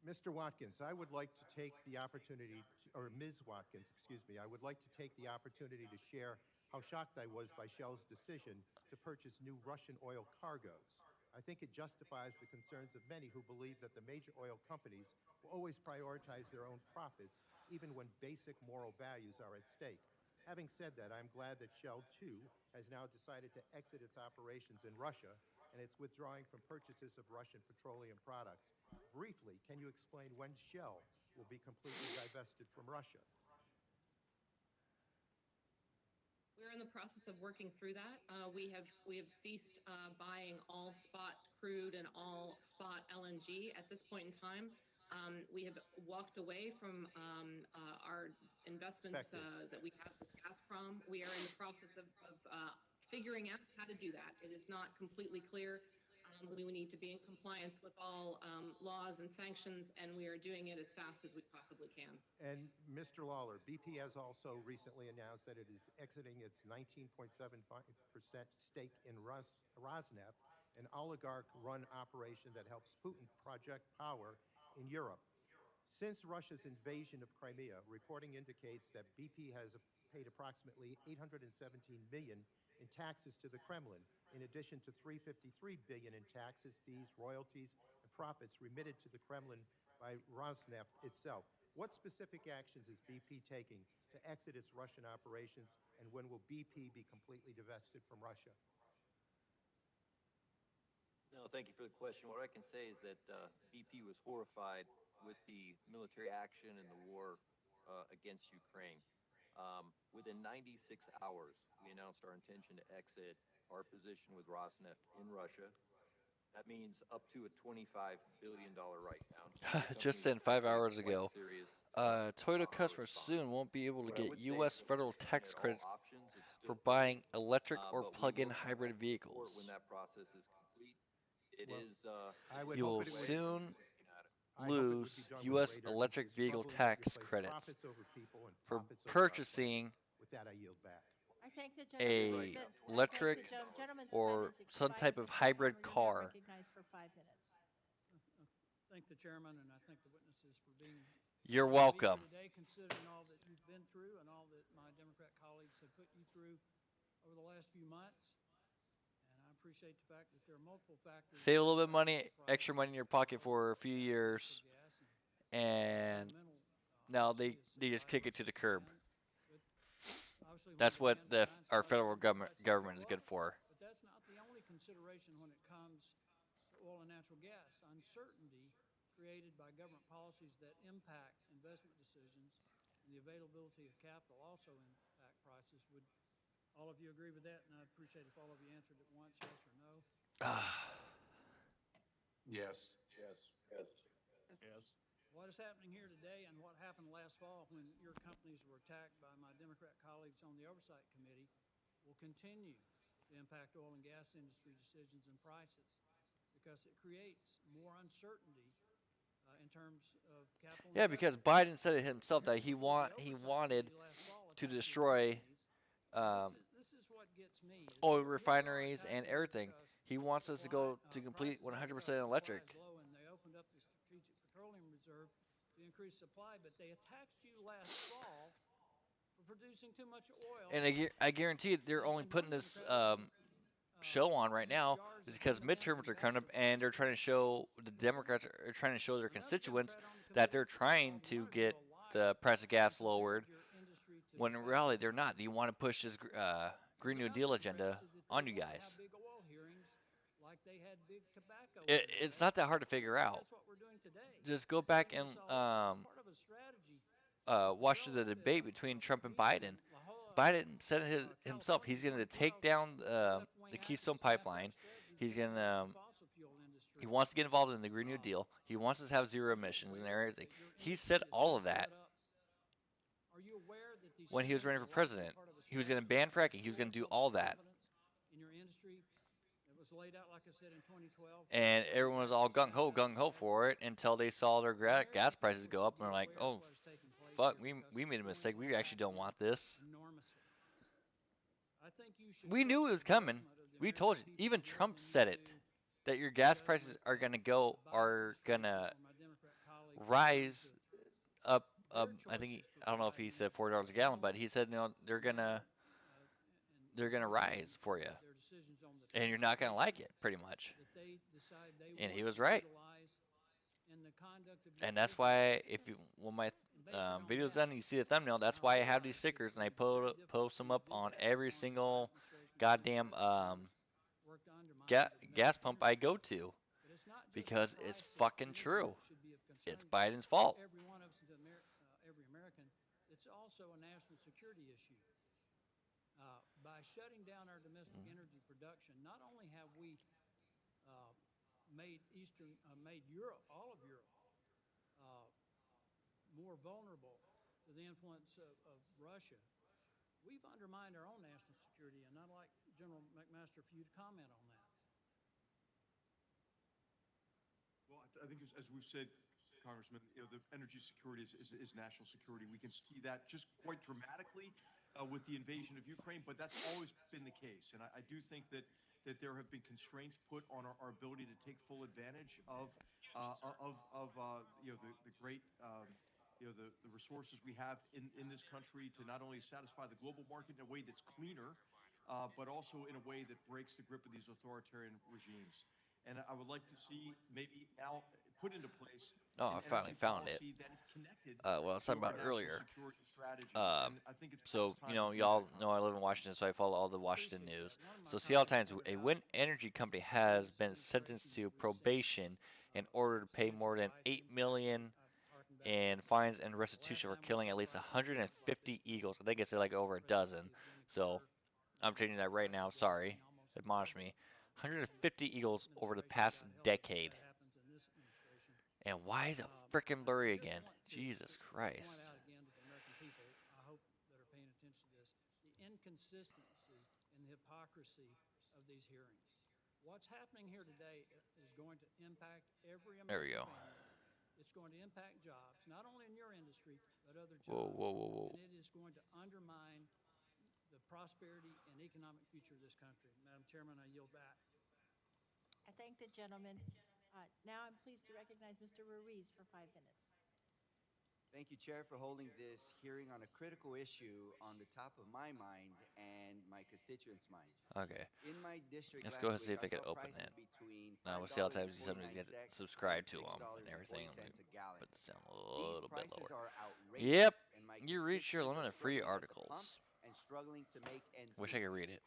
Mr. Watkins, I would like to take the opportunity, or Ms. Watkins, excuse me, I would like to take the opportunity to share how shocked I was by Shell's decision to purchase new Russian oil cargoes. I think it justifies the concerns of many who believe that the major oil companies will always prioritize their own profits, even when basic moral values are at stake. Having said that, I'm glad that Shell, too, has now decided to exit its operations in Russia, and it's withdrawing from purchases of Russian petroleum products. Briefly, can you explain when Shell will be completely divested from Russia? We're in the process of working through that. We have ceased buying all spot crude and all spot LNG at this point in time. We have walked away from our investments that we have with Gazprom. We are in the process of figuring out how to do that. It is not completely clear. We need to be in compliance with all laws and sanctions, and we are doing it as fast as we possibly can. And Mr. Lawler, BP has also recently announced that it is exiting its 19.75% stake in Rosneft, an oligarch-run operation that helps Putin project power in Europe. Since Russia's invasion of Crimea, reporting indicates that BP has paid approximately $817 million in taxes to the Kremlin, in addition to $353 billion in taxes, fees, royalties, and profits remitted to the Kremlin by Rosneft itself. What specific actions is BP taking to exit its Russian operations, and when will BP be completely divested from Russia? No, thank you for the question. What I can say is that BP was horrified with the military action and the war against Ukraine. Within 96 hours, we announced our intention to exit our position with Rosneft in Russia. That means up to a $25 billion write-down. Just sent 5 hours ago. Toyota customers soon won't be able to get U.S. federal tax credits for buying electric or plug-in hybrid vehicles. When that process is complete, You will soon lose U.S. electric vehicle tax credits for purchasing I thank the a electric or some type of hybrid car. Recognized for 5 minutes. Thank the chairman and I thank the witnesses for being. You're here welcome. Today, considering all that you've been through and all that my Democrat colleagues have put you through over the last few months. And I appreciate the fact that there are multiple factors. Save a little bit of money, extra money in your pocket for a few years, and now they just kick it to the curb. That's what our federal government is good for. But that's not the only consideration when it comes to oil and natural gas. Uncertainty created by government policies that impact investment decisions and the availability of capital also impact prices. Would all of you agree with that? And I'd appreciate if all of you answered at once, yes or no. Yes. Yes. Yes. Yes. What is happening here today and what happened last fall when your companies were attacked by my Democrat colleagues on the Oversight Committee will continue to impact oil and gas industry decisions and prices because it creates more uncertainty in terms of capital. Yeah, because Biden said it himself that he wanted to destroy oil refineries and everything. He wants us to go to complete 100% electric. And they opened up the Strategic Petroleum Reserve to increase supply, but they attacked you last fall for producing too much oil. And I guarantee they're only putting this show on right now is because midterms are coming up and they're trying to show, the Democrats are trying to show their constituents that they're trying to get the price of gas lowered, when in reality they're not. They want to push this Green New Deal agenda on you guys. It's not that hard to figure out. Just go back and watch the debate between Trump and Biden. Biden said it himself. He's going to take down the Keystone Pipeline. He wants to get involved in the Green New Deal. He wants us to have zero emissions and everything. He said all of that when he was running for president. He was going to ban fracking. He was going to do all that. And everyone was all gung ho for it until they saw their gas prices go up and they're like, oh, fuck, we made a mistake. We actually don't want this. We knew it was coming. We told you. Even Trump said it, that your gas prices are gonna rise up. I don't know if he said $4 a gallon, but he said no, they're gonna rise for you, and you're not gonna like it, pretty much. And he was right. And that's why, when my video's done, you see the thumbnail. That's why I have these stickers, and I post them up on every single goddamn gas pump I go to, because it's fucking true. It's Biden's fault. Every one of us, every American, it's also a national security issue. By shutting down our domestic energy production, not only have we made Europe, all of Europe, more vulnerable to the influence of Russia, we've undermined our own national security, and I'd like General McMaster for you to comment on that. Well, I think as we've said, Congressman, the energy security is national security. We can see that just quite dramatically with the invasion of Ukraine, but that's always been the case. And I do think that there have been constraints put on our ability to take full advantage of the great the resources we have in this country to not only satisfy the global market in a way that's cleaner, but also in a way that breaks the grip of these authoritarian regimes. And I would like to see maybe now put into place Oh, an I finally energy found it. policy that is connected What I was talking to our about national earlier. security strategy. Uh, And I think it's so almost time to do y'all that, know I live in Washington, so I follow all the Washington news. So Seattle Times: a wind energy company has been sentenced to probation in order to pay more than 8 million in fines and restitution for killing at least 150 eagles. I think it's like over a dozen. So I'm changing that right now. Sorry, admonish me. 150 eagles over the past decade. And why is it freaking blurry again? Jesus Christ. Point out again to the American people, I hope that are paying attention to this, the inconsistency and the hypocrisy of these hearings. What's happening here today is going to impact every There we American go. family. It's going to impact jobs, not only in your industry, but other Whoa, jobs. whoa, whoa, whoa. And it is going to undermine the prosperity and economic future of this country. Madam Chairman, I yield back. I thank the gentleman. Now I'm pleased to recognize Mr. Ruiz for 5 minutes. Thank you, Chair, for holding this hearing on a critical issue on the top of my mind and my constituents' mind. Okay. In my district Let's last go ahead and see week, if I I can saw open prices it. between Now with Seattle Times, you $5.49 somebody get and subscribe to them and everything. $6.40 a gallon. Put this down a These little bit prices lower. are outrageous, Yep. and my You reach your constituents limit are of free struggling at the pump articles. and struggling to make ends Wish I meet. could read it.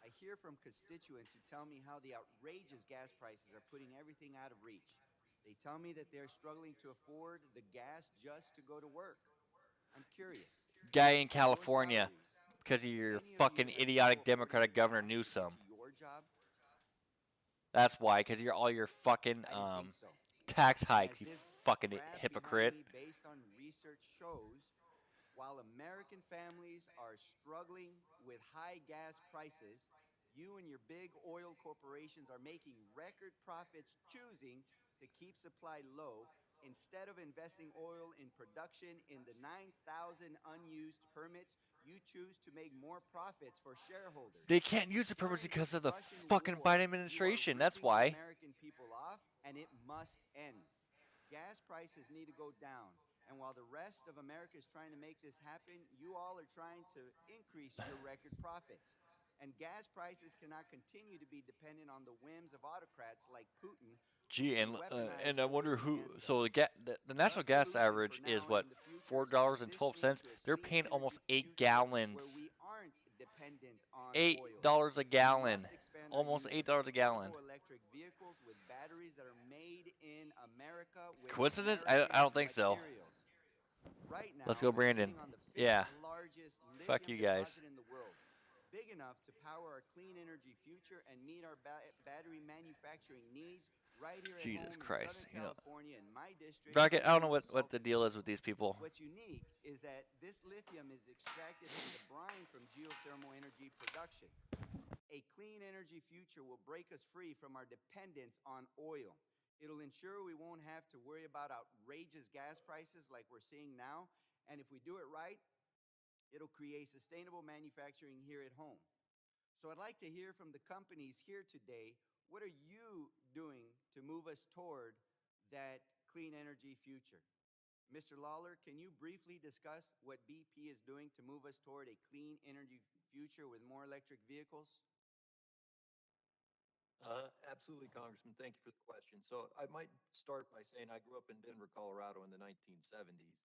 I hear from constituents who tell me how the outrageous gas prices are putting everything out of reach. They tell me that they're struggling to afford the gas just to go to work. I'm curious. Guy in At your California, salaries, because of do your any of fucking you have idiotic trouble affording Democratic the Governor gas to get Newsom. to your job? That's why, because you're all your fucking I didn't think so. tax And hikes, as you this fucking graph hypocrite. behind me, based on research, shows, while American families are struggling with high gas prices, you and your big oil corporations are making record profits choosing to keep supply low instead of investing oil in production. In the 9,000 unused permits, you choose to make more profits for shareholders. They can't use the permits During because this of the Russian fucking war, Biden you are administration. That's ripping the why. American people off, and it must end. Gas prices need to go down. And while the rest of America is trying to make this happen, you all are trying to increase your record profits. And gas prices cannot continue to be dependent on the whims of autocrats like Putin. Gee, Weaponize and I wonder oil who. against So us. the national A gas solution average for is now and what, in the future is $4.12. transitioning to a They're clean paying energy almost future 8 gallons. where we aren't dependent on oil. $8 a We gallon. must expand our Almost use of $8 a gallon. affordable electric vehicles with batteries that are made in America with Coincidence? American I don't think so. materials. Right now, Let's go, we're Brandon. sitting on the Yeah. 5th largest Fuck lithium you guys. deposit in the world, big enough to power our clean energy future and meet our battery manufacturing needs right here at Jesus home Christ. in Southern You know, California in my district. Dragon, I don't know in the what the Salton deal is Sea. with these people. What's unique is that this lithium is extracted from the brine from geothermal energy production. A clean energy future will break us free from our dependence on oil. It'll ensure we won't have to worry about outrageous gas prices like we're seeing now. And if we do it right, it'll create sustainable manufacturing here at home. So I'd like to hear from the companies here today. What are you doing to move us toward that clean energy future? Mr. Lawler, can you briefly discuss what BP is doing to move us toward a clean energy future with more electric vehicles? Absolutely, Congressman. Thank you for the question. So I might start by saying I grew up in Denver, Colorado in the 1970s,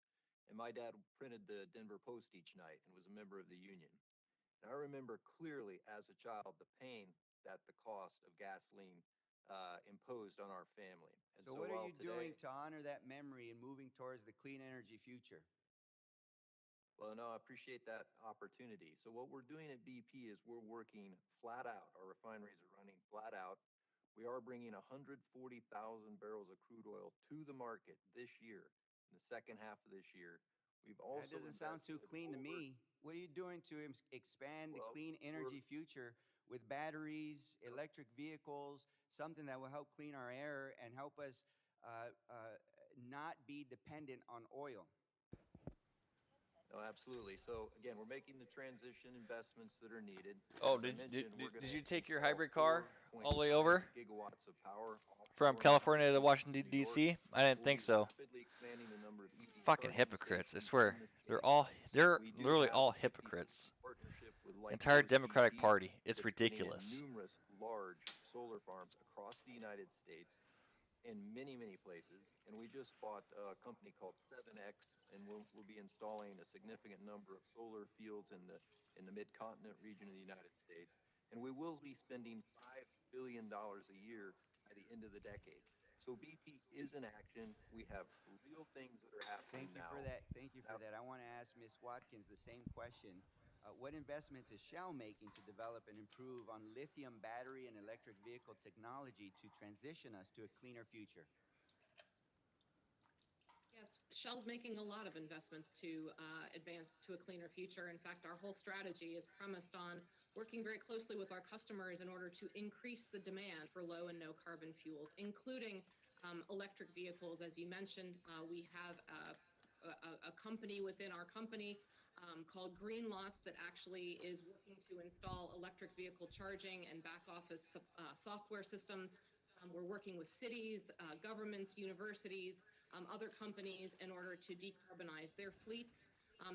and my dad printed the Denver Post each night and was a member of the union. And I remember clearly as a child the pain that the cost of gasoline imposed on our family. And So what are while you doing to honor that memory and moving towards the clean energy future? Well, no, I appreciate that opportunity. So what we're doing at BP is we're working flat out. Our refineries are running flat out. We are bringing 140,000 barrels of crude oil to the market this year, in the second half of this year. We've also That doesn't sound too clean to me. What are you doing to expand the clean energy future with batteries, electric vehicles, something that will help clean our air and help us not be dependent on oil? No, absolutely. So again, we're making the transition investments that are needed. Oh, As I did mentioned, we're going did to you take your install hybrid car all the way 4.5 over gigawatts of power from offshore in California to Massachusetts Washington and New York. D.C.? I didn't We'll think be so. rapidly expanding the number of EV Fucking charging hypocrites! I stations swear, in the they're states. they're We do literally have all a 50/50 hypocrites. partnership with Entire Lightsource Democratic bp Party. It's that's bringing in ridiculous. numerous large solar farms across the United States in many, many places. And we just bought a company called 7X, and we'll be installing a significant number of solar fields in the mid-continent region of the United States. And we will be spending $5 billion a year by the end of the decade. So BP is in action. We have real things that are happening Thank you now. for that. Thank you for that. I want to ask Ms. Watkins the same question. What investments is Shell making to develop and improve on lithium battery and electric vehicle technology to transition us to a cleaner future? Yes, Shell's making a lot of investments to advance to a cleaner future. In fact, our whole strategy is premised on working very closely with our customers in order to increase the demand for low and no carbon fuels, including electric vehicles. As you mentioned, we have a company within our company called Green Lots that actually is working to install electric vehicle charging and back office software systems. We're working with cities, governments, universities, other companies in order to decarbonize their fleets.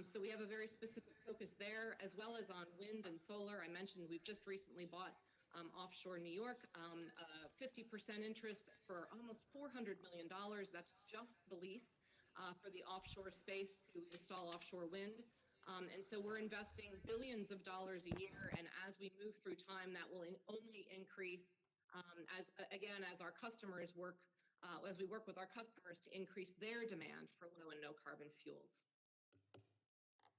So we have a very specific focus there, as well as on wind and solar. I mentioned we've just recently bought offshore New York, 50% interest for almost $400 million. That's just the lease for the offshore space to install offshore wind. And so we're investing billions of dollars a year. And as we move through time, that will only increase as our customers work, as we work with our customers to increase their demand for low and no carbon fuels.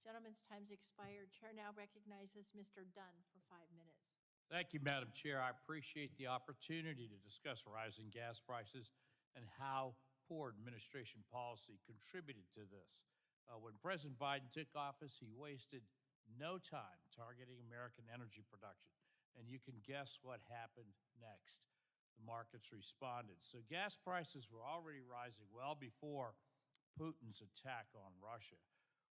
Gentlemen's time's expired. Chair now recognizes Mr. Dunn for 5 minutes. Thank you, Madam Chair. I appreciate the opportunity to discuss rising gas prices and how poor administration policy contributed to this. When President Biden took office, he wasted no time targeting American energy production. And you can guess what happened next. The markets responded. So gas prices were already rising well before Putin's attack on Russia.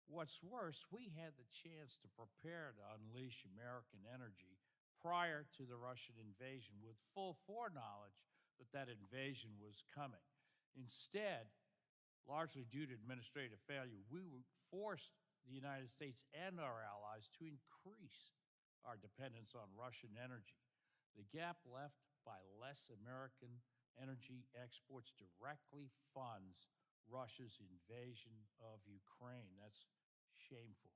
What's worse, we had the chance to prepare to unleash American energy prior to the Russian invasion with full foreknowledge that that invasion was coming. Instead, largely due to administrative failure, we forced the United States and our allies to increase our dependence on Russian energy. The gap left by less American energy exports directly funds Russia's invasion of Ukraine. That's shameful.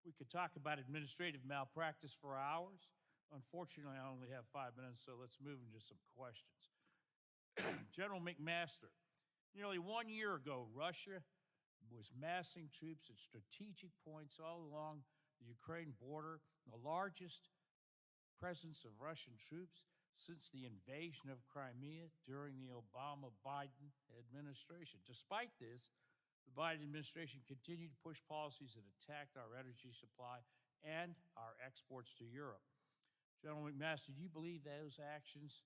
We could talk about administrative malpractice for hours. Unfortunately, I only have 5 minutes, so let's move into some questions. General McMaster, nearly 1 year ago, Russia was massing troops at strategic points all along the Ukraine border, the largest presence of Russian troops since the invasion of Crimea during the Obama-Biden administration. Despite this, the Biden administration continued to push policies that attacked our energy supply and our exports to Europe. General McMaster, do you believe those actions,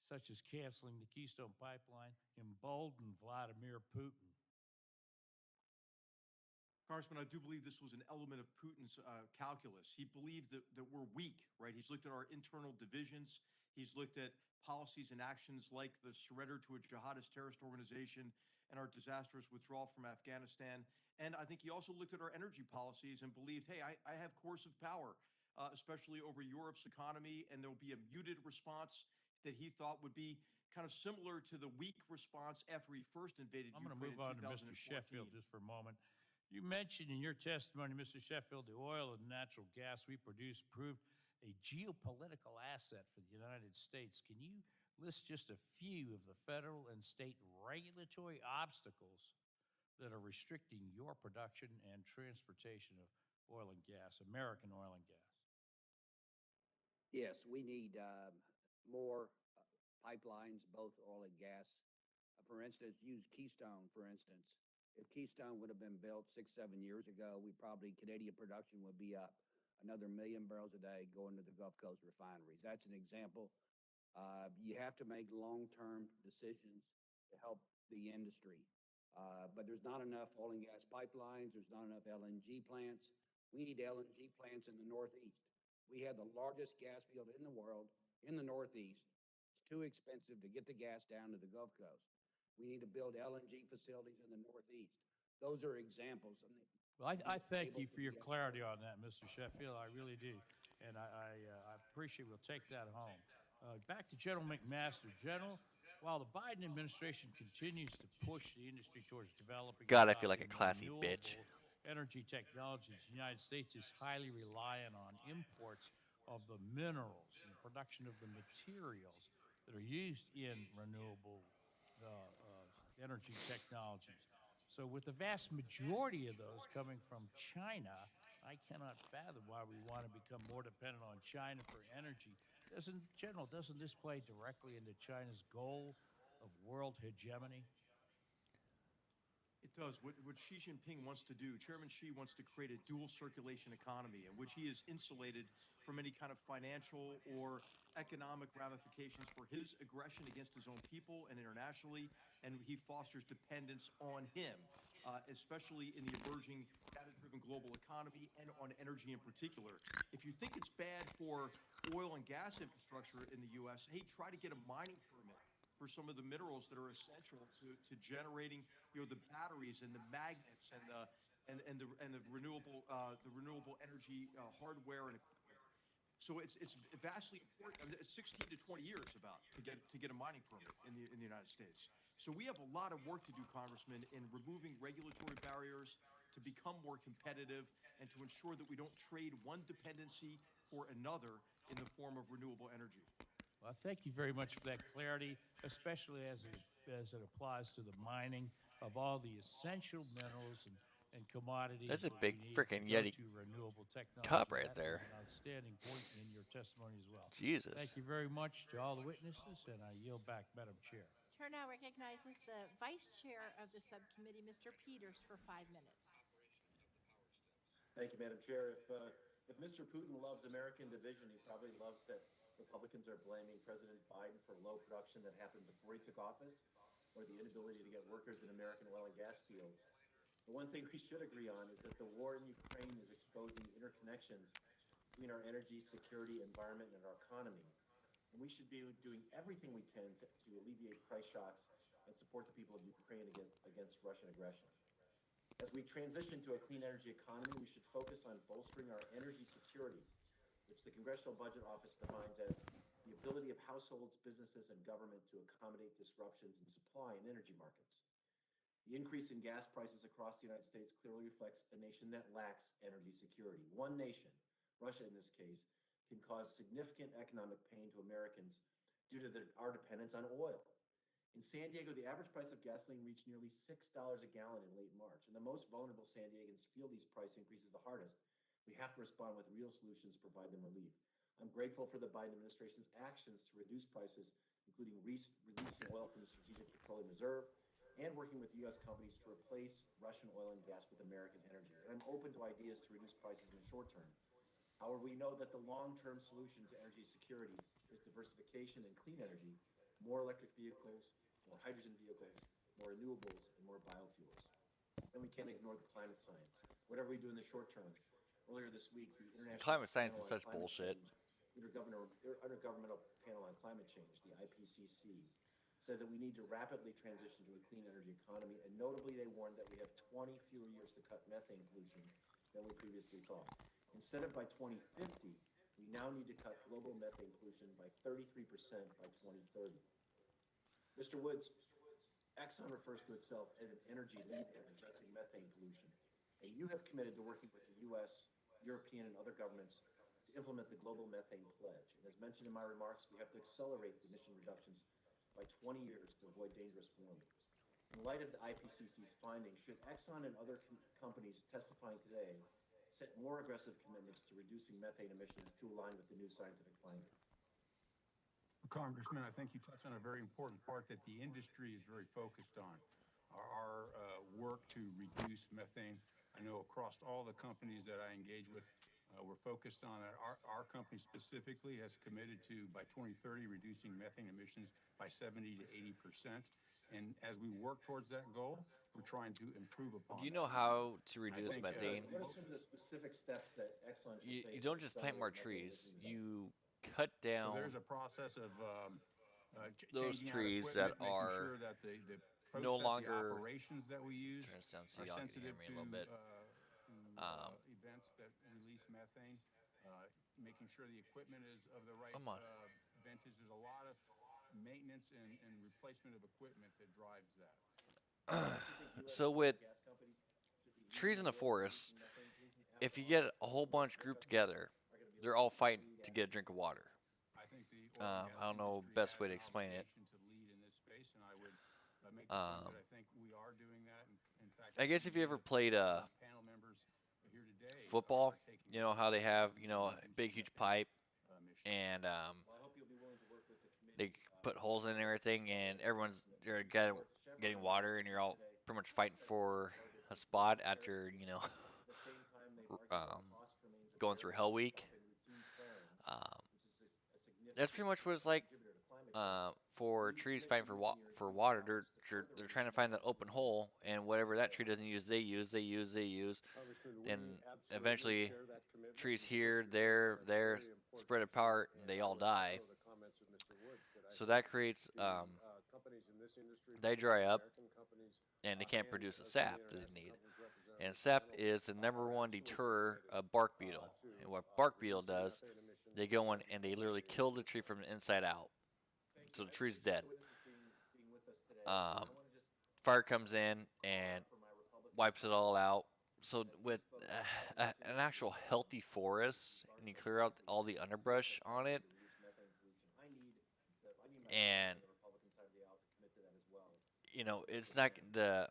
such as canceling the Keystone Pipeline, emboldened Vladimir Putin? Congressman, I do believe this was an element of Putin's calculus. He believed that we're weak, right? He's looked at our internal divisions. He's looked at policies and actions like the surrender to a jihadist terrorist organization and our disastrous withdrawal from Afghanistan. And I think he also looked at our energy policies and believed, hey, I have coercive power, especially over Europe's economy, and there'll be a muted response that he thought would be kind of similar to the weak response after he first invaded I'm going to Ukraine move on in to Mr. 2014. Sheffield just for a moment. You mentioned in your testimony, Mr. Sheffield, the oil and natural gas we produce proved a geopolitical asset for the United States. Can you list just a few of the federal and state regulatory obstacles that are restricting your production and transportation of oil and gas, American oil and gas? Yes, we need more pipelines, both oil and gas. For instance, use Keystone, for instance. If Keystone would have been built 6, 7 years ago, Canadian production would be up another 1 million barrels a day going to the Gulf Coast refineries. That's an example. You have to make long-term decisions to help the industry. But there's not enough oil and gas pipelines. There's not enough LNG plants. We need LNG plants in the Northeast. We have the largest gas field in the world in the Northeast. It's too expensive to get the gas down to the Gulf Coast. We need to build LNG facilities in the Northeast. Those are examples. Well, I thank you for your clarity on that, Mr. Sheffield. I really do. And I appreciate we'll take that home. Back to General McMaster. General, while the Biden administration continues to push the industry towards developing God, I feel like a classy bitch. energy technologies, the United States is highly reliant on imports of the minerals and the production of the materials that are used in renewable energy technologies. So with the vast majority of those coming from China, I cannot fathom why we want to become more dependent on China for energy. Doesn't this play directly into China's goal of world hegemony? It does. What Xi Jinping wants to do, Chairman Xi wants to create a dual circulation economy in which he is insulated from any kind of financial or economic ramifications for his aggression against his own people and internationally, and he fosters dependence on him, especially in the emerging data-driven global economy and on energy in particular. If you think it's bad for oil and gas infrastructure in the U.S., hey, try to get a mining permit for some of the minerals that are essential to generating, the batteries and the magnets and the renewable energy hardware and equipment. So it's vastly important. I mean, it's 16 to 20 years about to get a mining permit in the United States. So we have a lot of work to do, Congressman, in removing regulatory barriers to become more competitive and to ensure that we don't trade one dependency for another in the form of renewable energy. Well, thank you very much for that clarity, especially as it applies to the mining of all the essential minerals and commodities. That's a that big we need freaking to go Yeti to renewable technology. cup right That there. was an outstanding point in your testimony as well. Jesus. Thank you very much to all the witnesses, and I yield back, Madam Chair. Chair now recognizes the Vice Chair of the subcommittee, Mr. Peters, for 5 minutes. Thank you, Madam Chair. If Mr. Putin loves American division, he probably loves that Republicans are blaming President Biden for low production that happened before he took office, or the inability to get workers in American oil and gas fields. The one thing we should agree on is that the war in Ukraine is exposing interconnections between our energy, security, environment, and our economy. And we should be doing everything we can to alleviate price shocks and support the people of Ukraine against Russian aggression. As we transition to a clean energy economy, we should focus on bolstering our energy security, which the Congressional Budget Office defines as the ability of households, businesses, and government to accommodate disruptions in supply and energy markets. The increase in gas prices across the United States clearly reflects a nation that lacks energy security. One nation, Russia in this case, can cause significant economic pain to Americans due to our dependence on oil. In San Diego, the average price of gasoline reached nearly $6 a gallon in late March, and the most vulnerable San Diegans feel these price increases the hardest. We have to respond with real solutions to provide them relief. I'm grateful for the Biden administration's actions to reduce prices, including releasing oil from the Strategic Petroleum Reserve and working with U.S. companies to replace Russian oil and gas with American energy. And I'm open to ideas to reduce prices in the short term. However, we know that the long-term solution to energy security is diversification and clean energy, more electric vehicles, more hydrogen vehicles, more renewables, and more biofuels. And we can't ignore the climate science. Whatever we do in the short term. Earlier this week, the International Climate science Panel is on such Climate bullshit. Change, Intergovernmental Panel on Climate Change, the IPCC, said that we need to rapidly transition to a clean energy economy, and notably they warned that we have 20 fewer years to cut methane pollution than we previously thought. Instead of by 2050, we now need to cut global methane pollution by 33% by 2030. Mr. Woods, Exxon refers to itself as an energy leader in addressing methane pollution, and you have committed to working with the U.S., European, and other governments to implement the global methane pledge. And as mentioned in my remarks, we have to accelerate emission reductions by 20 years to avoid dangerous warming. In light of the IPCC's findings, should Exxon and other companies testifying today set more aggressive commitments to reducing methane emissions to align with the new scientific findings? Congressman, I think you touched on a very important part that the industry is very focused on. Our work to reduce methane. I know across all the companies that I engage with, we're focused on it. Our company specifically has committed to, by 2030, reducing methane emissions by 70 to 80%. And as we work towards that goal, we're trying to improve upon Do you that. know how to I reduce think, methane? What are some of the specific steps that Exxon should You take? don't to just plant more accelerate methane trees. reduction You cut So down there's a process of those changing out trees that equipment, making are sure that the no process, the longer. operations that we use Turn this down so are y'all can hear sensitive me a to, little bit. events that release methane. Making sure the equipment is of the right Come on. vintage. There's a lot of maintenance and replacement of equipment that drives that. So with trees in the forest, if you get a whole bunch grouped together, they're all fighting to get a drink of water. I think the oil and gas I don't know industry best has way to an explain it. obligation to lead in this space, and I would make the point that I think we are doing that. In fact, I guess if you ever many of played the panel members here today football, are taking you know how they have, you know, a big huge pipe and they put holes in and everything, and everyone's they're getting water, and you're all pretty much fighting for a spot after, you know, going through Hell Week. That's pretty much what it's like for trees fighting for water. They're trying to find that open hole, and whatever that tree doesn't use, they use, and eventually trees here, there, spread apart, and they all die. So that creates they dry up, and they can't produce the sap that they need. And sap is the #1 deterror of bark beetle. And what bark beetle does, they go in and they literally kill the tree from the inside out. So the tree's dead. Fire comes in and wipes it all out. So with an actual healthy forest, and you clear out all the underbrush on it, and you know it's not the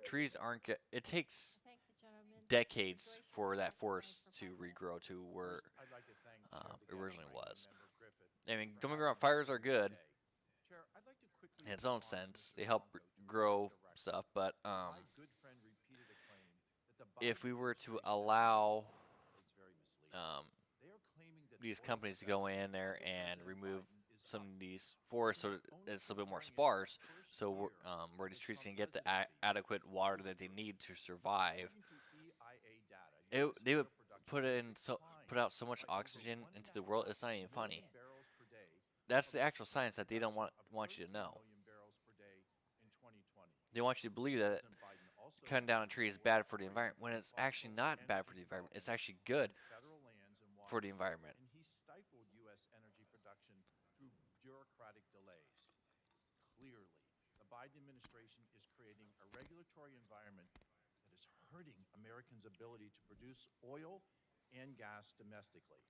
trees aren't get. It takes decades for that forest to regrow to where it originally was. I mean, don't get me wrong, fires are good in its own sense. They help grow stuff, but if we were to allow these companies to go in there and remove some of these forests so that it's a little bit more sparse, so where these trees can get the adequate water that they need to survive, they would put out so much oxygen into the world. It's not even funny. That's the actual science that they don't want you to know. They want you to believe that cutting down a tree is bad for the environment when it's actually not bad for the environment. It's actually good for the environment. And he stifled U.S. energy production through bureaucratic delays. Clearly, the Biden administration is creating a regulatory environment that is hurting Americans' ability to produce oil and gas domestically.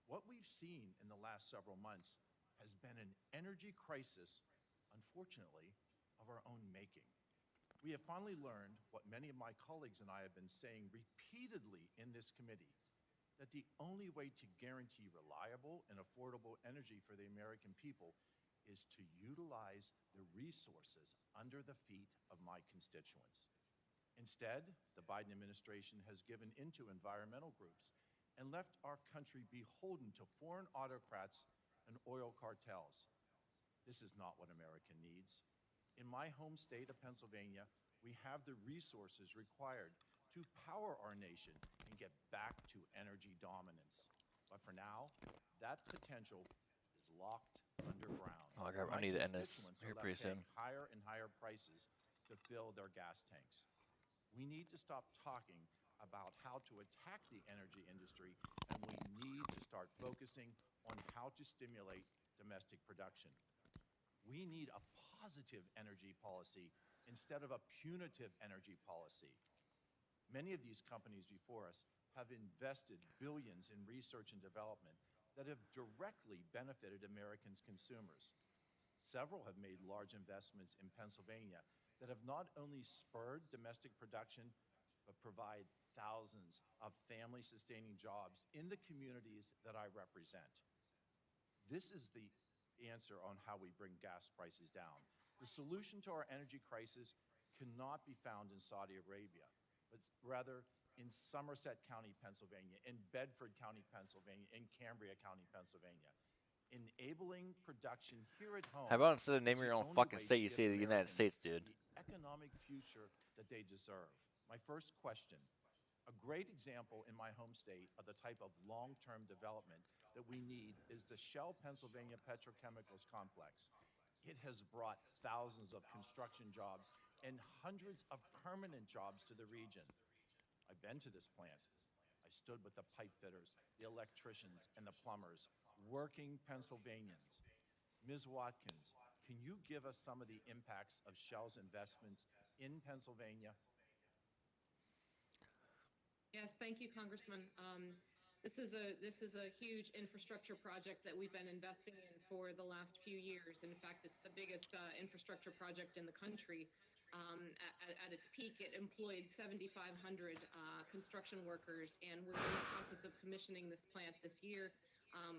What we've seen in the last several months has been an energy crisis, unfortunately, of our own making. We have finally learned what many of my colleagues and I have been saying repeatedly in this committee, that the only way to guarantee reliable and affordable energy for the American people is to utilize the resources under the feet of my constituents. Instead, the Biden administration has given into environmental groups and left our country beholden to foreign autocrats and oil cartels. This is not what America needs. In my home state of Pennsylvania, we have the resources required to power our nation and get back to energy dominance. But for now, that potential is locked underground. Oh, I need to end this here pretty soon. Higher and higher prices to fill their gas tanks. We need to stop talking about how to attack the energy industry, and we need to start focusing on how to stimulate domestic production. We need a positive energy policy instead of a punitive energy policy. Many of these companies before us have invested billions in research and development that have directly benefited Americans' consumers. Several have made large investments in Pennsylvania that have not only spurred domestic production, but provide thousands of family-sustaining jobs in the communities that I represent. This is the answer on how we bring gas prices down. The solution to our energy crisis cannot be found in Saudi Arabia, but rather in Somerset County, Pennsylvania, in Bedford County, Pennsylvania, in Cambria County, Pennsylvania, Enabling production here at home. How about instead of is naming the your own only fucking way state, to you give say the United Americans States, dude? the economic future that they deserve. My first question, a great example in my home state of the type of long-term development that we need is the Shell Pennsylvania Petrochemicals Complex. It has brought thousands of construction jobs and hundreds of permanent jobs to the region. I've been to this plant. I stood with the pipe fitters, the electricians, and the plumbers, working Pennsylvanians. Ms. Watkins, can you give us some of the impacts of Shell's investments in Pennsylvania? Yes, thank you, Congressman. This is a huge infrastructure project that we've been investing in for the last few years. In fact, it's the biggest infrastructure project in the country. At its peak, it employed 7,500 construction workers, and we're in the process of commissioning this plant this year.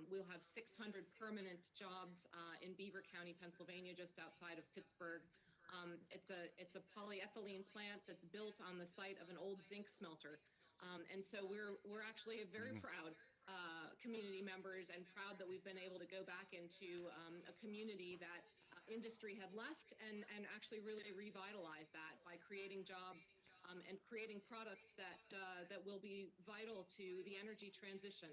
We'll have 600 permanent jobs in Beaver County, Pennsylvania, just outside of Pittsburgh. It's a polyethylene plant that's built on the site of an old zinc smelter. And so we're actually very proud community members and proud that we've been able to go back into a community that industry had left and actually really revitalize that by creating jobs and creating products that will be vital to the energy transition.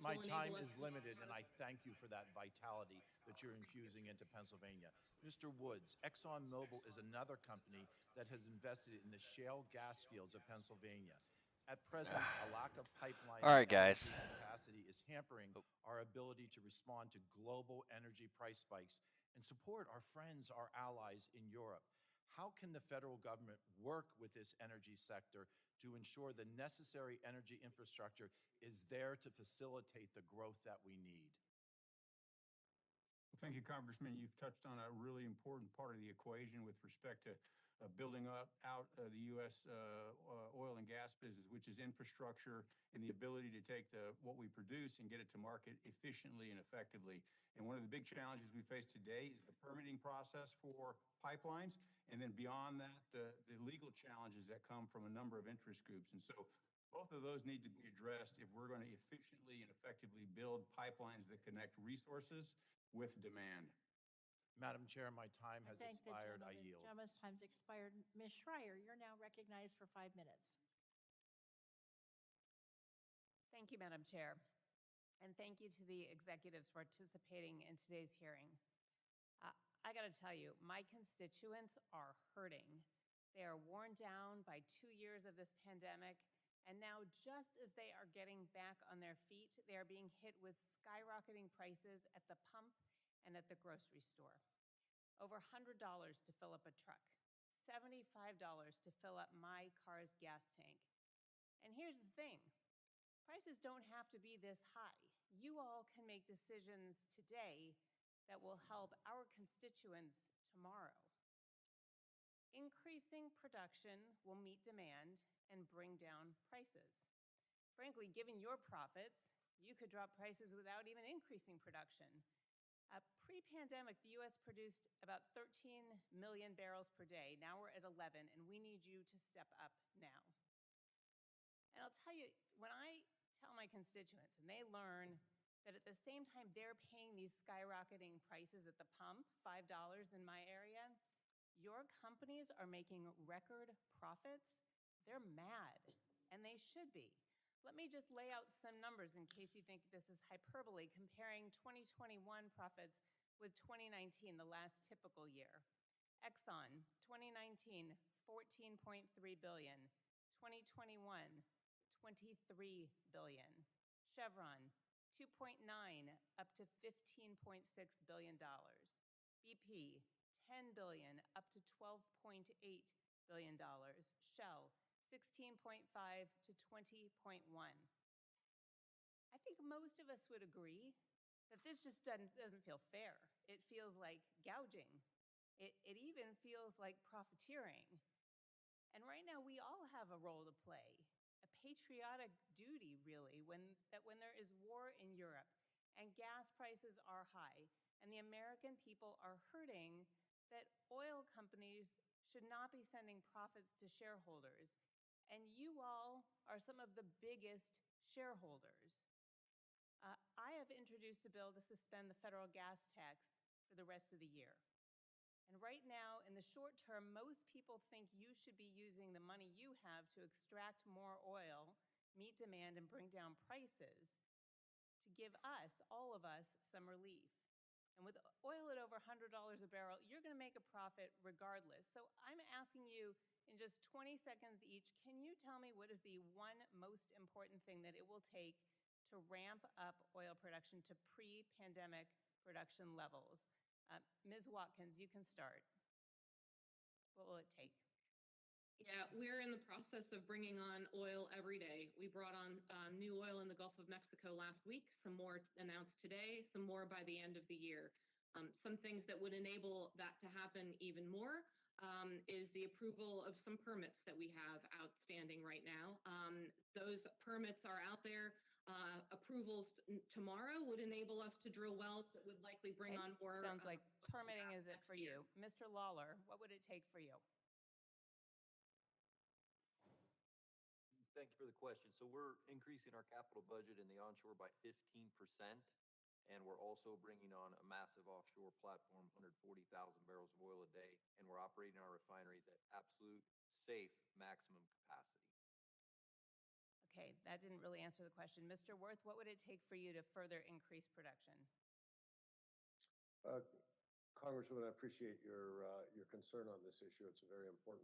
My time is limited, and I thank you for that vitality that you're infusing into Pennsylvania. Mr. Woods, ExxonMobil is another company that has invested in the shale gas fields of Pennsylvania. At present, a lack of pipeline All right, guys. capacity is hampering our ability to respond to global energy price spikes and support our friends, our allies in Europe. How can the federal government work with this energy sector to ensure the necessary energy infrastructure is there to facilitate the growth that we need? Well, thank you, Congressman. You've touched on a really important part of the equation with respect to building out the U.S. Oil and gas business, which is infrastructure and the ability to take what we produce and get it to market efficiently and effectively. And one of the big challenges we face today is the permitting process for pipelines, and then beyond that, the legal challenges that come from a number of interest groups. And so both of those need to be addressed if we're going to efficiently and effectively build pipelines that connect resources with demand. Madam Chair, my time has expired. I yield. Gentleman's time's expired. Ms. Schreier, you're now recognized for 5 minutes. Thank you, Madam Chair. And thank you to the executives participating in today's hearing. I got to tell you, my constituents are hurting. They are worn down by 2 years of this pandemic. And now, just as they are getting back on their feet, they are being hit with skyrocketing prices at the pump and at the grocery store. Over $100 to fill up a truck, $75 to fill up my car's gas tank. And here's the thing, prices don't have to be this high. You all can make decisions today that will help our constituents tomorrow. Increasing production will meet demand and bring down prices. Frankly, given your profits, you could drop prices without even increasing production. Pre-pandemic, the U.S. produced about 13 million barrels per day. Now we're at 11, and we need you to step up now. And I'll tell you, when I tell my constituents, and they learn that at the same time they're paying these skyrocketing prices at the pump, $5 in my area, your companies are making record profits, they're mad, and they should be. Let me just lay out some numbers in case you think this is hyperbole, comparing 2021 profits with 2019, the last typical year. Exxon, 2019, $14.3 billion. 2021, $23 billion. Chevron, 2.9 up to $15.6 billion. BP, $10 billion up to $12.8 billion. Shell, 16.5 to 20.1. I think most of us would agree that this just doesn't feel fair. It feels like gouging. It even feels like profiteering. And right now, we all have a role to play, a patriotic duty, really, when there is war in Europe and gas prices are high and the American people are hurting, that oil companies should not be sending profits to shareholders. And you all are some of the biggest shareholders. I have introduced a bill to suspend the federal gas tax for the rest of the year. And right now, in the short term, most people think you should be using the money you have to extract more oil, meet demand, and bring down prices to give us, all of us, some relief. And with oil at over $100 a barrel, you're going to make a profit regardless. So I'm asking you, in just 20 seconds each, can you tell me what is the one most important thing that it will take to ramp up oil production to pre-pandemic production levels? Ms. Watkins, you can start. What will it take? Yeah, we're in the process of bringing on oil every day. We brought on new oil in the Gulf of Mexico last week, some more announced today, some more by the end of the year. Some things that would enable that to happen even more is the approval of some permits that we have outstanding right now. Those permits are out there. Approvals tomorrow would enable us to drill wells that would likely bring on more. Sounds like permitting is it for you. Mr. Lawler, what would it take for you? Thank you for the question. So we're increasing our capital budget in the onshore by 15%, and we're also bringing on a massive offshore platform, 140,000 barrels of oil a day, and we're operating our refineries at absolute safe maximum capacity. Okay, that didn't really answer the question. Mr. Worth, what would it take for you to further increase production? Congresswoman, I appreciate your concern on this issue. It's a very important